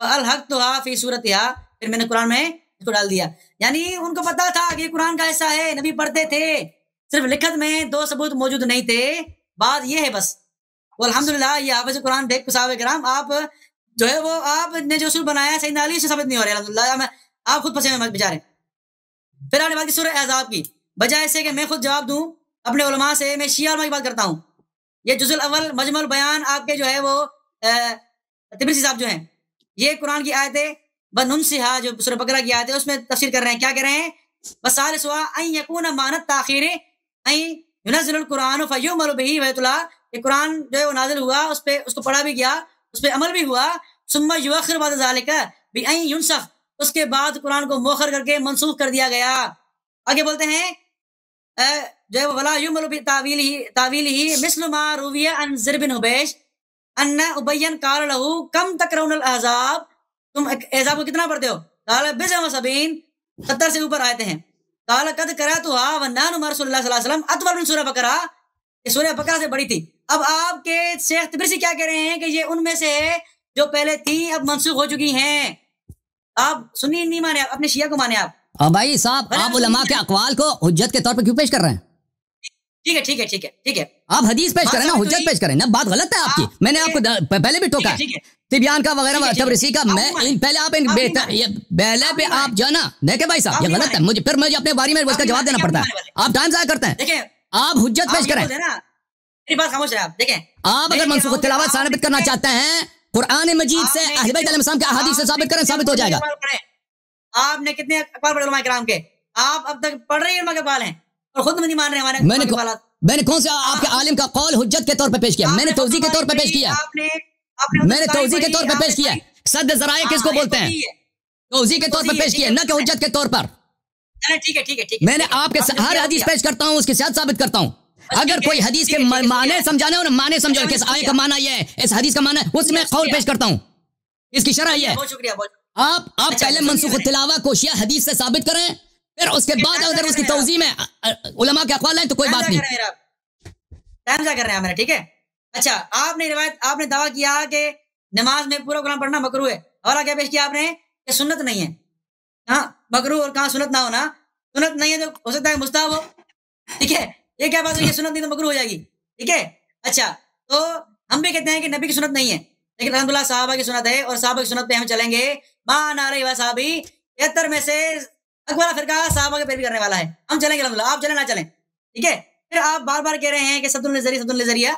فالحقتها فی صورتها، پھر میں نے قرآن میں اس کو ڈال دیا. یعنی ان کو پتا تھا کہ یہ قرآن کا حصہ ہے، نبی پڑھتے تھے، صرف لکھت میں 2 ثبوت موجود نہیں تھے. بات یہ ہے بس. وہ الحمدللہ یہ حافظ قرآن دیکھ صحابہ کرام، آپ جو ہے وہ آپ نے جو اصول بنایا سیدنا علی سے ثابت نہیں ہو رہے الحمدللہ، آپ خود پھنسے ہوئے بیچارے. پھر آپ نے بات کی سورہ احزاب کی، بجائے سے کہ میں خود جواب دوں اپنے علماء سے، میں شیعہ علماء کی بات کرتا ہوں. یہ جزء الاول مجمع البیان آپ کے جو ہے وہ تبریزی صاحب جو ہیں، یہ قرآن کی آیت ہے بننسھا، جو سورہ بقرہ کی آیت ہے، اس میں تفسیر کر رہے ہیں. کیا کہہ رہے ہیں؟ وَثَالِثُهَا أَن يَكُونَ مَعْنَى التَّأْخِيرِ أَن يُنَزِّلَ الْقُرْآنُ فَيُعْمَلُ بِهِ وَيُتْلَى، یہ قرآن جو ہے وہ نازل ہوا، اس پہ اس کو پڑھا بھی گیا، اس پہ عمل بھی ہوا. ثُمَّ يُؤَخِّرُ بَعْدَ ذَلِكَ بِأَن يُنسَخ، اس کے بعد قرآن کو مؤخر کر کے منسوخ کر دیا گیا. آگے بولتے ہیں جو ہے وَلَا يُعْمَلُ بِتَأْوِيلِهِ مِثْلُ مَا رُوِيَ عَن زِرْ بن حُبَیش أَنَّ أُبَيًّا قَالَ لَهُ كَمْ تَقْرَؤُونَ الْأَحْزَابَ، تم احزاب کو کتنا پڑھتے ہو؟ قال بضع وسبعین، 70 سے اوپر آیتیں ہیں. قال قد قرأتها ونحن مع رسول اللہ صلی اللہ علیہ وسلم اطول من سورہ بقرہ، یہ سورہ بقرہ سے بڑی تھی. اب آپ کے شیخ تبریزی کیا کہہ رہے ہیں کہ یہ ان میں سے ہے جو پہلے تھی اب منسوخ ہو چکی ہیں. آپ سنی نہیں مانے، اپنے شیعہ کو مانے. آپ
بھائی صاحب آپ علماء کے اقوال کو حجت کے طور پر کیوں پیش کر رہے ہیں؟
ٹھیک ہے ٹھیک ہے ٹھیک ہے ٹھیک ہے،
آپ حدیث پیش کریں نا، حجت پیش کریں نا. بات غلط ہے آپ کی، میں نے آپ کو پہلے بھی ٹوکا ہے طبیان کا وغیرہ تبریزی کا. میں پہلے آپ پہلے پہ آپ جو ہے نا دیکھیں بھائی صاحب یہ غلط ہے، مجھے پھر مجھے اپنے باری میں اس کا جواب دینا پڑتا ہے. آپ ٹائم ضائع کرتے ہیں.
دیکھیں
آپ حجت پیش کریں.
میری بات خاموش ہے. آپ دیکھیں،
آپ اگر منسوخ تلاوت ثابت کرنا چاہتے ہیں قرآن مجید سے، اہل بیت علیہ السلام کے احادیث سے ثابت کریں، ثابت ہو جائے گا.
آپ نے کتنے اقوال پڑھے علماء کرام کے؟ آپ اب تک پڑھ رہے ہیں علماء کے اقوال ہیں اور خود نہیں مان رہے ہمارے اقوالات.
میں نے کون سے آپ کے عالم کا قول حجت کے طور پہ پیش کیا؟ میں نے توضیح کے طور پہ پیش کیا. میں نے توضیح کے طور پہ پیش کیا. سد ذرائع کس کو بولتے ہیں؟ توضیح کے طور پہ پیش کیا، نہ کہ حجت کے طور پر.
ٹھیک ہے ٹھیک ہے.
میں نے آپ کے ہر حدیث پیش کرتا ہوں، اس کی صحت ثابت کرتا ہوں. اگر کوئی حدیث کے معنی سمجھانے ہو نا، معنی سمجھو کہ اس آیت کا معنی یہ ہے، اس حدیث کا معنی ہے، اس میں قول پیش کرتا ہوں. اس کی شرح یہ ہے.
بہت شکریہ.
آپ پہلے منسوخ التلاوہ کو شیعہ حدیث سے ثابت کریں، پھر اس کے بعد اگر اس کی توضیح میں علماء کے اقوال ہیں تو کوئی بات نہیں.
ٹائم ضائع کر رہے ہیں میرا. ٹھیک ہے. اچھا، آپ نے روایت، آپ نے دعویٰ کیا کہ نماز میں پورا قرآن پڑھنا مکروہ ہے. حوالہ کیا پیش کیا آپ نے؟ کہ سنت نہیں ہے. ہاں مکروہ اور کہاں سنت نہ ہونا؟ سنت نہیں ہے تو ہو سکتا ہے مستحب ہو. ٹھیک ہے، یہ کیا بات ہے؟ سنت نہیں تو مکروہ ہو جائے گی. ٹھیک ہے. اچھا، تو ہم بھی کہتے ہیں کہ نبی کی سنت نہیں ہے، لیکن الحمدللہ صحابہ کی سنت ہے، اور صحابہ کی سنت پہ ہم چلیں گے. مان آ رہی صحابی 73 میں سے اکبر فرقہ صحابہ کے پیروی کرنے والا ہے. ہم چلیں گے الحمدللہ، آپ چلیں نہ چلیں. ٹھیک ہے. پھر آپ بار بار کہہ رہے ہیں کہ سد النظریہ.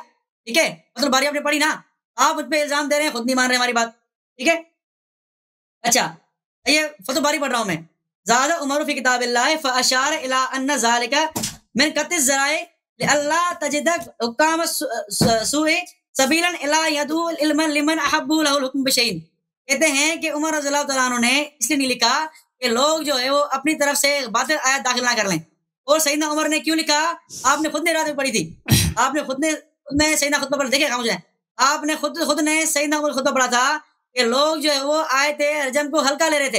ٹھیک ہے، مطلب باری آپ نے پڑھی نا، آپ اس پہ الزام دے رہے ہیں، خود نہیں مان رہے ہماری بات. ٹھیک ہے. اچھا، یہ فتح باری پڑھ رہا ہوں میں. زاد عمر فی کتاب اللہ فاشار الی ان ذالک من قطع الذرائع لئلا تجد حکام سوء سبیلا الی یدعو العلم لمن احبوا له الحکم بشیء. کہتے ہیں کہ عمر رضی اللہ تعالیٰ عنہ نے اس لیے نہیں لکھا کہ لوگ جو ہے وہ اپنی طرف سے باطل آیات داخل نہ کر لیں. اور سیدنا عمر نے کیوں لکھا؟ آپ نے خود نے رات میں پڑھی تھی، آپ نے خود نے سیدنا خطبہ پڑھا. دیکھیں خاموش ہے، آپ نے خود نے سیدنا عمر خطبہ پڑھا تھا کہ لوگ جو ہے وہ آیت رجم کو ہلکا لے رہے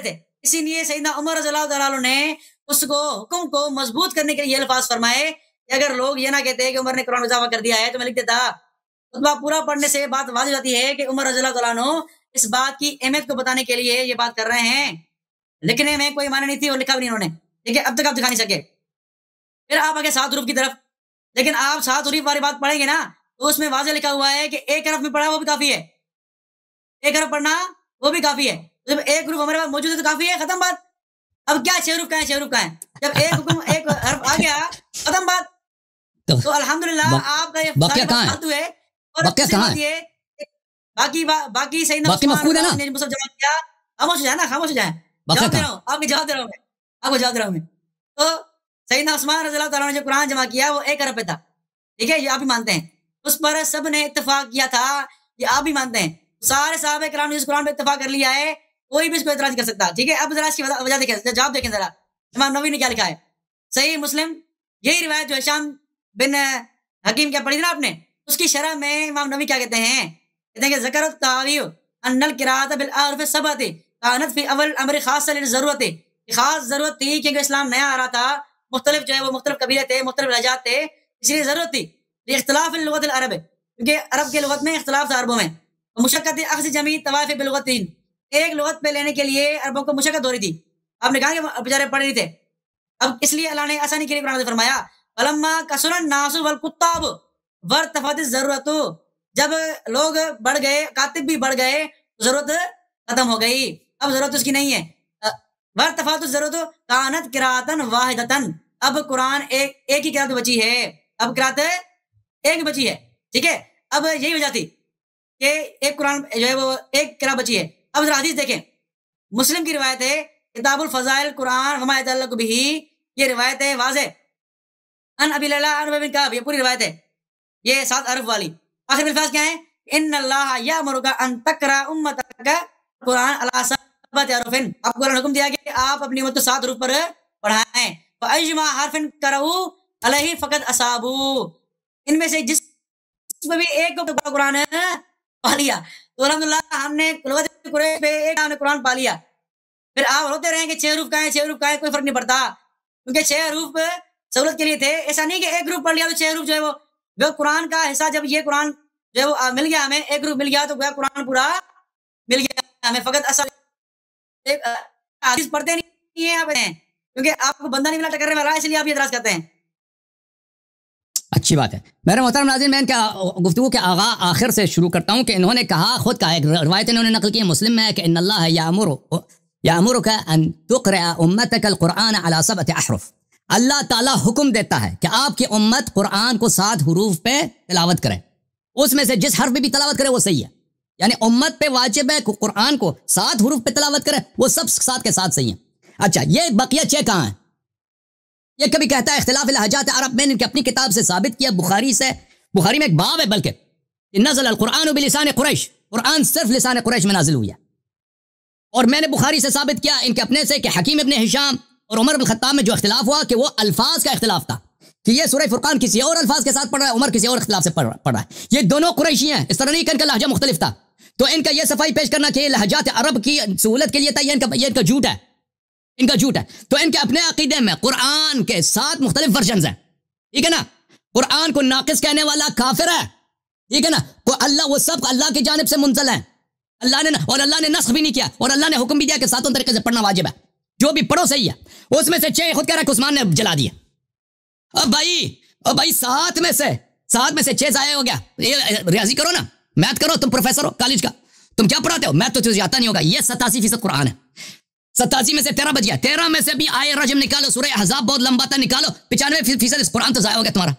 تھے. اسی لیے سیدنا عمر رضی اللہ تعالیٰ عنہ نے اس کو حکم کو مضبوط کرنے کے لیے یہ الفاظ فرمائے کہ اگر لوگ یہ نہ کہتے کہ عمر نے قرآن میں اضافہ کر دیا ہے تو میں لکھ دیتا. خطبہ پورا پڑھنے سے بات واضح جاتی ہے کہ عمر رضی اللہ تعالیٰ عنہ اس بات کی اہمیت کو بتانے کے لیے یہ بات کر رہے ہیں. لکھنے میں کوئی معنی نہیں تھی اور لکھا بھی نہیں انہوں نے. ٹھیک ہے، اب تک آپ دکھا نہیں سکے. پھر آپ آگے 7 حروف کی طرف، لیکن آپ 7 حروف والی بات پڑھیں گے نا تو اس میں واضح لکھا ہوا ہے کہ ایک حرف میں پڑھا وہ بھی کافی ہے، ایک حرف پڑھنا وہ بھی کافی ہے. جب ایک حروف ہمارے پاس موجود ہے تو کافی ہے، ختم بات. اب کیا 6 حروف کا ہے، 6 حروف کا ہے. جب ایک حکم ایک حرف آ گیا ختم بات. تو الحمدللہ آپ کا یہ فالتو ہے. اور باقی سیدنا عثمان نے مصحف جمع کیا. خاموش ہو جائے نا، خاموش ہو جائے. جواب دے رہا ہوں، آپ کو جواب دے رہا ہوں میں، آپ کو جواب دے رہا ہوں میں. تو سیدنا عثمان رضی اللہ تعالیٰ نے جو قرآن جمع کیا وہ ایک حرف پہ تھا، ٹھیک ہے، یہ آپ بھی مانتے ہیں. اس پر سب نے اتفاق کیا تھا، یہ آپ بھی مانتے ہیں. سارے صحابہ کرام نے اس قرآن پہ اتفاق کر لیا ہے، کوئی بھی اس کو اعتراض کر سکتا. ٹھیک ہے، اب ذرا اس کی وجہ دیکھیں، جواب دیکھیں ذرا. امام نووی نے کیا لکھا ہے صحیح مسلم، یہی روایت جو ہشام بن حکیم کیا پڑھی تھی نا آپ نے، اس کی شرح میں امام نووی کیا کہتے ہیں کہ ذکر التعویع ان القراءۃ بالاحرف السبعۃ کانت فی اول امر خاصہ للضرورت، خاص ضرورت تھی کیونکہ اسلام نیا آ رہا تھا، مختلف جو ہے وہ مختلف قبیلے تھے، مختلف لہجات تھے، اس لیے ضرورت تھی اختلاف اللغت العرب، کیونکہ عرب کے لغت میں اختلاف تھا عربوں میں. مشقت اخذ جمیع طوائف باللغتین، ایک لغت پہ لینے کے لیے عربوں کو مشقت ہو رہی تھی. آپ نے کہا کہ بیچارے پڑھ نہیں تھے. اب اس لیے اللہ نے آسانی کے لیے قرآن میں فرمایا فلما کثر الناس والکتاب وارتفعت الضرورت، جب لوگ بڑھ گئے، کاتب بھی بڑھ گئے، ضرورت ختم ہو گئی، اب ضرورت اس کی نہیں ہے. وارتفعت الضرورت کانت قراءۃ واحدۃ، اب قرآن ایک ہی قراءت بچی ہے، اب قراءت ایک بچی ہے. ٹھیک ہے، اب یہی وجہ تھی کہ ایک قرآن جو ہے وہ ایک قراءت بچی ہے. اب ذرا حدیث دیکھیں، مسلم کی روایت ہے کتاب الفضائل قرآن وما يتعلق به، یہ روایت ہے واضح ان ابی لیلٰ ان ابی بن کعب، یہ پوری روایت ہے، یہ 7 حرف والی. آخر میں الفاظ کیا ہیں؟ ان اللہ یامرک ان تقرأ امتک قرآن علی 7 حروف، آپ کو قرآن حکم دیا کہ آپ اپنی امت کو 7 حروف پر پڑھائیں. فایجما حرف قرأوا علیہ فقد اصابوا، ان میں سے جس میں بھی ایک کو قرآن پا لیا تو الحمدللہ ہم نے لغت قریش پہ ایک ہم نے قرآن پا لیا. پھر آپ روتے رہیں کہ 6 حروف کا ہے، 6 حروف کا ہے، کوئی فرق نہیں پڑتا، کیونکہ 6 حروف سہولت کے لیے تھے. ایسا نہیں کہ ایک گروپ پڑھ لیا تو 6 حروف جو ہے وہ قرآن کا حصہ، جب یہ قرآن جو ہے وہ مل گیا ہمیں، ایک گروپ مل گیا تو قرآن پورا مل گیا ہمیں. فقط اصل حدیث پڑھتے نہیں ہیں آپ، کیونکہ آپ کو بندہ نہیں ملا ٹکرنے والا، اس لیے آپ یہ اعتراض کرتے ہیں.
اچھی بات ہے. میرے محترم ناظرین، میں ان کا گفتگو کے آخر سے شروع کرتا ہوں کہ انہوں نے کہا، خود کہا، ایک روایت انہوں نے نقل کی ہے مسلم میں کہ ان اللہ یامرک ان تقرأ امتک القرآن علی 7 احرف، اللہ تعالیٰ حکم دیتا ہے کہ آپ کی امت قرآن کو 7 حروف پہ تلاوت کرے، اس میں سے جس حرف پہ بھی تلاوت کرے وہ صحیح ہے. یعنی امت پہ واجب ہے کہ قرآن کو 7 حروف پہ تلاوت کرے، وہ سب 7 کے 7 صحیح ہیں. اچھا، یہ بقیہ 6 کہاں ہیں؟ یہ کبھی کہتا ہے اختلاف لہجات عرب، میں نے ان کی اپنی کتاب سے ثابت کیا، بخاری میں ایک باب ہے بلکہ نزل القرآن بلسان قریش، قرآن صرف لسان قریش میں نازل ہوئی ہے. اور میں نے بخاری سے ثابت کیا ان کے اپنے سے کہ حکیم ابن ہشام اور عمر بن الخطاب میں جو اختلاف ہوا کہ وہ الفاظ کا اختلاف تھا، کہ یہ سورہ فرقان کسی اور الفاظ کے ساتھ پڑھ رہا ہے، عمر کسی اور اختلاف سے پڑھ رہا ہے. یہ دونوں قریشی ہیں، اس طرح نہیں کہ ان کا لہجہ مختلف تھا. تو ان کا یہ صفائی پیش کرنا کہ یہ لہجات عرب کی سہولت کے لیے تھا، یہ ان کا جھوٹ ہے، ان کا جھوٹ ہے. تو ان کے اپنے عقیدے میں قرآن کے 7 مختلف ورژنز ہیں، ٹھیک ہے نا. قرآن کو ناقص کہنے والا کافر ہے، ٹھیک ہے نا. اللہ، وہ سب اللہ کی جانب سے منزل ہیں، اللہ نے نسخ بھی نہیں کیا، اور اللہ نے حکم بھی دیا کہ 7 طریقے سے پڑھنا واجب ہے، جو بھی پڑھو صحیح ہے. اس میں سے 6 خود کہہ رہا ہے کہ عثمان نے جلا دیا. اب بھائی 7 میں سے 6 ضائع ہو گیا. یہ ریاضی کرو نا، میتھ کرو، تم پروفیسر ہو کالج کا، تم کیا پڑھاتے ہو؟ میتھ تو تجھے آتا نہیں ہوگا. یہ 87% قرآن ہے، 87 میں سے 13 بچ گیا. 13 میں سے بھی آئے رجم نکالو، سورہ احزاب بہت لمبا تھا، نکالو. 95% اس قرآن تو ضائع ہو گیا تمہارا.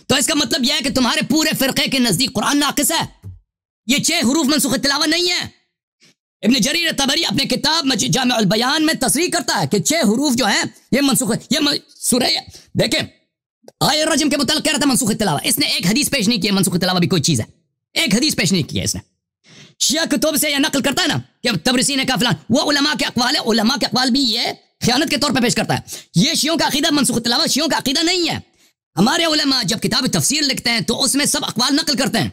تو اس کا مطلب یہ ہے کہ تمہارے پورے فرقے کے نزدیک قرآن ناقص ہے. یہ 6 حروف منسوخ تلاوت نہیں ہے. ابن جریر طبری اپنے کتاب جامع البیان میں تصریح کرتا ہے کہ 6 حروف جو ہیں یہ منسوخ، یہ سورہ، دیکھیں آئے رجم کے متعلق کہہ رہا تھا منسوخ تلاوت. اس نے ایک حدیث پیش نہیں کی منسوخ تلاوت بھی کوئی چیز ہے، ایک حدیث پیش نہیں کی ہے اس نے. شیعہ کتب سے یہ نقل کرتا ہے نا کہ تبرسی نے کہا فلان، وہ علماء کے اقوال ہے، علماء کے اقوال بھی یہ خیانت کے طور پہ پیش کرتا ہے. یہ شیعوں کا عقیدہ منسوخ تلاوت شیعوں کا عقیدہ نہیں ہے. ہمارے علماء جب کتاب تفسیر لکھتے ہیں تو اس میں سب اقوال نقل کرتے ہیں،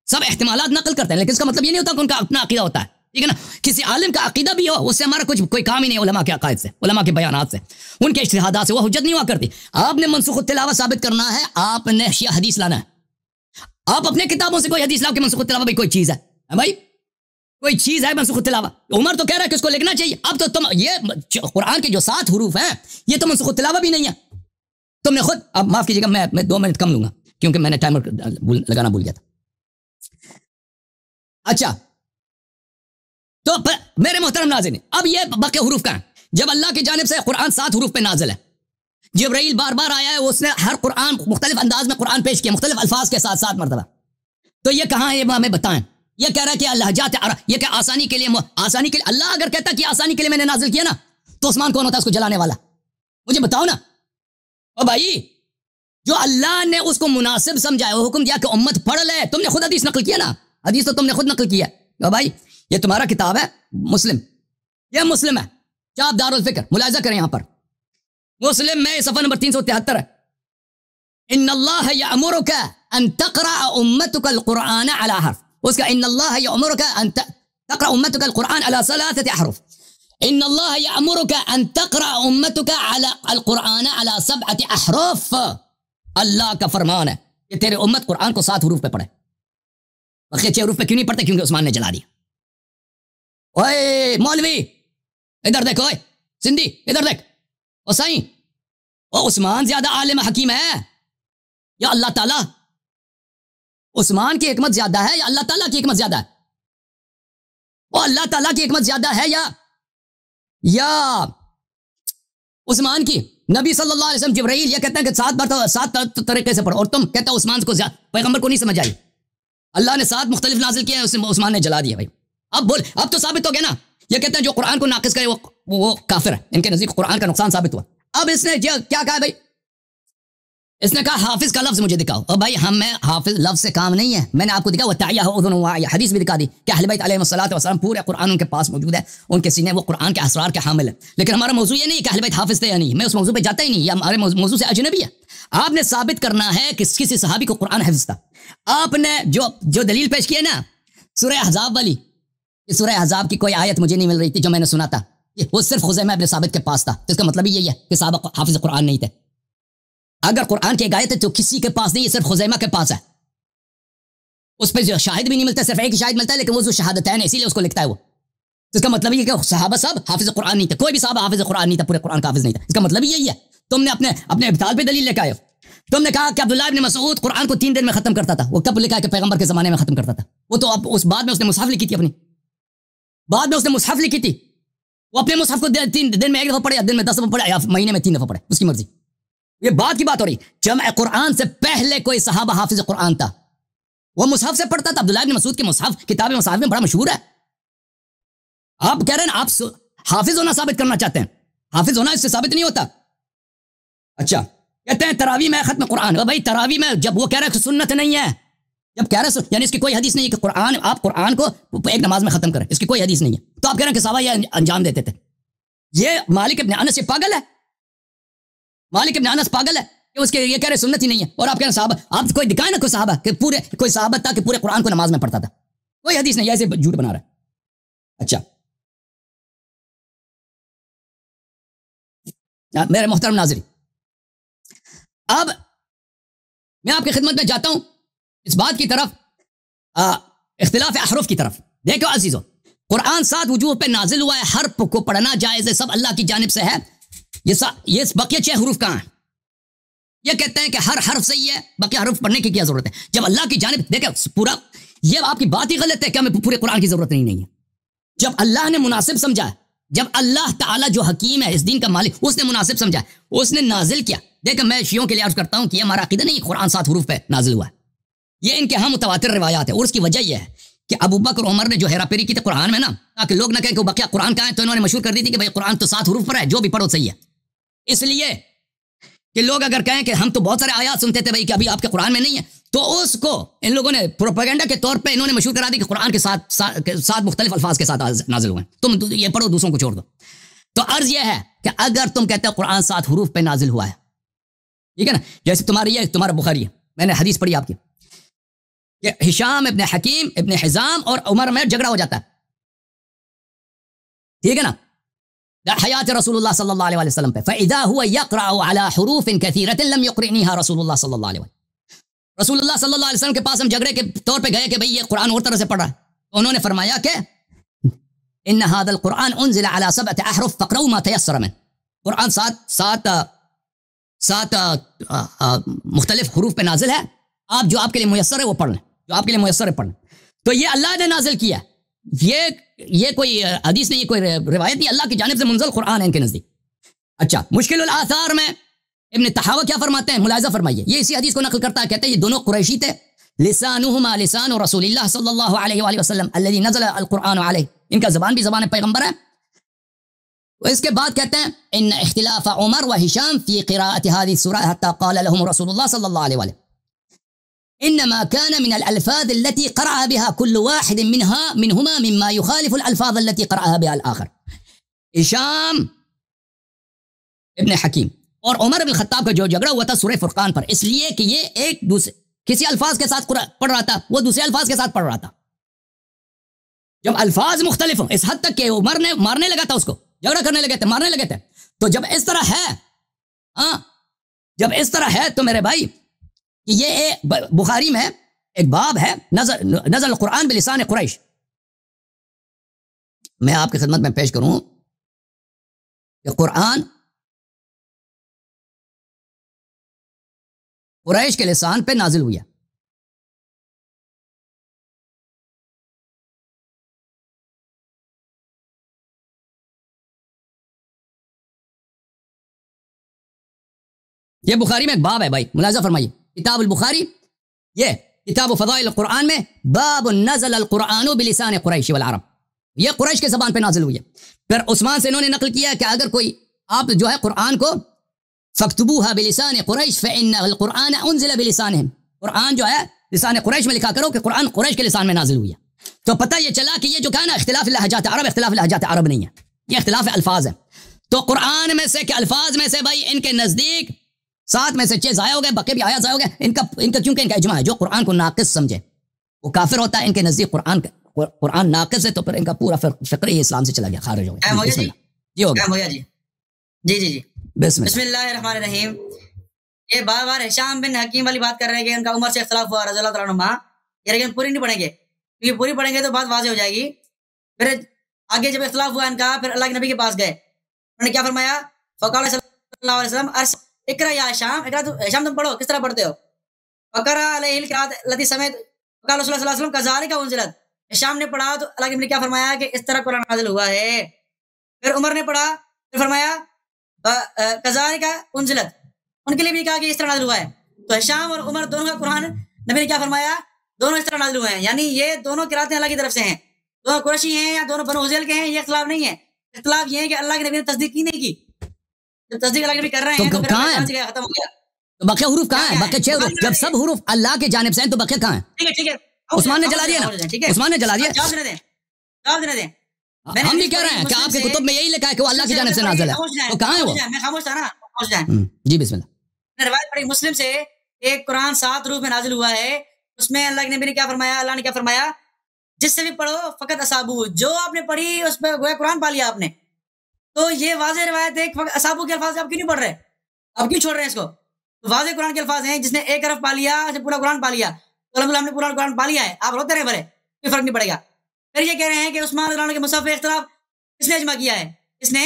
سب احتمالات نقل کرتے ہیں، لیکن اس کا مطلب یہ نہیں ہوتا کہ ان کا اپنا عقیدہ ہوتا ہے، ٹھیک ہے نا. کسی عالم کا عقیدہ بھی ہو، اس سے ہمارا کوئی کام ہی نہیں. علماء کے عقائد سے، علماء کے بیانات سے، ان کے اجتہادات سے وہ حجت نہیں ہوا کرتی. آپ نے منسوخ التلاوت ثابت کرنا ہے، آپ نے شیعہ حدیث لانا ہے. آپ اپنے کتابوں سے کوئی حدیث لاؤ کہ منسوخ التلاوت بھی کوئی چیز ہے بھائی، کوئی چیز ہے منسوخ التلاوت. عمر تو کہہ رہا ہے کہ اس کو لکھنا چاہیے. اب تو تم یہ قرآن کے جو 7 حروف ہیں یہ تو منسوخ التلاوت بھی نہیں ہے. تم نے خود، اب معاف کیجیے گا میں 2 منٹ کم لوں گا، کیونکہ میں نے ٹائمر لگانا بھول گیا تھا. اچھا تو میرے محترم ناظرین اب یہ باقی حروف کا ہے. جب اللہ کی جانب سے قرآن 7 حروف پہ نازل ہے, جبرائیل بار بار آیا ہے, اس نے ہر قرآن مختلف انداز میں قرآن پیش کیا مختلف الفاظ کے ساتھ 7 مرتبہ. تو یہ کہاں ہے, یہ ہمیں بتائیں. یہ کہہ رہا ہے کہ لہجات یہ کہ آسانی کے لیے اللہ اگر کہتا کہ آسانی کے لیے میں نے نازل کیا نا, تو عثمان کون ہوتا ہے اس کو جلانے والا؟ مجھے بتاؤ نا. او بھائی جو اللہ نے اس کو مناسب سمجھا ہے, وہ حکم دیا کہ امت پڑھ لے, تم نے خود حدیث نقل کیا نا, حدیث تو تم نے خود نقل کیا. او بھائی یہ تمہارا کتاب ہے مسلم, یہ مسلم ہے, چاپ دار الفکر, ملاحظہ کریں یہاں پر مسلم میں صفحہ نمبر 373 ہے. ان اللہ یامرک ان تقرأ امتک القرآن علی حرف, اس کا ان اللہ یامرک ان تقرأ امتک القرآن علی 3 احرف. ان اللہ یامرک ان تقرأ امتک علی القرآن علی 7 احرف. اللہ کا فرمان ہے کہ تیرے امت قرآن کو 7 حروف پہ پڑھے. بقیہ 6 حروف پہ کیوں نہیں پڑھتے؟ کیونکہ عثمان نے جلا دیا. اوے مولوی ادھر دیکھو, اوے سندھی ادھر دیکھ, او سائیں او عثمان زیادہ عالم حکیم ہے یا اللہ تعالیٰ؟ عثمان کی حکمت زیادہ ہے یا اللہ تعالیٰ کی حکمت زیادہ ہے؟ او اللہ تعالیٰ کی حکمت زیادہ ہے یا عثمان کی؟ نبی صلی اللہ علیہ وسلم جبرائیل یہ کہتے ہیں کہ 7 طریقے سے پڑھو, اور تم کہتے ہو عثمان کو پیغمبر کو نہیں سمجھ آئی. اللہ نے 7 مختلف نازل کیا ہے, عثمان نے جلا دیا. بھائی اب بول, اب تو ثابت ہو گیا نا. یہ کہتے ہیں جو قرآن کو ناقص کرے وہ کافر ہے, ان کے نزدیک قرآن کا نقصان ثابت ہوا. اب اس نے کیا کہا بھائی؟ اس نے کہا حافظ کا لفظ مجھے دکھاؤ. اور بھائی ہمیں حافظ لفظ سے کام نہیں ہے, میں نے آپ کو دکھا وتعیہ اذن واعیہ, حدیث بھی دکھا دی کہ اہل بیت علیہ الصلوۃ والسلام پورے قرآن ان کے پاس موجود ہے, ان کے سینے وہ قرآن کے اسرار کے حامل ہے. لیکن ہمارا موضوع یہ نہیں کہ اہل بیت حافظ تھے یا نہیں, میں اس موضوع پہ جاتا ہی نہیں, یہ ہمارے موضوع سے اجنبی ہے. آپ نے ثابت کرنا ہے کہ کسی صحابی کو قرآن حفظ تھا. آپ نے جو دلیل پیش کی ہے نا سورہ احزاب والی, سورہ احزاب کی کوئی آیت مجھے نہیں مل رہی تھی جو میں نے سنا تھا, وہ صرف خزیمہ ابن ثابت کے پاس تھا. تو اس کا مطلب یہی ہے کہ صحابہ حافظ قرآن نہیں تھے. اگر قرآن کی ایک آیت ہے تو کسی کے پاس نہیں, یہ صرف خزیمہ کے پاس ہے. اس پہ جو شاہد بھی نہیں ملتا, صرف ایک شاہد ملتا ہے, لیکن وہ جو شہادتین ہے اسی لیے اس کو لکھتا ہے وہ. تو اس کا مطلب یہ کہ صحابہ سب حافظ قرآن نہیں تھے, کوئی بھی صحابہ حافظ قرآن نہیں تھا, پورے قرآن کا حافظ نہیں تھا. اس کا مطلب یہی ہے. تم نے اپنے ابطال پہ دلیل لے کے آئے ہو. تم نے کہا کہ عبداللہ ابن مسعود قرآن کو 3 دن میں ختم کرتا تھا. وہ کب لکھا ہے کہ پیغمبر کے زمانے میں ختم کرتا تھا؟ وہ تو اب اس بعد میں اس نے مصحف لکھی تھی, اپنی بعد میں اس نے مصحف لکھی تھی. وہ اپنے مصحف کو 3 دن میں 1 دفعہ پڑھے, یا دن میں 10 دفعہ پڑھے, یا مہینے میں 3 دفعہ پڑھے, اس کی مرضی. یہ بات کی بات ہو رہی. جمع قرآن سے پہلے کوئی صحابہ حافظ قرآن تھا, وہ مصحف سے پڑھتا تھا. عبداللہ ابن مسعود کے مصحف کتاب مصاحف میں بڑا مشہور ہے. آپ کہہ رہے ہیں آپ حافظ ہونا ثابت کرنا چاہتے ہیں, حافظ ہونا اس سے ثابت نہیں ہوتا. اچھا کہتے ہیں تراویح میں ختم قرآن. بھائی تراویح میں جب وہ کہہ رہے ہیں کہ سنت نہیں ہے, جب کہہ رہے ہیں یعنی اس کی کوئی حدیث نہیں ہے کہ قرآن آپ قرآن کو ایک نماز میں ختم کریں, اس کی کوئی حدیث نہیں ہے. تو آپ کہہ رہے ہیں کہ صحابہ یہ انجام دیتے تھے. یہ مالک ابن انس یہ پاگل ہے, مالک ابن انس پاگل ہے کہ اس کے یہ کہہ رہے سنت ہی نہیں ہے. اور آپ کہہ رہے صحابہ, آپ کوئی دکھائیں نا کوئی صحابہ کہ کوئی صحابہ تھا کہ پورے قرآن کو نماز میں پڑھتا تھا. کوئی حدیث نہیں, ایسے جھوٹ بنا رہا ہے. اچھا میرے محترم ناظرین, اب میں آپ کی خدمت میں جاتا ہوں اس بات کی طرف, اختلاف احرف کی طرف. دیکھو عزیزو, قرآن 7 وجوہ پہ نازل ہوا ہے, حرف کو پڑھنا جائز ہے, سب اللہ کی جانب سے ہے. یہ بقیہ 6 حروف کہاں ہیں؟ یہ کہتے ہیں کہ ہر حرف صحیح ہے, بقیہ حرف پڑھنے کی کیا ضرورت ہے؟ جب اللہ کی جانب دیکھیں پورا, یہ آپ کی بات ہی غلط ہے کہ ہمیں پورے قرآن کی ضرورت نہیں ہے. جب اللہ نے مناسب سمجھا ہے, جب اللہ تعالیٰ جو حکیم ہے, اس دین کا مالک, اس نے مناسب سمجھا, اس نے نازل کیا. دیکھیں میں شیعوں کے لیے عرض کرتا ہوں کہ یہ ہمارا عقیدہ نہیں, قرآن 7 حروف پہ نازل ہوا ہے. یہ ان کے ہاں متواتر روایات ہے, اور اس کی وجہ یہ ہے کہ ابو بکر عمر نے جو ہیرا پھیری کی تھی قرآن میں نا, تاکہ لوگ نہ کہیں کہ بقیہ قرآن کہاں ہے, تو انہوں نے مشہور کر دی تھی کہ بھائی قرآن تو 7 حروف پر ہے, جو بھی پڑھو صحیح ہے. اس لیے کہ لوگ اگر کہیں کہ ہم تو بہت سارے آیات سنتے تھے بھائی کہ ابھی آپ کے قرآن میں نہیں ہے, تو اس کو ان لوگوں نے پروپیگنڈا کے طور پہ انہوں نے مشہور کرا دی کہ قرآن کے 7 مختلف الفاظ کے ساتھ نازل ہوئے ہیں, تم یہ پڑھو دوسروں کو چھوڑ دو. تو عرض یہ ہے کہ اگر تم کہتے ہو قرآن 7 حروف پہ نازل ہوا ہے, ٹھیک ہے نا, جیسے تمہارا بخاری ہے, میں نے حدیث پڑھی آپ کی کہ ہشام ابن حکیم ابن حزام اور عمر میں جھگڑا ہو جاتا ہے, ٹھیک ہے نا, حیات رسول اللہ صلی اللہ علیہ وسلم پہ, فَإِذَا هُوَ يَقْرَعُ عَلَى حُرُوفٍ كَثِيرَةٍ لَمْ يُقْرِئْنِهَا رسول اللہ صلی اللہ علیہ وسلم. رسول اللہ صلی اللہ علیہ وسلم کے پاس ہم جھگڑے کے طور پہ گئے کہ بھئی یہ قرآن اور طرح سے پڑھ رہا ہے, تو انہوں نے فرمایا کہ ان هذا القرآن انزل على 7 احرف فاقرؤوا ما تيسر منه. قرآن 7 مختلف حروف پہ نازل ہے, آپ جو آپ کے لیے میسر ہے وہ پڑھ لیں، جو آپ کے لیے میسر ہے پڑھ لیں. تو یہ اللہ نے نازل کیا، یہ کوئی حدیث نہیں، یہ کوئی روایت نہیں، اللہ کی جانب سے منزل قرآن ہے ان کے نزدیک. اچھا، مشکل الآثار میں ابن طحاوی کیا فرماتے ہیں، ملاحظہ فرمائیے. یہ اسی حدیث کو نقل کرتا ہے، کہتے ہیں یہ دونوں قریشی تھے. لسانہما لسان رسول اللہ صلی اللہ علیہ وآلہ وسلم الذی نزل القرآن علیہ، ان کا زبان بھی زبان پیغمبر ہے. اس کے بعد کہتے ہیں ان اختلاف عمر و ہشام فی قراءت هذه السورة حتى قال لهم رسول الله صلی اللہ علیہ وآلہ انما كان من الالفاظ التي قرأ بها كل واحد منهما مما يخالف الالفاظ التي قرأها بها الاخر. ہشام ابن حکیم اور عمر بن الخطاب کا جو جھگڑا ہوا تھا سورہ فرقان پر، اس لیے کہ یہ ایک دوسرے کسی الفاظ کے ساتھ پڑھ رہا تھا، وہ دوسرے الفاظ کے ساتھ پڑھ رہا تھا. جب الفاظ مختلف ہوں، اس حد تک کہ عمر نے مارنے لگا تھا، اس کو جھگڑا کرنے لگے تھے، مارنے لگے تھے. تو جب اس طرح ہے، جب اس طرح ہے تو میرے بھائی کہ یہ بخاری میں ایک باب ہے نزل القرآن بلسان قریش. میں آپ کی خدمت میں پیش کروں کہ قرآن قریش کے لسان پہ نازل ہوئی ہے. یہ بخاری میں ایک باب ہے بھائی، ملاحظہ فرمائیے. کتاب البخاری، یہ کتاب فضائل القرآن میں باب نزل القرآن بلسان قریش والعرب، یہ قریش کے زبان پہ نازل ہوئی ہے. پھر عثمان سے انہوں نے نقل کیا کہ اگر کوئی آپ جو ہے قرآن کو فاکتبوها بلسان قریش فإن القرآن انزل بلسانهم، قرآن جو ہے لسان قریش میں لکھا کرو کہ قرآن قریش کے لسان میں نازل ہوئی ہے. تو پتہ یہ چلا کہ یہ جو کہا نا اختلاف لہجات عرب، اختلاف لہجات عرب نہیں ہے، یہ اختلاف الفاظ ہے. تو قرآن میں سے کہ الفاظ میں سے بھائی ان کے نزدیک 7 میں سے 6 ضائع ہو گئے، بقیہ بھی آیا ضائع ہو گئے. ان کا کیونکہ ان کا اجماع ہے جو قرآن کو ناقص سمجھے وہ کافر ہوتا ہے. ان کے نزدیک قرآن ناقص ہے، تو پھر ان کا پورا فقہ ہی اسلام سے چلا گیا، خارج ہو گیا. بسم اللہ جی ہو گیا
جی بسم اللہ الرحمن الرحیم. یہ بار بار ہشام بن حکیم والی بات کر رہے ہیں کہ ان کا عمر سے اختلاف ہوا رضی اللہ تعالیٰ عنہ. یہ لیکن پوری نہیں پڑھیں گے، کیونکہ پوری پڑھیں گے تو بات واضح ہو جائے گی. پھر آگے جب اختلاف ہوا ان کا، پھر اللہ کے نبی کے پاس گئے. انہوں نے کیا فرمایا؟ فقال صلی اللہ علیہ وسلم اقرا یا ہشام، ہشام تم پڑھو، کس طرح پڑھتے ہو؟ فقرا علیہ القراءۃ التي سمعت قال رسول اللہ صلی اللہ علیہ وسلم كذلك انزلت. ہشام نے پڑھا تو اللہ کے نبی نے کیا فرمایا کہ اس طرح قرآن نازل ہوا ہے. پھر عمر نے پڑھا، پھر فرمایا كذلك انزلت، ان کے لیے بھی کہا کہ اس طرح نازل ہوا ہے. تو ہشام اور عمر دونوں کا قرآن نبی نے کیا فرمایا؟ دونوں اس طرح نازل ہوئے ہیں. یعنی یہ دونوں قراتیں اللہ کی طرف سے ہیں، دونوں قریشی ہیں یا دونوں بنو حذیل کے ہیں، یہ اختلاف نہیں ہے. اختلاف یہ ہے کہ اللہ کے نبی نے تصدیق کی نہیں کی. جب تصدیق اللہ کے نبی کر رہے ہیں تو
کہاں ہے؟
ختم ہو گیا.
تو باقی حروف کہاں ہیں؟ باقی 6 حروف جب سب حروف اللہ کی جانب سے ہیں تو باقی کہاں ہیں؟
ٹھیک ہے
عثمان نے جلا دیا نا، عثمان نے جلا دیا.
جواب دینے دیں.
ہم بھی کہہ رہے ہیں کہ آپ کی کتب میں یہی لکھا ہے کہ وہ اللہ کی جانب سے نازل ہے، تو کہاں ہے وہ؟
میں خاموش تھا نا، خاموش جائیں.
جی بسم اللہ.
میں روایت پڑھی مسلم سے، ایک قرآن 7 حروف میں نازل ہوا ہے. اس میں اللہ کے نبی نے کیا فرمایا، اللہ نے کیا فرمایا؟ جس سے بھی پڑھو فقط اصابو، جو آپ نے پڑھی اس پہ گویا قرآن پا لیا آپ نے. تو یہ واضح روایت ہے کہ اصابو کے الفاظ آپ کیوں نہیں پڑھ رہے، آپ کیوں چھوڑ رہے ہیں اس کو؟ تو واضح قرآن کے الفاظ ہیں، جس نے ایک حرف پا لیا اس نے پورا قرآن پا لیا. تو الحمدللہ ہم نے پورا قرآن پا لیا ہے، آپ روتے رہے بھلے، کوئی فرق نہیں پڑے گا. پھر یہ کہہ رہے ہیں کہ عثمان رضی اللہ عنہ کے مصحف پہ اختلاف کس نے اجماع کیا ہے؟ اس نے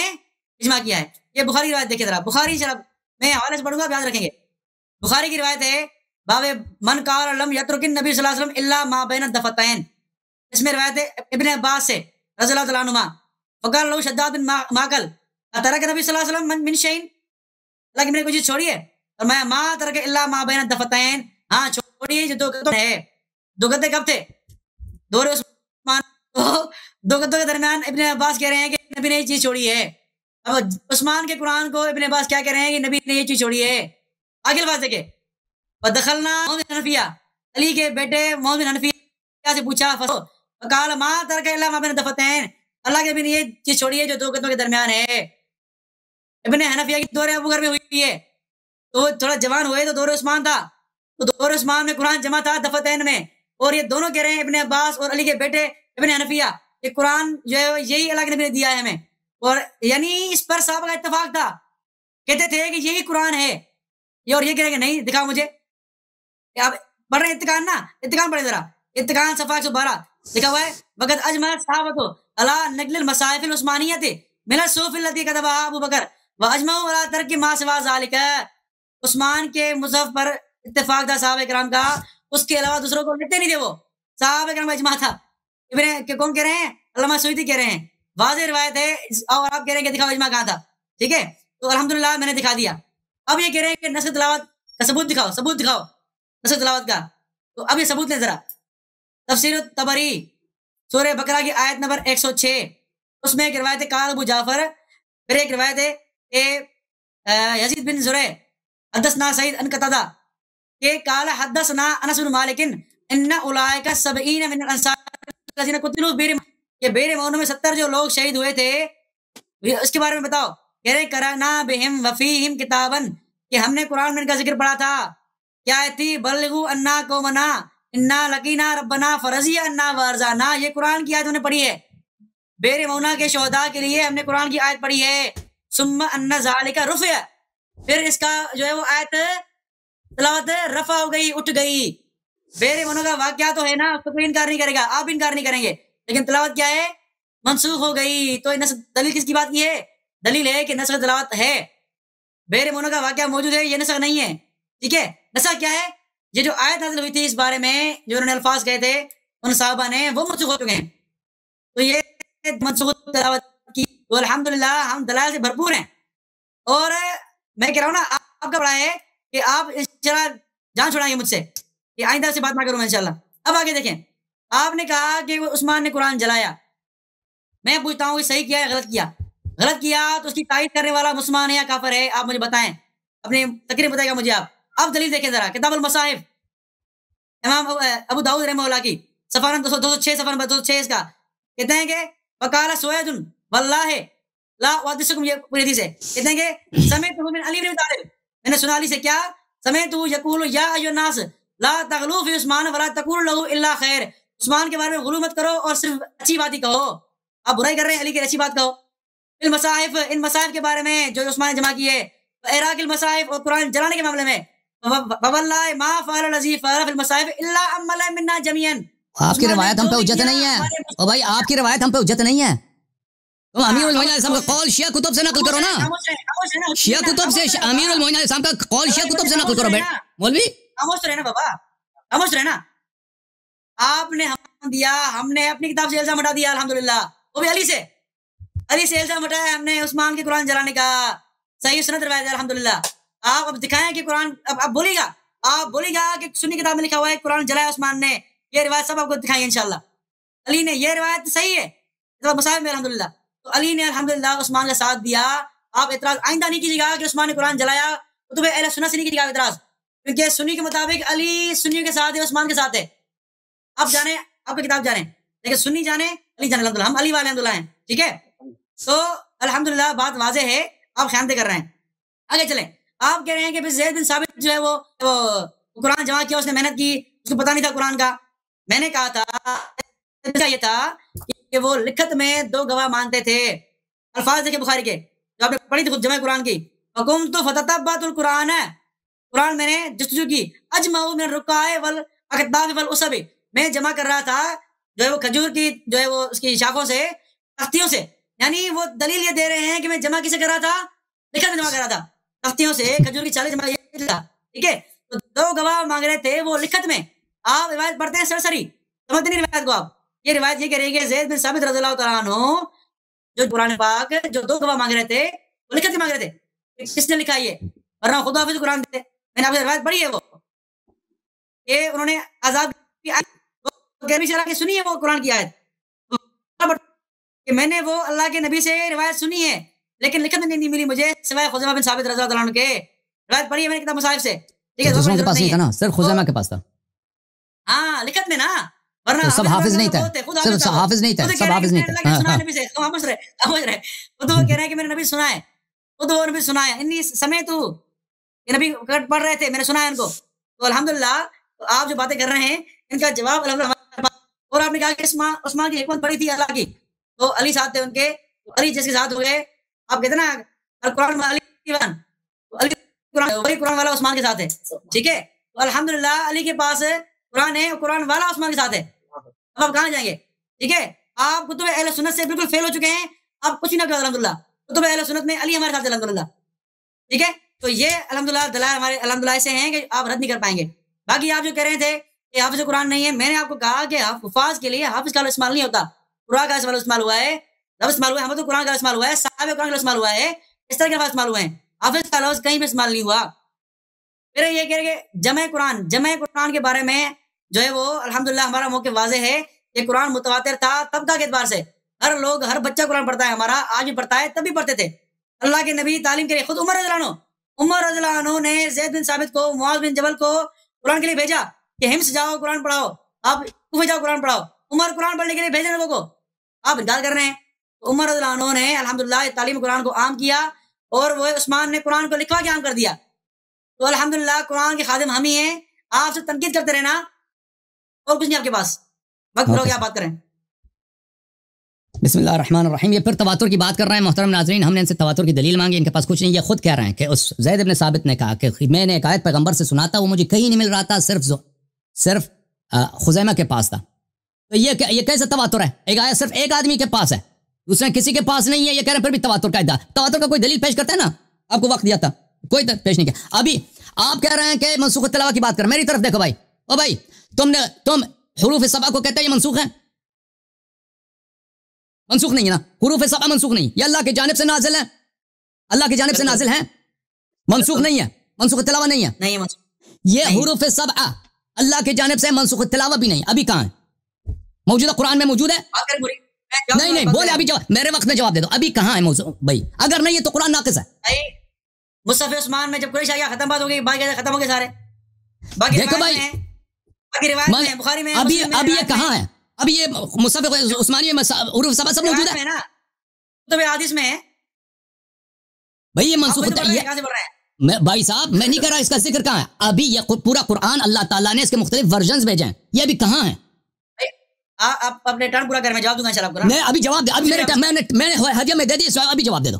اجماع کیا ہے. یہ بخاری روایت دیکھیں ذرا، بخاری شرح میں حوالے سے پڑھوں گا، یاد رکھیں گے. بخاری کی روایت ہے باب من قال لم یترک النبی صلی اللہ علیہ وسلم الا ما بین الدفتین. اس میں روایت ہے ابن عباس سے رضی اللہ تعالیٰ عنہما، فقال له شداد بن معقل ترک نبی صلی اللہ علیہ وسلم من شیء، اللہ کی میں نے کوئی چیز چھوڑی ہے؟ فرمایا ما ترک الا ما بین الدفتین، ہاں چھوڑی جو 2 گدے ہے. 2 گدے کب تھے؟ دور عثمان. 2 گدوں کے درمیان ابن عباس کہہ رہے ہیں کہ نبی نے یہ چیز چھوڑی ہے. اب عثمان کے قرآن کو ابن عباس کیا کہہ رہے ہیں کہ نبی نے یہ چیز چھوڑی ہے. آگے الفاظ دیکھیں، فدخلنا محمد بن حنفیہ، علی کے بیٹے محمد بن حنفیہ سے پوچھا، فقال ما ترک الا ما بین الدفتین، اللہ کے نبی نے یہ چیز چھوڑی ہے جو 2 گدوں کے درمیان ہے. ابن حنفیہ کی دور ابو بکر میں ہوئی ہے، تو تھوڑا جوان ہوئے تو دور عثمان تھا، تو دور عثمان میں قرآن جمع تھا دفتین میں. اور یہ دونوں کہہ رہے ہیں ابن عباس اور علی کے بیٹے ابن حنفیہ، یہ قرآن جو ہے یہی اللہ کے نبی نے دیا ہے ہمیں. اور یعنی اس پر صحابہ کا اتفاق تھا، کہتے تھے کہ یہی قرآن ہے. یہ اور یہ کہہ رہے ہیں کہ نہیں، دکھاؤ مجھے. آپ پڑھ رہے ہیں اتقان نا، اتقان پڑھیں ذرا، اتقان صفحہ 112 لکھا ہوا ہے وقت اجمع صحابہ علی نقل المصاحف العثمانیہ من الصحف التي كتبها ابو بکر واجمعوا على ترک ما سوا ذلك. عثمان کے مصحف پر اتفاق تھا صحابہ کرام کا، اس کے علاوہ دوسروں کو لکھتے نہیں تھے وہ صحابہ کرام کا اجماع تھا کون کہہ رہے ہیں علامہ سیوطی کہہ رہے ہیں واضح روایت ہے اور آپ کہہ رہے ہیں کہ دکھاؤ اجماع کہاں تھا ٹھیک ہے تو الحمدللہ میں نے دکھا دیا اب یہ کہہ رہے ہیں کہ نسخ تلاوت کا ثبوت دکھاؤ نسخ تلاوت کا تو اب یہ ثبوت لیں ذرا تفسیر الطبری سورہ بقرہ کی آیت نمبر 106 اس میں ایک روایت ہے قال ابو جعفر پھر ایک روایت ہے کہ یزید بن زرع حدثنا سعید ان قتادہ کہ قال حدثنا انس بن مالک ان اولئک 70 من الانصار الذين قتلوا کہ بیر معونہ میں 70 جو لوگ شہید ہوئے تھے اس کے بارے میں بتاؤ کہہ رہے قرانا بہم وفیہم کتابا کہ ہم نے قرآن میں ان کا ذکر پڑھا تھا کیا تھی بلغوا انا قومنا انا لقینا ربنا فرضی انا وارزانا یہ قرآن کی آیت ہم نے پڑھی ہے بیر معونہ کے شہداء کے لیے ہم نے قرآن کی آیت پڑھی ہے ثم ان ذالک رفع پھر اس کا جو ہے وہ آیت تلاوت رفع ہو گئی اٹھ گئی بیر معونہ کا واقعہ تو ہے نا اس کو کوئی انکار نہیں کرے گا آپ انکار نہیں کریں گے لیکن تلاوت کیا ہے منسوخ ہو گئی تو دلیل کس کی بات کی ہے دلیل ہے کہ نسخ تلاوت ہے بیر معونہ کا واقعہ موجود ہے یہ نسخ نہیں ہے ٹھیک ہے نسخ کیا ہے یہ جو آیت نازل ہوئی تھی اس بارے میں جو انہوں نے الفاظ کہے تھے ان صحابہ نے وہ منسوخ ہو چکے ہیں تو یہ منسوخ تلاوت کی تو الحمدللہ ہم دلائل سے بھرپور ہیں اور میں کہہ رہا ہوں نا آپ کا بڑا ہے کہ آپ انشاءاللہ جان چھوڑائیں گے مجھ سے کہ آئندہ سے بات نہ کروں میں انشاءاللہ اب آگے دیکھیں آپ نے کہا کہ عثمان نے قرآن جلایا میں پوچھتا ہوں کہ صحیح کیا ہے غلط کیا تو اس کی تائید کرنے والا مسلمان ہے یا کافر ہے آپ مجھے بتائیں اپنی تقریر بتائے گا مجھے آپ اب دلیل دیکھیں ذرا کتاب المصاحف امام ابو داؤد رحمہ اللہ کی صفحہ 206 صفحہ 206 اس کا کہتے ہیں کہ وقال سوید واللہ لا احدثکم یہ پوری حدیث ہے کہتے ہیں کہ سمعت من علی بن طالب میں نے سنا علی سے کیا سمعت یقول یا ایھا الناس لا تغلوا فی عثمان ولا تقولوا له الا خیر عثمان کے بارے میں غلو مت کرو اور صرف اچھی بات ہی کہو آپ برائی کر رہے ہیں علی کی اچھی بات کہو المصاحف ان مصاحف کے بارے میں جو عثمان نے جمع کیے اراق المصاحف اور قرآن جلانے کے معاملے میں واللہ ما فعل الذی فعل فی المصاحف الا عمل منا جميعا
آپ کی روایت ہم پہ حجت نہیں ہے او بھائی آپ کی روایت ہم پہ حجت نہیں ہے تم امیر المومنین علیہ السلام کا قول شیعہ کتب سے نقل کرو نا شیعہ کتب سے امیر المومنین علیہ السلام کا قول شیعہ کتب سے نقل کرو مولوی
خاموش رہنا بابا خاموش رہنا آپ نے ہم دیا ہم نے اپنی کتاب سے الزام ہٹا دیا الحمدللہ وہ بھی علی سے الزام ہٹایا ہم نے عثمان کے قرآن جلانے کا صحیح سنت روایت ہے الحمدللہ آپ اب دکھائیں کہ قرآن اب بولیے گا کہ سنی کتاب میں لکھا ہوا ہے قرآن جلایا عثمان نے یہ روایت سب آپ کو دکھائیں گے انشاءاللہ علی نے یہ روایت صحیح ہے مصاحف میں الحمدللہ تو علی نے الحمدللہ عثمان کا ساتھ دیا آپ اعتراض آئندہ نہیں کیجیے گا کہ عثمان نے قرآن جلایا کتب اہل سنت سے نہیں کیجیے گا اعتراض کیونکہ سنی کے مطابق علی سنیوں کے ساتھ ہے عثمان کے ساتھ ہے آپ جانیں آپ کی کتاب جانیں لیکن سنی جانیں علی جانے الحمدللہ ہم علی والے الحمدللہ ہیں ٹھیک ہے تو الحمدللہ بات واضح ہے آپ خیانتیں کر رہے ہیں آگے چلیں آپ کہہ رہے ہیں کہ زید بن ثابت جو ہے وہ قرآن جمع کیا اس نے محنت کی اس کو پتہ نہیں تھا قرآن کا میں نے کہا تھا یہ تھا کہ وہ لکھت میں 2 گواہ مانتے تھے الفاظ دیکھیں بخاری کے جو آپ نے پڑھی تھی خود جمع قرآن کی حکومت فتتبعت القرآن ہے قرآن میں نے جستجو کی اجمعوا من الرقاع والاقطاف والعصب میں جمع کر رہا تھا جو ہے وہ کھجور کی جو ہے وہ اس کی شاخوں سے تختیوں سے یعنی وہ دلیل یہ دے رہے ہیں کہ میں جمع کسے کر رہا تھا لکھت میں جمع کر رہا تھا تختیوں سے کھجور کی چھالیں جمع تھا ٹھیک ہے تو 2 گواہ مانگ رہے تھے وہ لکھت میں آپ روایت پڑھتے ہیں سرسری سمجھتے نہیں روایت کو آپ یہ روایت یہ کہہ رہی ہے کہ زید بن ثابت رضی اللہ تعالیٰ عنہ جو قرآن پاک جو 2 گواہ مانگ رہے تھے وہ لکھت کے مانگ رہے تھے کس نے لکھا یہ ورنہ خدا حافظ قرآن دے میں نے آپ سے روایت پڑھی ہے وہ کہ انہوں نے عذاب کی آیت سنی ہے وہ قرآن کی آیت کہ میں نے وہ اللہ کے نبی سے روایت سنی ہے لیکن لکھت میں نہیں ملی مجھے سوائے خزیمہ بن ثابت رضی اللہ عنہ کے روایت پڑھی ہے میں نے کتاب مصاحف سے ٹھیک ہے دوسروں کے پاس نہیں تھا نا صرف خزیمہ کے پاس تھا ہاں لکھت میں نا ورنہ
سب حافظ نہیں تھا صرف حافظ نہیں تھا سب حافظ نہیں تھا
نبی سے خاموش رہے وہ تو کہہ رہے ہیں کہ میرے نبی سنا ہے وہ تو نبی سنا ہے انی سمیت یہ نبی پڑھ رہے تھے میں نے سنا ہے ان کو تو الحمدللہ آپ جو باتیں کر رہے ہیں ان کا جواب الحمدللہ اور آپ نے کہا کہ عثمان کی حکمت پڑی تھی اللہ کی تو علی ساتھ تھے ان کے علی جس کے ساتھ ہوئے آپ کہتے نا قرآن علی قرآن والا عثمان کے ساتھ ہے ٹھیک ہے تو الحمدللہ علی کے پاس قرآن ہے قرآن والا عثمان کے ساتھ ہے اب آپ کہاں جائیں گے ٹھیک ہے آپ کتب اہل سنت سے بالکل فیل ہو چکے ہیں آپ کچھ نہیں کرتے الحمدللہ کتب اہل سنت میں علی ہمارے ساتھ الحمدللہ ٹھیک ہے تو یہ الحمدللہ دلائل ہمارے الحمدللہ ایسے ہیں کہ آپ رد نہیں کر پائیں گے باقی آپ جو کہہ رہے تھے کہ حافظ قرآن نہیں ہے. میں نے آپ کو کہا کہ حفاظ کے لیے حافظ کا لفظ استعمال نہیں ہوتا. قرآن کا لفظ استعمال ہوا ہے, لفظ استعمال ہوا ہے, احمد قرآن کا استعمال ہوا ہے, صاحب قرآن کا استعمال ہوا ہے, اس طرح کے لفظ استعمال ہوئے ہیں. حافظ کا لفظ کہیں بھی استعمال نہیں ہوا. پھر یہ کہہ رہے کہ جمع قرآن کے بارے میں جو ہے وہ الحمدللہ ہمارا موقع واضح ہے کہ قرآن متواتر تھا طبقہ کے اعتبار سے. ہر بچہ قرآن پڑھتا ہے, ہمارا آج بھی پڑھتا ہے, تب بھی پڑھتے تھے. اللہ کے نبی تعلیم کے لیے خود عمر رضی اللہ عنہ نے زید بن ثابت کو, معاذ بن جبل کو قرآن کے لیے بھیجا کہ ہمس جاؤ قرآن پڑھاؤ, آپ کوفہ جاؤ قرآن پڑھاؤ. عمر قرآن پڑھنے کے لیے بھیجے لوگوں کو, آپ انکار کر رہے ہیں. عمر رضی اللہ عنہ نے الحمدللہ تعلیم قرآن کو عام کیا, اور وہ عثمان نے قرآن کو لکھوا کے عام کر دیا. تو الحمدللہ قرآن کے خادم ہم ہی ہیں. آپ سے تنقید کرتے رہنا اور کچھ نہیں آپ کے پاس. وقت ہو گیا, بات کریں.
بسم اللہ الرحمن الرحیم. یہ پھر تواتر کی بات کر رہے ہیں محترم ناظرین. ہم نے ان سے تواتر کی دلیل مانگی, ان کے پاس کچھ نہیں. یہ خود کہہ رہے ہیں کہ اس زید بن ثابت نے کہا کہ میں نے ایک آیت پیغمبر سے سنا تھا, وہ مجھے کہیں نہیں مل رہا تھا, صرف خزیمہ کے پاس تھا. تو یہ کیسے تواتر ہے؟ ایک آیت صرف ایک آدمی کے پاس ہے, دوسرے کسی کے پاس نہیں ہے. یہ کہہ رہے ہیں پھر بھی تواتر کا ادعا. تواتر کا کوئی دلیل پیش کرتا ہے نا, آپ کو وقت دیا تھا, کوئی پیش نہیں کیا. ابھی آپ کہہ رہے ہیں کہ منسوخ تلاوت کی بات کر. میری طرف دیکھو بھائی, او بھائی تم حروف سبع کو کہتے ہیں یہ منسوخ ہے؟ منسوخ نہیں ہے نا, حروف سبع منسوخ نہیں, یہ اللہ کی جانب سے نازل ہے, اللہ کی جانب سے نازل ہے, منسوخ نہیں ہے, منسوخ تلاوت نہیں ہے. یہ حروف سبع اللہ کی جانب سے, منسوخ تلاوت بھی نہیں. ابھی کہاں ہے؟ موجودہ قرآن میں موجود ہے؟ نہیں بولے ابھی جواب, میرے وقت میں جواب دے دو. ابھی کہاں ہے موضوع بھائی؟ اگر نہیں ہے تو قرآن ناقص ہے.
مصحف عثمان میں جب قریش آ گیا ختم بات ہو گئی, باقی ختم ہو گئے سارے.
دیکھو بھائی,
بخاری میں
ابھی یہ کہاں ہے؟ ابھی یہ مصحف عثمانی میں حروف سبع سب موجود ہے نا,
تو حدیث میں ہے
بھائی. یہ منسوخ میں بھائی صاحب میں نہیں کر رہا, اس کا ذکر کہاں ہے؟ ابھی یہ پورا قرآن اللہ تعالیٰ نے اس کے مختلف ورژنز بھیجے ہیں, یہ ابھی کہاں ہے؟
آپ اپنے ٹرن پورا کر, میں جواب دوں گا انشاءاللہ آپ کو.
میں ابھی جواب دے, ابھی میں نے ہدیہ میں دے دی, ابھی جواب دے دو,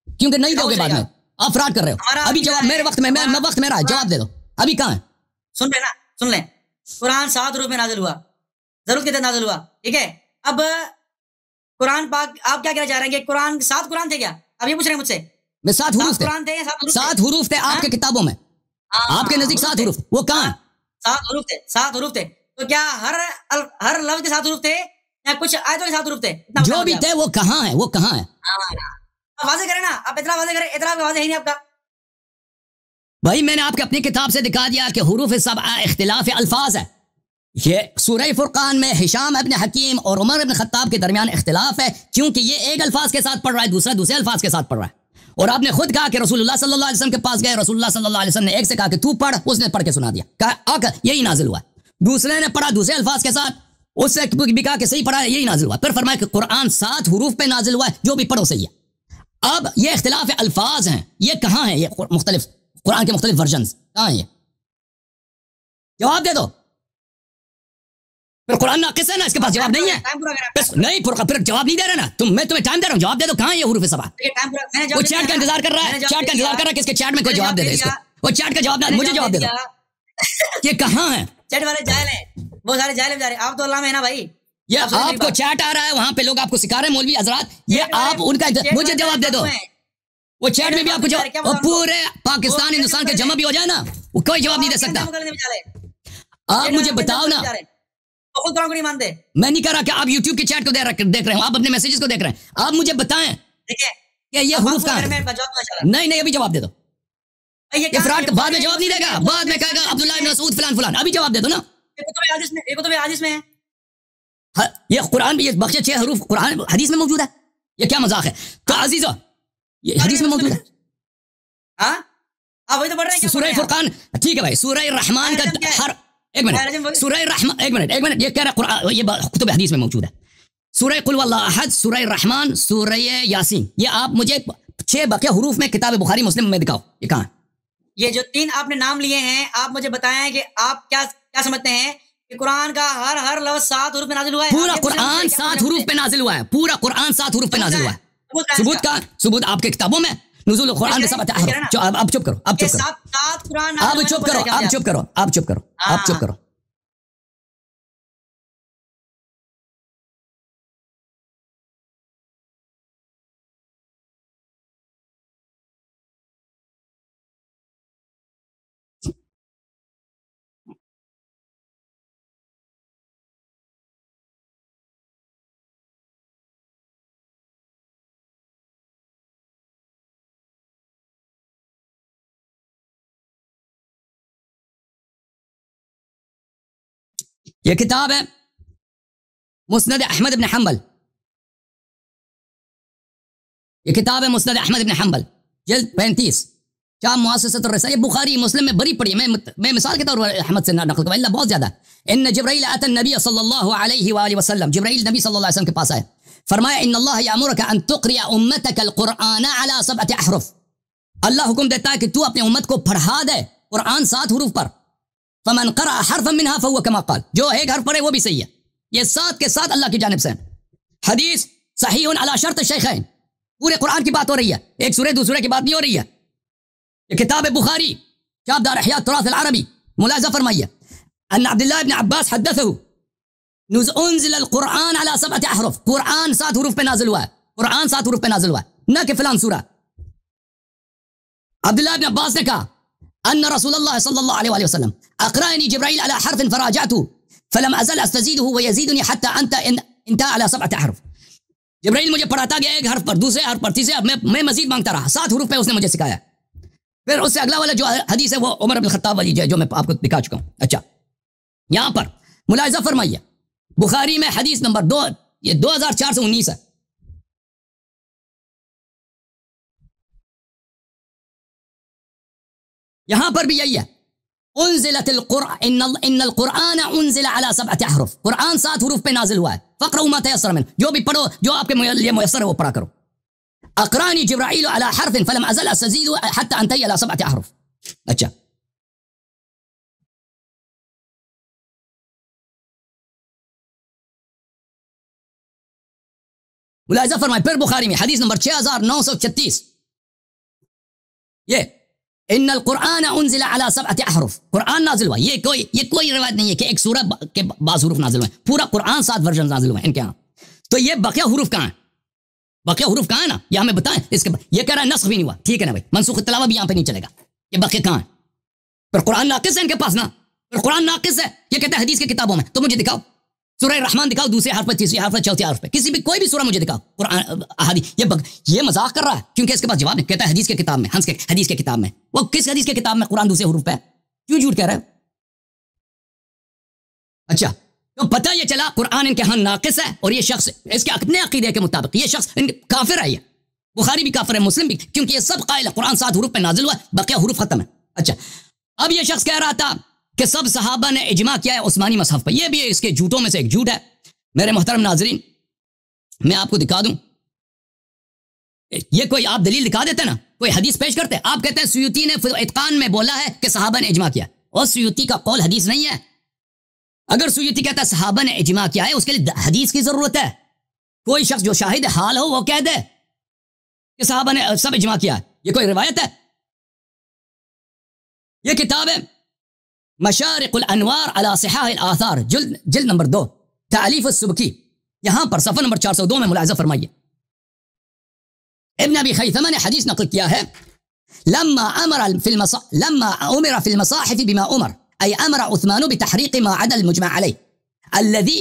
کیونکہ نہیں دو گے بعد میں, آپ فراڈ کر رہے ہو. ابھی جواب میرے وقت میں وقت میرا, جواب دے دو. ابھی کہاں ہے؟
سن لیں. قرآن 7 حروف میں نازل ہوا, ضرورت کے تحت نازل ہوا, ٹھیک ہے. اب قرآن پاک آپ کیا کہنا چاہ رہے ہیں کہ قرآن 7 قرآن تھے کیا؟ اب یہ پوچھ رہے ہیں مجھ سے.
میں 7 حروف تھے, 7 حروف تھے آپ کے کتابوں میں, آپ کے نزدیک 7 حروف, وہ کہاں ہیں؟
7 حروف تھے. تو کیا ہر لفظ کے 7 حروف تھے یا کچھ آیتوں کے 7 حروف تھے؟
جو بھی تھے وہ کہاں ہے, وہ کہاں ہے؟
واضح کریں نا, آپ اتنا واضح کریں, اتنا واضح ہی نہیں آپ کا.
بھائی میں نے آپ کو اپنی کتاب سے دکھا دیا کہ حروف سبع اختلاف الفاظ ہے. یہ سورہ فرقان میں ہشام ابن حکیم اور عمر ابن خطاب کے درمیان اختلاف ہے, کیونکہ یہ ایک الفاظ کے ساتھ پڑھ رہا ہے, دوسرا دوسرے الفاظ کے ساتھ پڑھ رہا ہے. اور آپ نے خود کہا کہ رسول اللہ صلی اللہ علیہ وسلم کے پاس گئے, رسول اللہ صلی اللہ علیہ وسلم نے ایک سے کہا کہ تو پڑھ, اس نے پڑھ کے سنا دیا, کہا یہی نازل ہوا. دوسرے نے پڑھا دوسرے الفاظ کے ساتھ, اس سے بھی کہا کہ صحیح پڑھا ہے, یہی نازل ہوا. پھر فرمایا کہ قرآن 7 حروف پہ نازل ہوا ہے, جو بھی پڑھو صحیح ہے. اب یہ اختلاف الفاظ ہیں, یہ کہاں ہے؟ یہ مختلف قرآن کے مختلف ورژنز کہاں ہیں؟ یہ جواب دے دو. پھر قرآن ناقص ہے نا, اس کے پاس جواب نہیں ہے. نہیں پھر جواب نہیں دے رہے نا میں تمہیں ٹائم دے رہا ہوں, جواب دے دو. کہاں ہے یہ حروف سبع؟ وہ چیٹ کا انتظار کر رہا ہے, چیٹ کا انتظار کر رہا ہے کہ اس کے چیٹ میں کوئی جواب دے دے اس کو. وہ چیٹ کا جواب دے, مجھے جواب دے دو. یہ کہاں ہے؟
چیٹ والے جاہل ہیں, وہ سارے جاہل بچارے. آپ تو اللہ میں ہے نا بھائی.
یہ آپ کو چیٹ آ رہا ہے, وہاں پہ لوگ آپ کو سکھا رہے ہیں مولوی حضرات, یہ آپ ان کا, مجھے جواب دے دو. وہ چیٹ میں بھی آپ کو جواب, پورے پاکستان ہندوستان کے جمع بھی ہو جائے نا, وہ کوئی جواب نہیں دے سکتا. آپ مجھے بتاؤ نا, میں نہیں کہہ رہا کہ آپ یوٹیوب کی چیٹ کو دیکھ رہے ہو, آپ اپنے میسیجز کو دیکھ رہے ہیں. آپ مجھے بتائیں کہ یہ حروف کہاں ہیں؟ نہیں ابھی جواب دے دو. یہ فراڈ بعد میں جواب نہیں دے گا, بعد میں کہے گا عبداللہ ابن مسعود فلان فلان. ابھی جواب دے دو نا. یہ قرآن بھی, یہ بخشے 6 حروف قرآن حدیث میں موجود ہے, یہ کیا مذاق ہے؟ تو عزیزو یہ حدیث میں موجود ہے. سورہ فرقان, ٹھیک ہے بھائی, سورہ رحمان کا ہر ایک منٹ, سورہ رحمان, ایک منٹ, یہ کہہ رہا قرآن, یہ کتب حدیث میں موجود ہے. سورہ قل واللہ احد, سورہ رحمان, سورہ یاسین, یہ آپ مجھے 6 بقیہ حروف میں کتاب بخاری مسلم میں دکھاؤ, یہ کہاں ہے؟
یہ جو 3 آپ نے نام لیے ہیں, آپ مجھے بتائیں کہ آپ کیا سمجھتے ہیں کہ قرآن کا ہر لفظ 7 حروف پہ نازل ہوا ہے؟
پورا قرآن 7 حروف پہ نازل ہوا ہے, پورا قرآن 7 حروف پہ نازل ہوا ہے. ثبوت کا ثبوت آپ کے کتابوں میں نزول قرآن کے 7 حروف. اب چپ کرو, اب چپ کرو, اب چپ کرو, اب چپ کرو, اب چپ کرو, اب چپ کرو. یہ کتاب ہے مسند احمد بن حنبل، یہ کتاب ہے مسند احمد بن حنبل جلد 35، شام مؤسسۃ الرسالہ، یہ بخاری مسلم میں بری پڑھی ہے، میں مثال کے طور پر احمد سے نقل کروں، اللہ بہت زیادہ. ان جبرائیل اتى النبی صلی اللہ علیہ وآلہ وسلم، جبرائیل نبی صلی اللہ علیہ وسلم کے پاس آئے، فرمایا ان اللہ یامرک ان تقرئ امتک القرآن علی 7 احرف، اللہ حکم دیتا ہے کہ تو اپنے امت کو پڑھا دے قرآن 7 حروف پر. فمن قرأ حرفا منها فهو كما قال، جو ایک حرف پڑھے وہ بھی صحیح ہے، یہ 7 کے 7 اللہ کی جانب سے ہیں. حدیث صحیح علی شرط الشیخین، پورے قرآن کی بات ہو رہی ہے، ایک سورہ دوسرے کی بات نہیں ہو رہی ہے. یہ کتاب بخاری شاب دار احیاء التراث العربی، ملاحظہ فرمائیے ان عبداللہ ابن عباس حدثه انزل القرآن على 7 احرف، قرآن 7 حروف پہ نازل ہوا ہے، قرآن 7 حروف پہ نازل ہوا ہے، نہ کہ فلان سورہ. عبداللہ ابن عباس نے کہا ان رسول اللہ صلی اللہ علیہ وآلہ وسلم اقرأني جبرائیل على حرف فراجعته فلم ازل استزيده ويزيدني حتى انتهى على 7 احرف، جبرائیل مجھے پڑھاتا گیا ایک حرف پر، دوسرے حرف پر، تیسرے میں مزید مانگتا رہا، 7 حروف پہ اس نے مجھے سکھایا. پھر اس سے اگلا والا جو حدیث ہے وہ عمر بن الخطاب والی جو میں آپ کو دکھا چکا ہوں. اچھا یہاں پر ملاحظہ فرمائیے بخاری میں حدیث نمبر 2 یہ 2419 ہے. یہاں پر بھی یہی ہے انزلت القرآن ان القرآن انزل على 7 احرف، قرآن 7 حروف پہ نازل ہوا ہے. فقرؤوا ما تيسر منه، جو بھی پڑھو جو آپ کے لیے میسر ہے وہ پڑھا کرو. اقرانی جبرائیل على حرف فلم ازل استزيد حتى انتهي على 7 احرف. اچھا ملاحظہ فرمائے پھر بخاری میں حدیث نمبر 6936، یہ ان القرآن انزل على 7 احرف، قرآن نازل ہوا، یہ کوئی روایت نہیں ہے کہ ایک سورہ کے بعض حروف نازل ہوئے، پورا قرآن 7 ورژن نازل ہوئے ان کے ہاں. تو یہ بقیہ حروف کہاں ہیں؟ بقیہ حروف کہاں ہے نا، یہ ہمیں بتائیں. اس کے یہ کہہ رہا ہے نسخ بھی نہیں ہوا، ٹھیک ہے نا بھائی، منسوخ تلاوہ بھی یہاں پہ نہیں چلے گا. یہ بقیہ کہاں ہے؟ پھر قرآن ناقص ہے ان کے پاس نا، پھر قرآن ناقص ہے، یہ کہتا ہے حدیث کی کتابوں میں. تو مجھے دکھاؤ سورہ رحمان دکھاؤ، دوسرے حرف پہ، تیسرے حرف پہ، چوتھے حرف پہ، کسی بھی کوئی بھی سورہ مجھے دکھاؤ قرآن احادیث. یہ مذاق کر رہا ہے کیونکہ اس کے پاس جواب نہیں، کہتا ہے حدیث کی کتاب میں، ہنس کے حدیث کی کتاب میں. وہ کس حدیث کی کتاب میں قرآن دوسرے حروف پہ ہے؟ کیوں جھوٹ کہہ رہا ہے؟ اچھا تو پتہ یہ چلا قرآن ان کے ہاں ناقص ہے، اور یہ شخص اس کے اپنے عقیدے کے مطابق یہ شخص کافر ہے. یہ بخاری بھی کافر ہے، مسلم بھی، کیونکہ یہ سب قائل ہے قرآن 7 حروف پہ نازل ہوا ہے، بقیہ حروف ختم ہے. اچھا اب یہ شخص کہہ رہا تھا کہ سب صحابہ نے اجماع کیا ہے عثمانی مصحف پہ، یہ بھی اس کے جھوٹوں میں سے ایک جھوٹ ہے. میرے محترم ناظرین میں آپ کو دکھا دوں، یہ کوئی آپ دلیل دکھا دیتے نا، کوئی حدیث پیش کرتے، آپ کہتے ہیں سیوطی نے اتقان میں بولا ہے کہ صحابہ نے اجماع کیا، اور سیوطی کا قول حدیث نہیں ہے. اگر سیوطی کہتا ہے صحابہ نے اجماع کیا ہے، اس کے لیے حدیث کی ضرورت ہے. کوئی شخص جو شاہد حال ہو وہ کہہ دے کہ صحابہ نے سب اجماع کیا ہے، یہ کوئی روایت ہے؟ یہ کتاب ہے مشارق الانوار علی صحاح الاثار، جلد نمبر 2، تالیف السبکی، یہاں پر صفحہ نمبر 402 میں ملاحظہ فرمائیے. ابن ابی خیثمہ نے حدیث نقل کیا ہے لما امر في المصاحف بما امر اي امر عثمان بتحريق ما عدا المجمع عليه الذي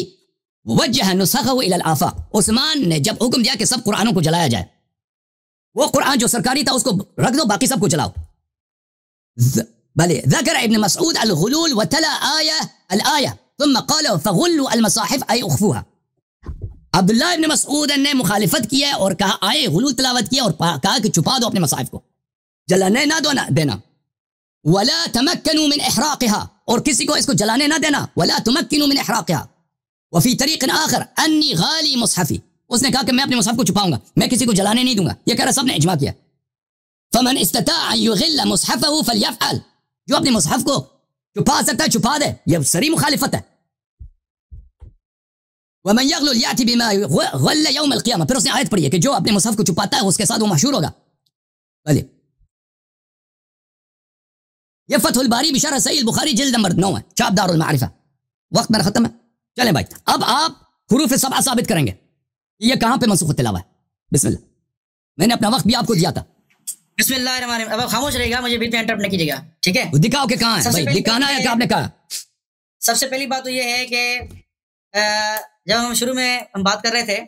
وجه نسخه الى الافاق. عثمان نے جب حکم دیا کہ سب قرآنوں کو جلایا جائے، وہ قرآن جو سرکاری تھا اس کو رکھ دو، باقی سب کو جلاؤ. بلے ذکر ابن مسعود الغلول وتلا الآية ثم قال فغلوا المصاحف اي اخفوها. عبداللہ ابن مسعود نے مخالفت کی ہے اور کہا آئے غلول تلاوت کیا اور کہا کہ چھپا دو اپنے مصاحف کو، جلانے نہ دینا. ولا تمکنوا من احراقها، اور کسی کو اس کو جلانے نہ دینا. ولا تمکنوا من احراقها. وفي طریق آخر انی غالی مصحفی، اس نے کہا کہ میں اپنے مصحف کو چھپاؤں گا، میں کسی کو جلانے نہیں دوں گا. یہ کہہ رہا سب نے اجماع کیا. فمن استطاع ان يغل مصحفه فليفعل، جو اپنے مصحف کو چھپا سکتا ہے چھپا دے، یہ صریح مخالفت ہے. ومن يغلل يأتي بما غل يوم القيامة، پھر اس نے آیت پڑھی ہے کہ جو اپنے مصحف کو چھپاتا ہے اس کے ساتھ وہ محشور ہوگا. بھلے یہ فتح الباری بشرح صحیح البخاری جلد نمبر 9 ہے، چاپ دار المعرفہ. وقت میرا ختم ہے، چلیں بھائی اب آپ حروف 7 ثابت کریں گے یہ کہاں پہ منسوخ تلاوہ ہے. بسم اللہ، میں نے اپنا وقت بھی آپ کو دیا تھا.
بسم اللہ الرحمن الرحیم. اب آپ خاموش رہے گا، مجھے بیچ میں انٹرپٹ نہیں کیجیے گا، ٹھیک ہے؟
دکھاؤ کہ کہاں ہے بھائی، دکھانا ہے کہ آپ نے کہا.
سب سے پہلی بات تو یہ ہے کہ جب ہم شروع میں ہم بات کر رہے تھے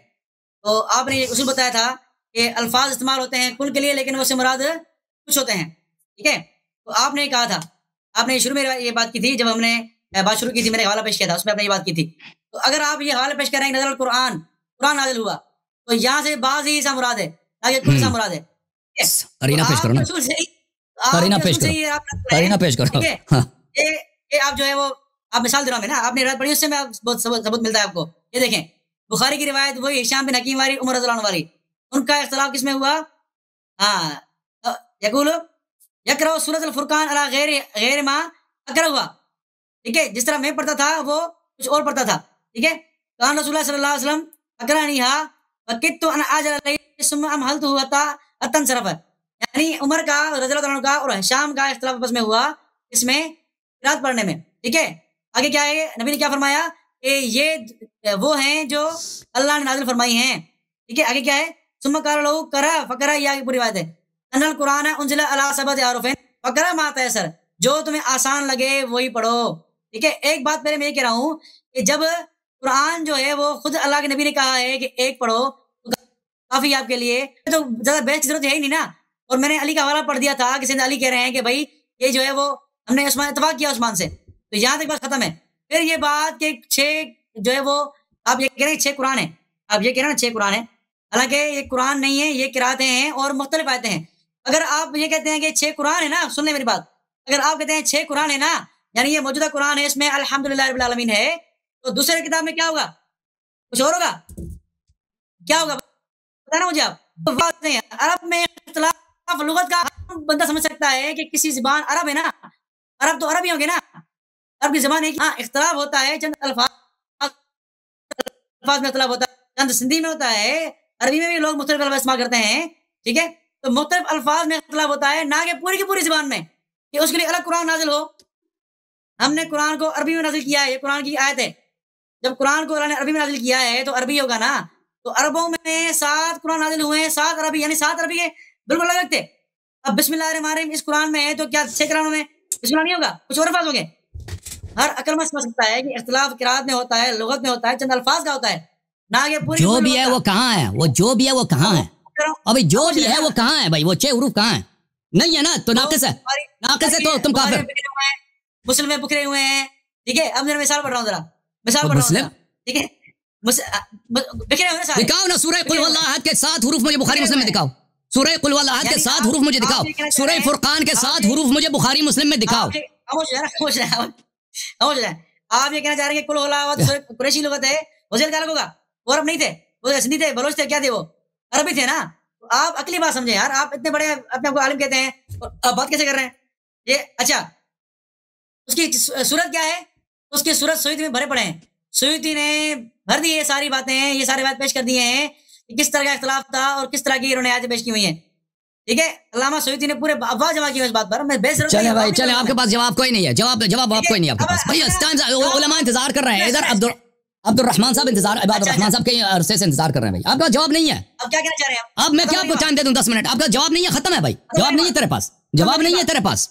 تو آپ نے یہ اصول بتایا تھا کہ الفاظ استعمال ہوتے ہیں کل کے لیے، لیکن وہ سے مراد کچھ ہوتے ہیں، ٹھیک ہے؟ تو آپ نے کہا تھا، آپ نے شروع میں یہ بات کی تھی جب ہم نے بات شروع کی تھی، میں نے حوالہ پیش کیا تھا، اس میں اپنے یہ بات کی تھی. تو اگر آپ یہ حوالہ پیش کر رہے ہیں نزل القرآن، قرآن نازل ہوا، تو یہاں سے بعض ہی سا مراد ہے، تاکہ کل سا مراد ہے.
قرینہ پیش کرو نا، قرینہ پیش کرو، قرینہ پیش کرو.
یہ آپ جو ہے وہ آپ مثال دے رہا ہوں میں نا، آپ نے روایت پڑھی، اس سے میں بہت ثبوت ملتا ہے آپ کو. یہ دیکھیں بخاری کی روایت وہی ہشام بن حکیم والی، عمر رضی اللہ عنہ والی، ان کا اختلاف کس میں ہوا؟ ہاں یقول یقرأ سورۃ الفرقان علی غیر ما اقرأ ہوا. ٹھیک ہے، جس طرح میں پڑھتا تھا وہ کچھ اور پڑھتا تھا. ٹھیک ہے، کان رسول اللہ صلی اللہ علیہ وسلم اقرأنیھا وکدت ان اعجل علیہ ثم امهلته حتى انصرف. یعنی عمر کا رضی اللہ عنہ کا اور ہشام کا اختلاف آپس میں ہوا اس میں قرات پڑھنے میں. ٹھیک ہے، آگے کیا ہے، نبی نے کیا فرمایا کہ یہ وہ ہیں جو اللہ نے نازل فرمائی ہیں. ٹھیک ہے، آگے کیا ہے، ثم قال له قرأ فقرأ، یہ پوری بات ہے. ان القرآن انزل علی سبعۃ احرف فقرأ ما تيسر، جو تمہیں آسان لگے وہی پڑھو. ٹھیک ہے، ایک بات پہلے میں یہ کہہ رہا ہوں کہ جب قرآن جو ہے وہ خود اللہ کے نبی نے کہا ہے کہ ایک پڑھو تو کافی آپ کے لیے، تو زیادہ بحث کی ضرورت ہے ہی نہیں نا. اور میں نے علی کا حوالہ پڑھ دیا تھا کہ سیدنا علی کہہ رہے ہیں کہ بھائی یہ جو ہے وہ ہم نے عثمان اتفاق کیا عثمان سے، تو یہاں تک بات ختم ہے. پھر یہ بات کہ 6 جو ہے وہ آپ یہ کہہ رہے ہیں 6 قرآن ہیں، آپ یہ کہہ رہے ہیں 6 قرآن ہیں، حالانکہ یہ قرآن نہیں ہے، یہ قراتیں ہیں اور مختلف آیتیں ہیں. اگر آپ یہ کہتے ہیں کہ 6 قرآن ہے نا، سن لیں میری بات، اگر آپ کہتے ہیں 6 قرآن ہے نا، یعنی یہ موجودہ قرآن ہے، اس میں الحمدللہ رب العالمین ہے، تو دوسرے کتاب میں کیا ہوگا؟ کچھ اور ہوگا؟ کیا ہوگا بتانا مجھے آپ. عرب میں اختلاف لغت کا بندہ سمجھ سکتا ہے کہ کسی زبان عرب ہے نا، عرب تو عرب ہی ہوں گے نا، عرب کی زبان ایک. ہاں اختلاف ہوتا ہے چند الفاظ میں اختلاف ہوتا ہے، چند سندھی میں ہوتا ہے، عربی میں بھی لوگ مختلف الفاظ استعمال کرتے ہیں. ٹھیک ہے، تو مختلف الفاظ میں اختلاف ہوتا ہے، نہ کہ پوری کی پوری زبان میں کہ اس کے لیے الگ قرآن نازل ہو. ہم نے قرآن کو عربی میں نازل کیا ہے، یہ قرآن کی آیت ہے. جب قرآن کو اللہ نے عربی میں نازل کیا ہے تو عربی ہوگا نا. تو عربوں میں 7 قرآن نازل ہوئے ہیں، 7 عربی، یعنی 7 عربی کے بالکل الگ تھے. اب بسم اللہ الرحمن الرحیم اس قرآن میں ہے تو کیا 6 قرآنوں میں بسم اللہ نہیں ہوگا؟ کچھ اور الفاظ ہوں گے. ہر عقل مند سمجھ سکتا ہے کہ اختلاف قرات میں ہوتا ہے، لغت میں ہوتا ہے، چند الفاظ کا ہوتا ہے، نہ کہ پوری
جو بھی ہے وہ کہاں ہے، وہ جو بھی ہے وہ کہاں ہے، ابھی جو بھی ہے وہ کہاں ہے بھائی، وہ 6 حروف کہاں ہے؟ نہیں ہے نا، تو ناقص ہے، ناقص ہے تو تم کافر.
مسلم میں بکھرے ہوئے ہیں. ٹھیک ہے، اب میں مثال پڑھ رہا ہوں، ذرا مثال پڑھ رہا ہوں. ٹھیک ہے، بکھرے ہوئے سارے.
دکھاؤ نا سورہ قل واللہ احد کے 7 حروف مجھے بخاری مسلم میں دکھاؤ. سورہ قل واللہ احد کے 7 حروف مجھے دکھاؤ. سورہ فرقان کے 7 حروف مجھے بخاری مسلم میں دکھاؤ.
آپ یہ کہنا چاہ رہے ہیں کہ قل واللہ احد قریشی لغت ہے، وزیر کا الگ ہوگا، وہ عرب نہیں تھے، وہ سندھی تھے، بلوچ تھے، کیا تھے، وہ عربی تھے نا. آپ عقلی بات سمجھیں یار، آپ اتنے بڑے اپنے کو عالم کہتے ہیں، آپ بات کیسے کر رہے ہیں یہ؟ اچھا اس کی صورت کیا ہے؟ اس کی صورت سیوطی میں بھرے پڑے ہیں، سیوطی نے بھر دی یہ ساری باتیں، یہ ساری بات پیش کر دی ہیں کہ کس طرح کا اختلاف تھا اور کس طرح کی انہوں نے آیتیں پیش کی ہوئی ہیں. ٹھیک ہے، علامہ سیوطی نے پورے افواہ جمع کی اس بات پر. میں
چلیں بھائی چلیں، آپ کے پاس جواب کوئی نہیں ہے، جواب آپ کوئی نہیں ہے آپ کے پاس بھائی. علماء انتظار کر رہے ہیں، ادھر عبد الرحمان صاحب عبد الرحمان صاحب کے عرصے سے انتظار کر رہے ہیں بھائی. آپ کا جواب نہیں ہے.
اب کیا کہنا چاہ رہے ہیں؟
اب میں کیا آپ کو ٹائم دے دوں 10 منٹ؟ آپ کا جواب نہیں ہے، ختم ہے بھائی. جواب نہیں ہے تیرے پاس، جواب نہیں ہے تیرے پاس،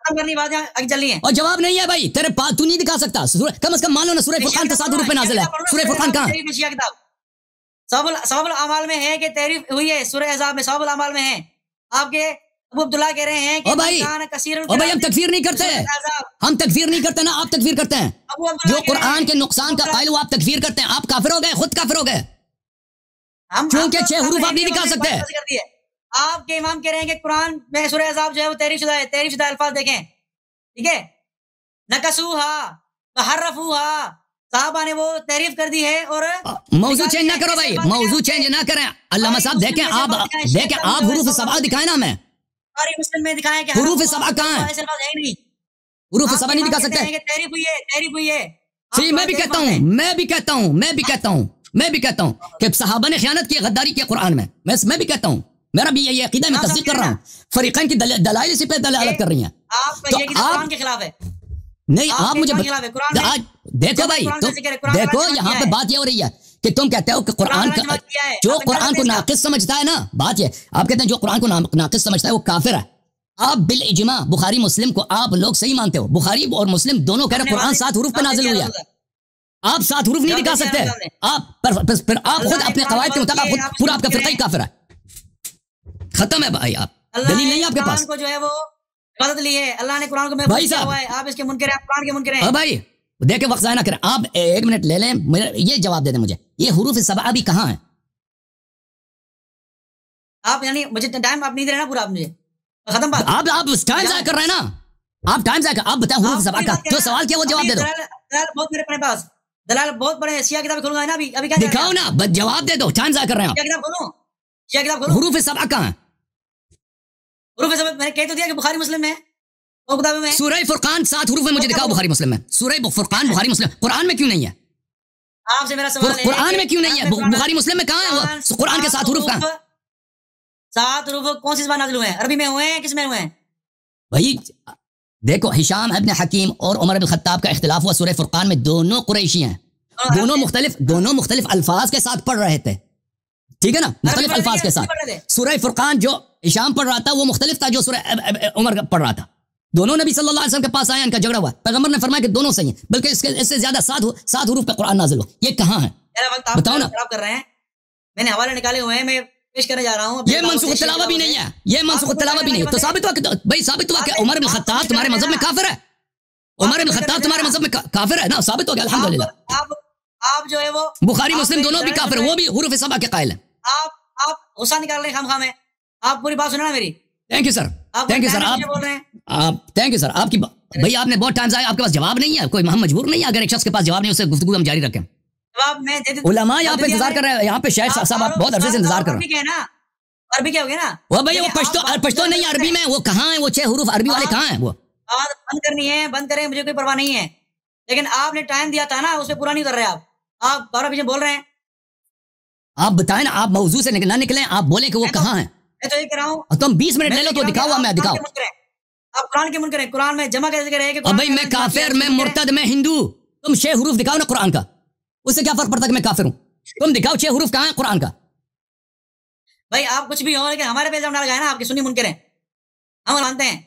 کرنی بات آگے چل رہی ہے
اور جواب نہیں ہے بھائی تیرے پاس. تو نہیں دکھا سکتا، کم از کم مان لو نا سورہ فرقان کے 7 حروف پہ نازل ہے. سورہ فرقان کہاں ہے؟
ثواب الاعمال میں ہے کہ تعریف ہوئی ہے، سورہ احزاب میں ثواب الاعمال میں ہے. آپ کے ابو عبداللہ کہہ رہے ہیں کہ
بھائی ہم تکفیر نہیں کرتے، ہم تکفیر نہیں کرتے نا، آپ تکفیر کرتے ہیں. جو قرآن کے نقصان کا قائل ہو آپ تکفیر کرتے ہیں، آپ کافر ہو گئے، خود کافر ہو گئے، کیونکہ 6 حروف آپ نہیں دکھا سکتے.
آپ کے امام کہہ رہے ہیں کہ قرآن میں سورہ احزاب جو ہے وہ تحریف شدہ ہے، تحریف شدہ الفاظ دیکھیں. ٹھیک ہے، نکسوہا فحرفوہا، صحابہ نے وہ تحریف کر دی ہے. اور
موضوع چینج نہ کرو بھائی، موضوع چینج نہ کریں. علامہ صاحب دیکھیں آپ حروف 7 دکھائیں نا. ہمیں
مسلم میں دکھائیں کہ
حروف 7 کہاں ہیں؟
ایسے الفاظ ہے ہی نہیں،
حروف 7 نہیں دکھا سکتے.
تحریف ہوئی ہے، تحریف ہوئی ہے.
صحیح، میں بھی کہتا ہوں کہ صحابہ نے خیانت کی، غداری کی قرآن میں. میں بھی کہتا ہوں، میرا بھی یہ عقیدہ، میں تصدیق کر رہا ہوں. فریقین کی دلائل اسی پہ دلالت کر رہی ہیں.
آپ کا یہ کہ قرآن کے خلاف ہے.
نہیں، آپ مجھے دیکھو بھائی، دیکھو یہاں پہ بات یہ ہو رہی ہے کہ تم کہتے ہو کہ قرآن کا جو قرآن کو ناقص سمجھتا ہے نا، بات یہ آپ کہتے ہیں جو قرآن کو ناقص سمجھتا ہے وہ کافر ہے. آپ بالاجماع بخاری مسلم کو آپ لوگ صحیح مانتے ہو، بخاری اور مسلم دونوں کہہ رہے ہیں قرآن 7 حروف پہ نازل ہوئی ہے. آپ 7 حروف نہیں دکھا سکتے. پھر آپ خود اپنے قواعد کے مطابق پورا آپ کا فرقہ ہی کافر ہے. ختم ہے بھائی. آپ دلیل نہیں آپ کے پاس.
کو جو ہے وہ عبادت لی ہے اللہ نے قرآن کو محفوظ کیا ہوا ہے آپ اس کے منکر ہیں آپ قرآن کے منکر ہیں
ہاں بھائی دیکھیں وقت ضائع نہ کریں آپ 1 منٹ لے لیں یہ جواب دے دیں مجھے یہ حروف سبعہ بھی کہاں ہیں
آپ یعنی مجھے ٹائم آپ نہیں دے رہے نا پورا آپ مجھے ختم بات
آپ ٹائم ضائع کر رہے ہیں نا آپ ٹائم ضائع کر آپ بتائیں حروف سبعہ کا جو سوال کیا وہ جواب دے دو
دلال بہت میرے پاس دلال بہت بڑے سیاہ کتاب کھولوں گا نا ابھی کیا
دکھاؤ نا بس جواب دے دو ٹائم ضائع کر رہے ہیں
سیاہ کتاب کھولوں سیاہ کتاب
آپ
کھولوں
حروف سبعہ کہاں ہیں
حروف سبعہ میں نے کہہ تو دیا کہ بخاری مسلم میں اور کتابوں میں
سورہ فرقان 7 حروف میں مجھے دکھاؤ بخاری مسلم میں سورہ فرقان بخاری مسلم قرآن میں کیوں نہیں ہے
آپ سے میرا سوال ہے
قرآن میں کیوں نہیں ہے بخاری مسلم میں کہاں ہے وہ قرآن کے 7 حروف کہاں
7 حروف کون سی زبان نازل ہوئے ہیں عربی میں ہوئے ہیں کس میں ہوئے ہیں
بھائی دیکھو ہشام ابن حکیم اور عمر بن خطاب کا اختلاف ہوا سورہ فرقان میں دونوں قریشی ہیں دونوں مختلف الفاظ کے ساتھ پڑھ رہے تھے ٹھیک ہے نا مختلف الفاظ کے ساتھ سورہ فرقان جو ہشام پڑھ رہا تھا وہ مختلف تھا جو سورہ عمر پڑھ رہا تھا دونوں نبی صلی اللہ علیہ وسلم کے پاس آیا ان کا جھگڑا ہوا پیغمبر نے فرمایا کہ دونوں صحیح ہیں بلکہ اس سے زیادہ 7 حروف پہ قرآن نازل ہوا یہ کہاں ہے بتاؤ نا
خراب کر رہے ہیں میں نے حوالے نکالے ہوئے ہیں میں پیش کرنے جا رہا ہوں
یہ منسوخ تلاوہ بھی نہیں ہے یہ منسوخ تلاوہ بھی نہیں ہے تو ثابت ہوا کہ بھائی ثابت ہوا کہ عمر بن خطاب تمہارے مذہب میں کافر ہے عمر بن خطاب تمہارے مذہب میں کافر ہے نا ثابت ہو گیا الحمدللہ
آپ جو ہے وہ
بخاری مسلم دونوں بھی کافر وہ بھی حروف سبعہ کے قائل ہیں
آپ غصہ نکال رہے ہیں خام میں آپ پوری بات سنا نا میری
thank you sir thank you sir آپ تھینک یو سر آپ کی بھائی آپ نے بہت ٹائم آیا آپ کے پاس جواب نہیں ہے کوئی ہم مجبور نہیں ہے اگر ایک شخص کے پاس جواب نہیں اسے گفتگو ہم جاری رکھیں علماء یہاں پہ انتظار کر رہے ہیں یہاں پہ شاید صاحب آپ بہت عرصے سے انتظار کر رہے ہیں
عربی کیا ہو گیا نا
وہ بھائی وہ پشتو نہیں ہے عربی میں وہ کہاں ہیں وہ 6 حروف عربی والے کہاں ہیں وہ
بند کرنی ہے بند کریں مجھے کوئی پرواہ نہیں ہے لیکن آپ نے ٹائم دیا تھا نا اس پہ پورا نہیں کر رہے آپ 12 پیچھے بول رہے ہیں
آپ بتائیں نا آپ موضوع سے نہ نکلیں آپ بولیں کہ وہ کہاں ہیں
میں تو یہ کہہ رہا ہوں
تم 20 منٹ لے لو تو دکھاؤ میں دکھاؤ
آپ قرآن کے منکر ہیں قرآن میں جمع کیسے کرے کہ
بھائی میں کافر میں مرتد میں ہندو تم 6 حروف دکھاؤ نا قرآن کا اس سے کیا فرق پڑتا کہ میں کافر ہوں تم دکھاؤ 6 حروف کہاں ہیں قرآن کا
بھائی آپ کچھ بھی ہو لیکن ہمارے پہ الزام نہ لگائے نا آپ کے سنی منکر ہیں ہم مانتے ہیں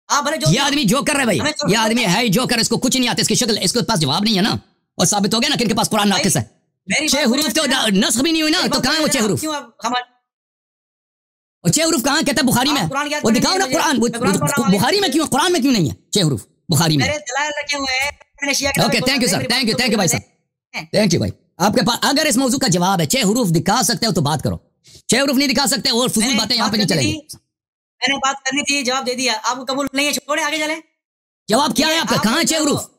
آپ بھلے
یہ آدمی جو کر رہے بھائی یہ آدمی ہے جو کر اس کو کچھ نہیں آتا اس کی شکل اس کے پاس جواب نہیں ہے نا اور ثابت ہو گیا نا کہ ان کے پاس قرآن ناقص ہے 6 حروف تو نسخ بھی نہیں ہوئی نا تو کہاں ہے وہ 6 حروف اور 6 حروف کہاں کہتا ہے بخاری میں وہ دکھاؤ نا قرآن بخاری میں کیوں قرآن میں کیوں نہیں ہے 6 حروف بخاری میں okay thank you sir thank you بھائی صاحب تھینک یو بھائی آپ کے پاس اگر اس موضوع کا جواب ہے 6 حروف دکھا سکتے ہو تو بات کرو 6 حروف نہیں دکھا سکتے اور فضول باتیں یہاں پہ نہیں چلیں گی
میں نے بات کرنی تھی جواب دے دیا آپ کو قبول نہیں ہے چھوڑیں آگے چلیں
جواب کیا ہے آپ کا کہاں 6 حروف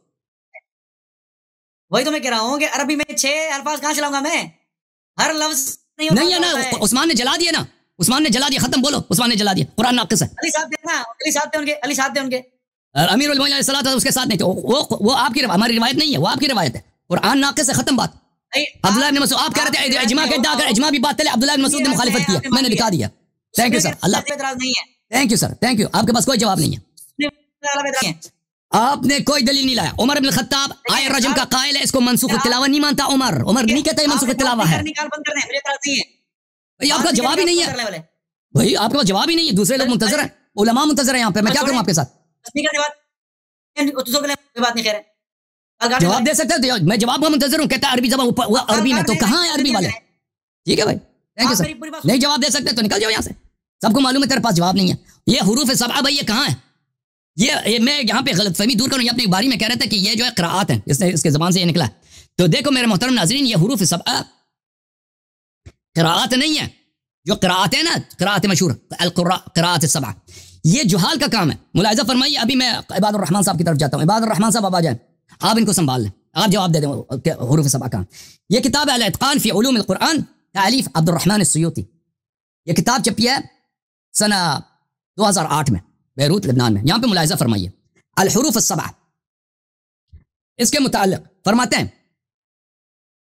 وہی تو میں کہہ رہا ہوں کہ عربی میں 6 الفاظ کہاں چلاؤں گا میں ہر لفظ
نہیں ہے نا عثمان نے جلا دیا نا عثمان نے جلا دیا ختم بولو عثمان نے جلا دیا قرآن ناقص ہے
علی صاحب تھے نا علی صاحب تھے ان کے
امیر المومنین علیہ الصلوۃ والسلام اس کے ساتھ نہیں تھے وہ آپ کی ہماری روایت نہیں ہے وہ آپ کی روایت ہے قرآن ناقص ہے ختم بات عبداللہ بن مسعود آپ کہہ رہے تھے اجماع کا ادعا کر اجماع بھی بات چلے عبداللہ بن مسعود نے مخالفت کی میں نے دکھا دیا thank you sir Allah thank you sir thank you آپ کے پاس کوئی جواب نہیں ہے آپ نے کوئی دلیل نہیں لایا عمر بن خطاب آئے رجم کا قائل ہے اس کو منسوخ تلاوہ نہیں مانتا عمر نہیں کہتا یہ منسوخ تلاوہ ہے بھائی آپ کا جواب ہی نہیں ہے بھائی آپ کے پاس جواب ہی نہیں ہے دوسرے لوگ منتظر ہیں علماء منتظر ہیں یہاں پہ میں کیا کروں آپ کے ساتھ جواب دے سکتے ہیں میں جواب کا منتظر ہوں کہتا ہے عربی زبان وہ عربی میں تو کہاں ہے عربی والے ٹھیک ہے بھائی تھینک یو سر نہیں جواب دے سکتے تو نکل جاؤ یہاں سے سب کو معلوم ہے تیرے پاس جواب نہیں ہے یہ حروف سبعہ بھائی یہ کہاں ہے یہ میں یہاں پہ غلط فہمی دور کروں یہ اپنی باری میں کہہ رہا تھا کہ یہ جو ہے قراءات ہیں اس کے زبان سے یہ نکلا تو دیکھو میرے محترم ناظرین یہ حروف سبعہ قراءات نہیں ہے جو قراءات ہیں نا قراءات مشہور قراءات السبعہ یہ جہال کا کام ہے ملاحظہ فرمائیے ابھی میں عباد الرحمن صاحب کی طرف جاتا ہوں عباد الرحمن صاحب اب آ جائیں آپ ان کو سنبھال لیں آپ جواب دے دیں حروف سبعہ کا یہ کتاب ہے الاتقان فی علوم القرآن تالیف عبد الرحمن السیوطی یہ کتاب چھپی ہے سنہ 2008 میں بیروت لبنان میں یہاں پہ ملاحظہ فرمائیے الحروف السبعہ اس کے متعلق فرماتے ہیں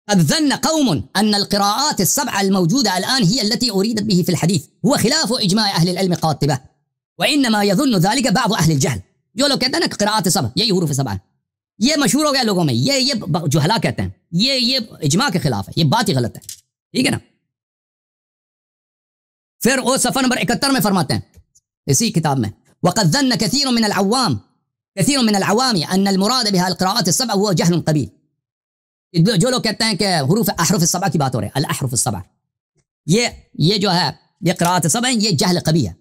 قد ظن قوم أن القراءات السبع الموجودة الآن هي التي أريدت به في الحديث هو خلاف إجماع أهل العلم قاطبة وإنما يظن ذلك بعض أهل الجهل جو لوگ کہتے ہیں نا قراءات السبع یہی حروف سبع یہ مشہور ہو گیا لوگوں میں یہ جہلا کہتے ہیں یہ اجماع کے خلاف ہے یہ بات ہی غلط ہے ٹھیک ہے نا پھر وہ صفحہ نمبر 71 میں فرماتے ہیں اسی کتاب میں وقد ظن كثير من العوام أن المراد بها القراءات السبع هو جهل قبيح جو لوگ کہتے ہیں کہ احرف السبع کی بات ہو رہی ہے الاحرف السبع یہ جو ہے یہ قراءات السبع ہیں یہ جہل قبیح ہے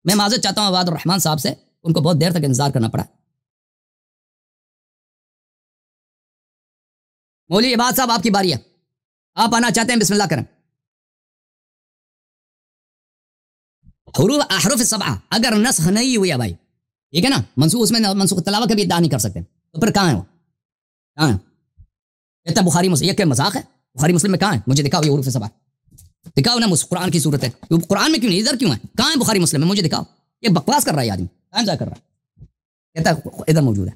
میں معذرت چاہتا ہوں عباد الرحمن صاحب سے ان کو بہت دیر تک انتظار کرنا پڑا. مولوی عباد صاحب آپ کی باری ہے, آپ آنا چاہتے ہیں, بسم اللہ کریں. احرف سبعہ اگر نسخ نہیں ہوئی ہے بھائی, ٹھیک ہے نا, منسوخ, اس میں منسوخ تلاوت کا بھی ادعا نہیں کر سکتے, تو پھر کہاں ہے وہ, کہاں ہے؟ کہتا بخاری مسلم, یہ کیا مذاق ہے؟ بخاری مسلم میں کہاں ہے؟ مجھے دکھاؤ یہ حروف سبعہ, دکھاؤ نا, قرآن کی صورت ہے, قرآن میں کیوں نہیں, ادھر کیوں ہے, کہاں ہے بخاری مسلم میں, مجھے دکھاؤ. یہ بکواس کر رہا ہے آدمی, ٹائم ضائع کر رہا ہے. کہتا ہے ادھر موجود ہے.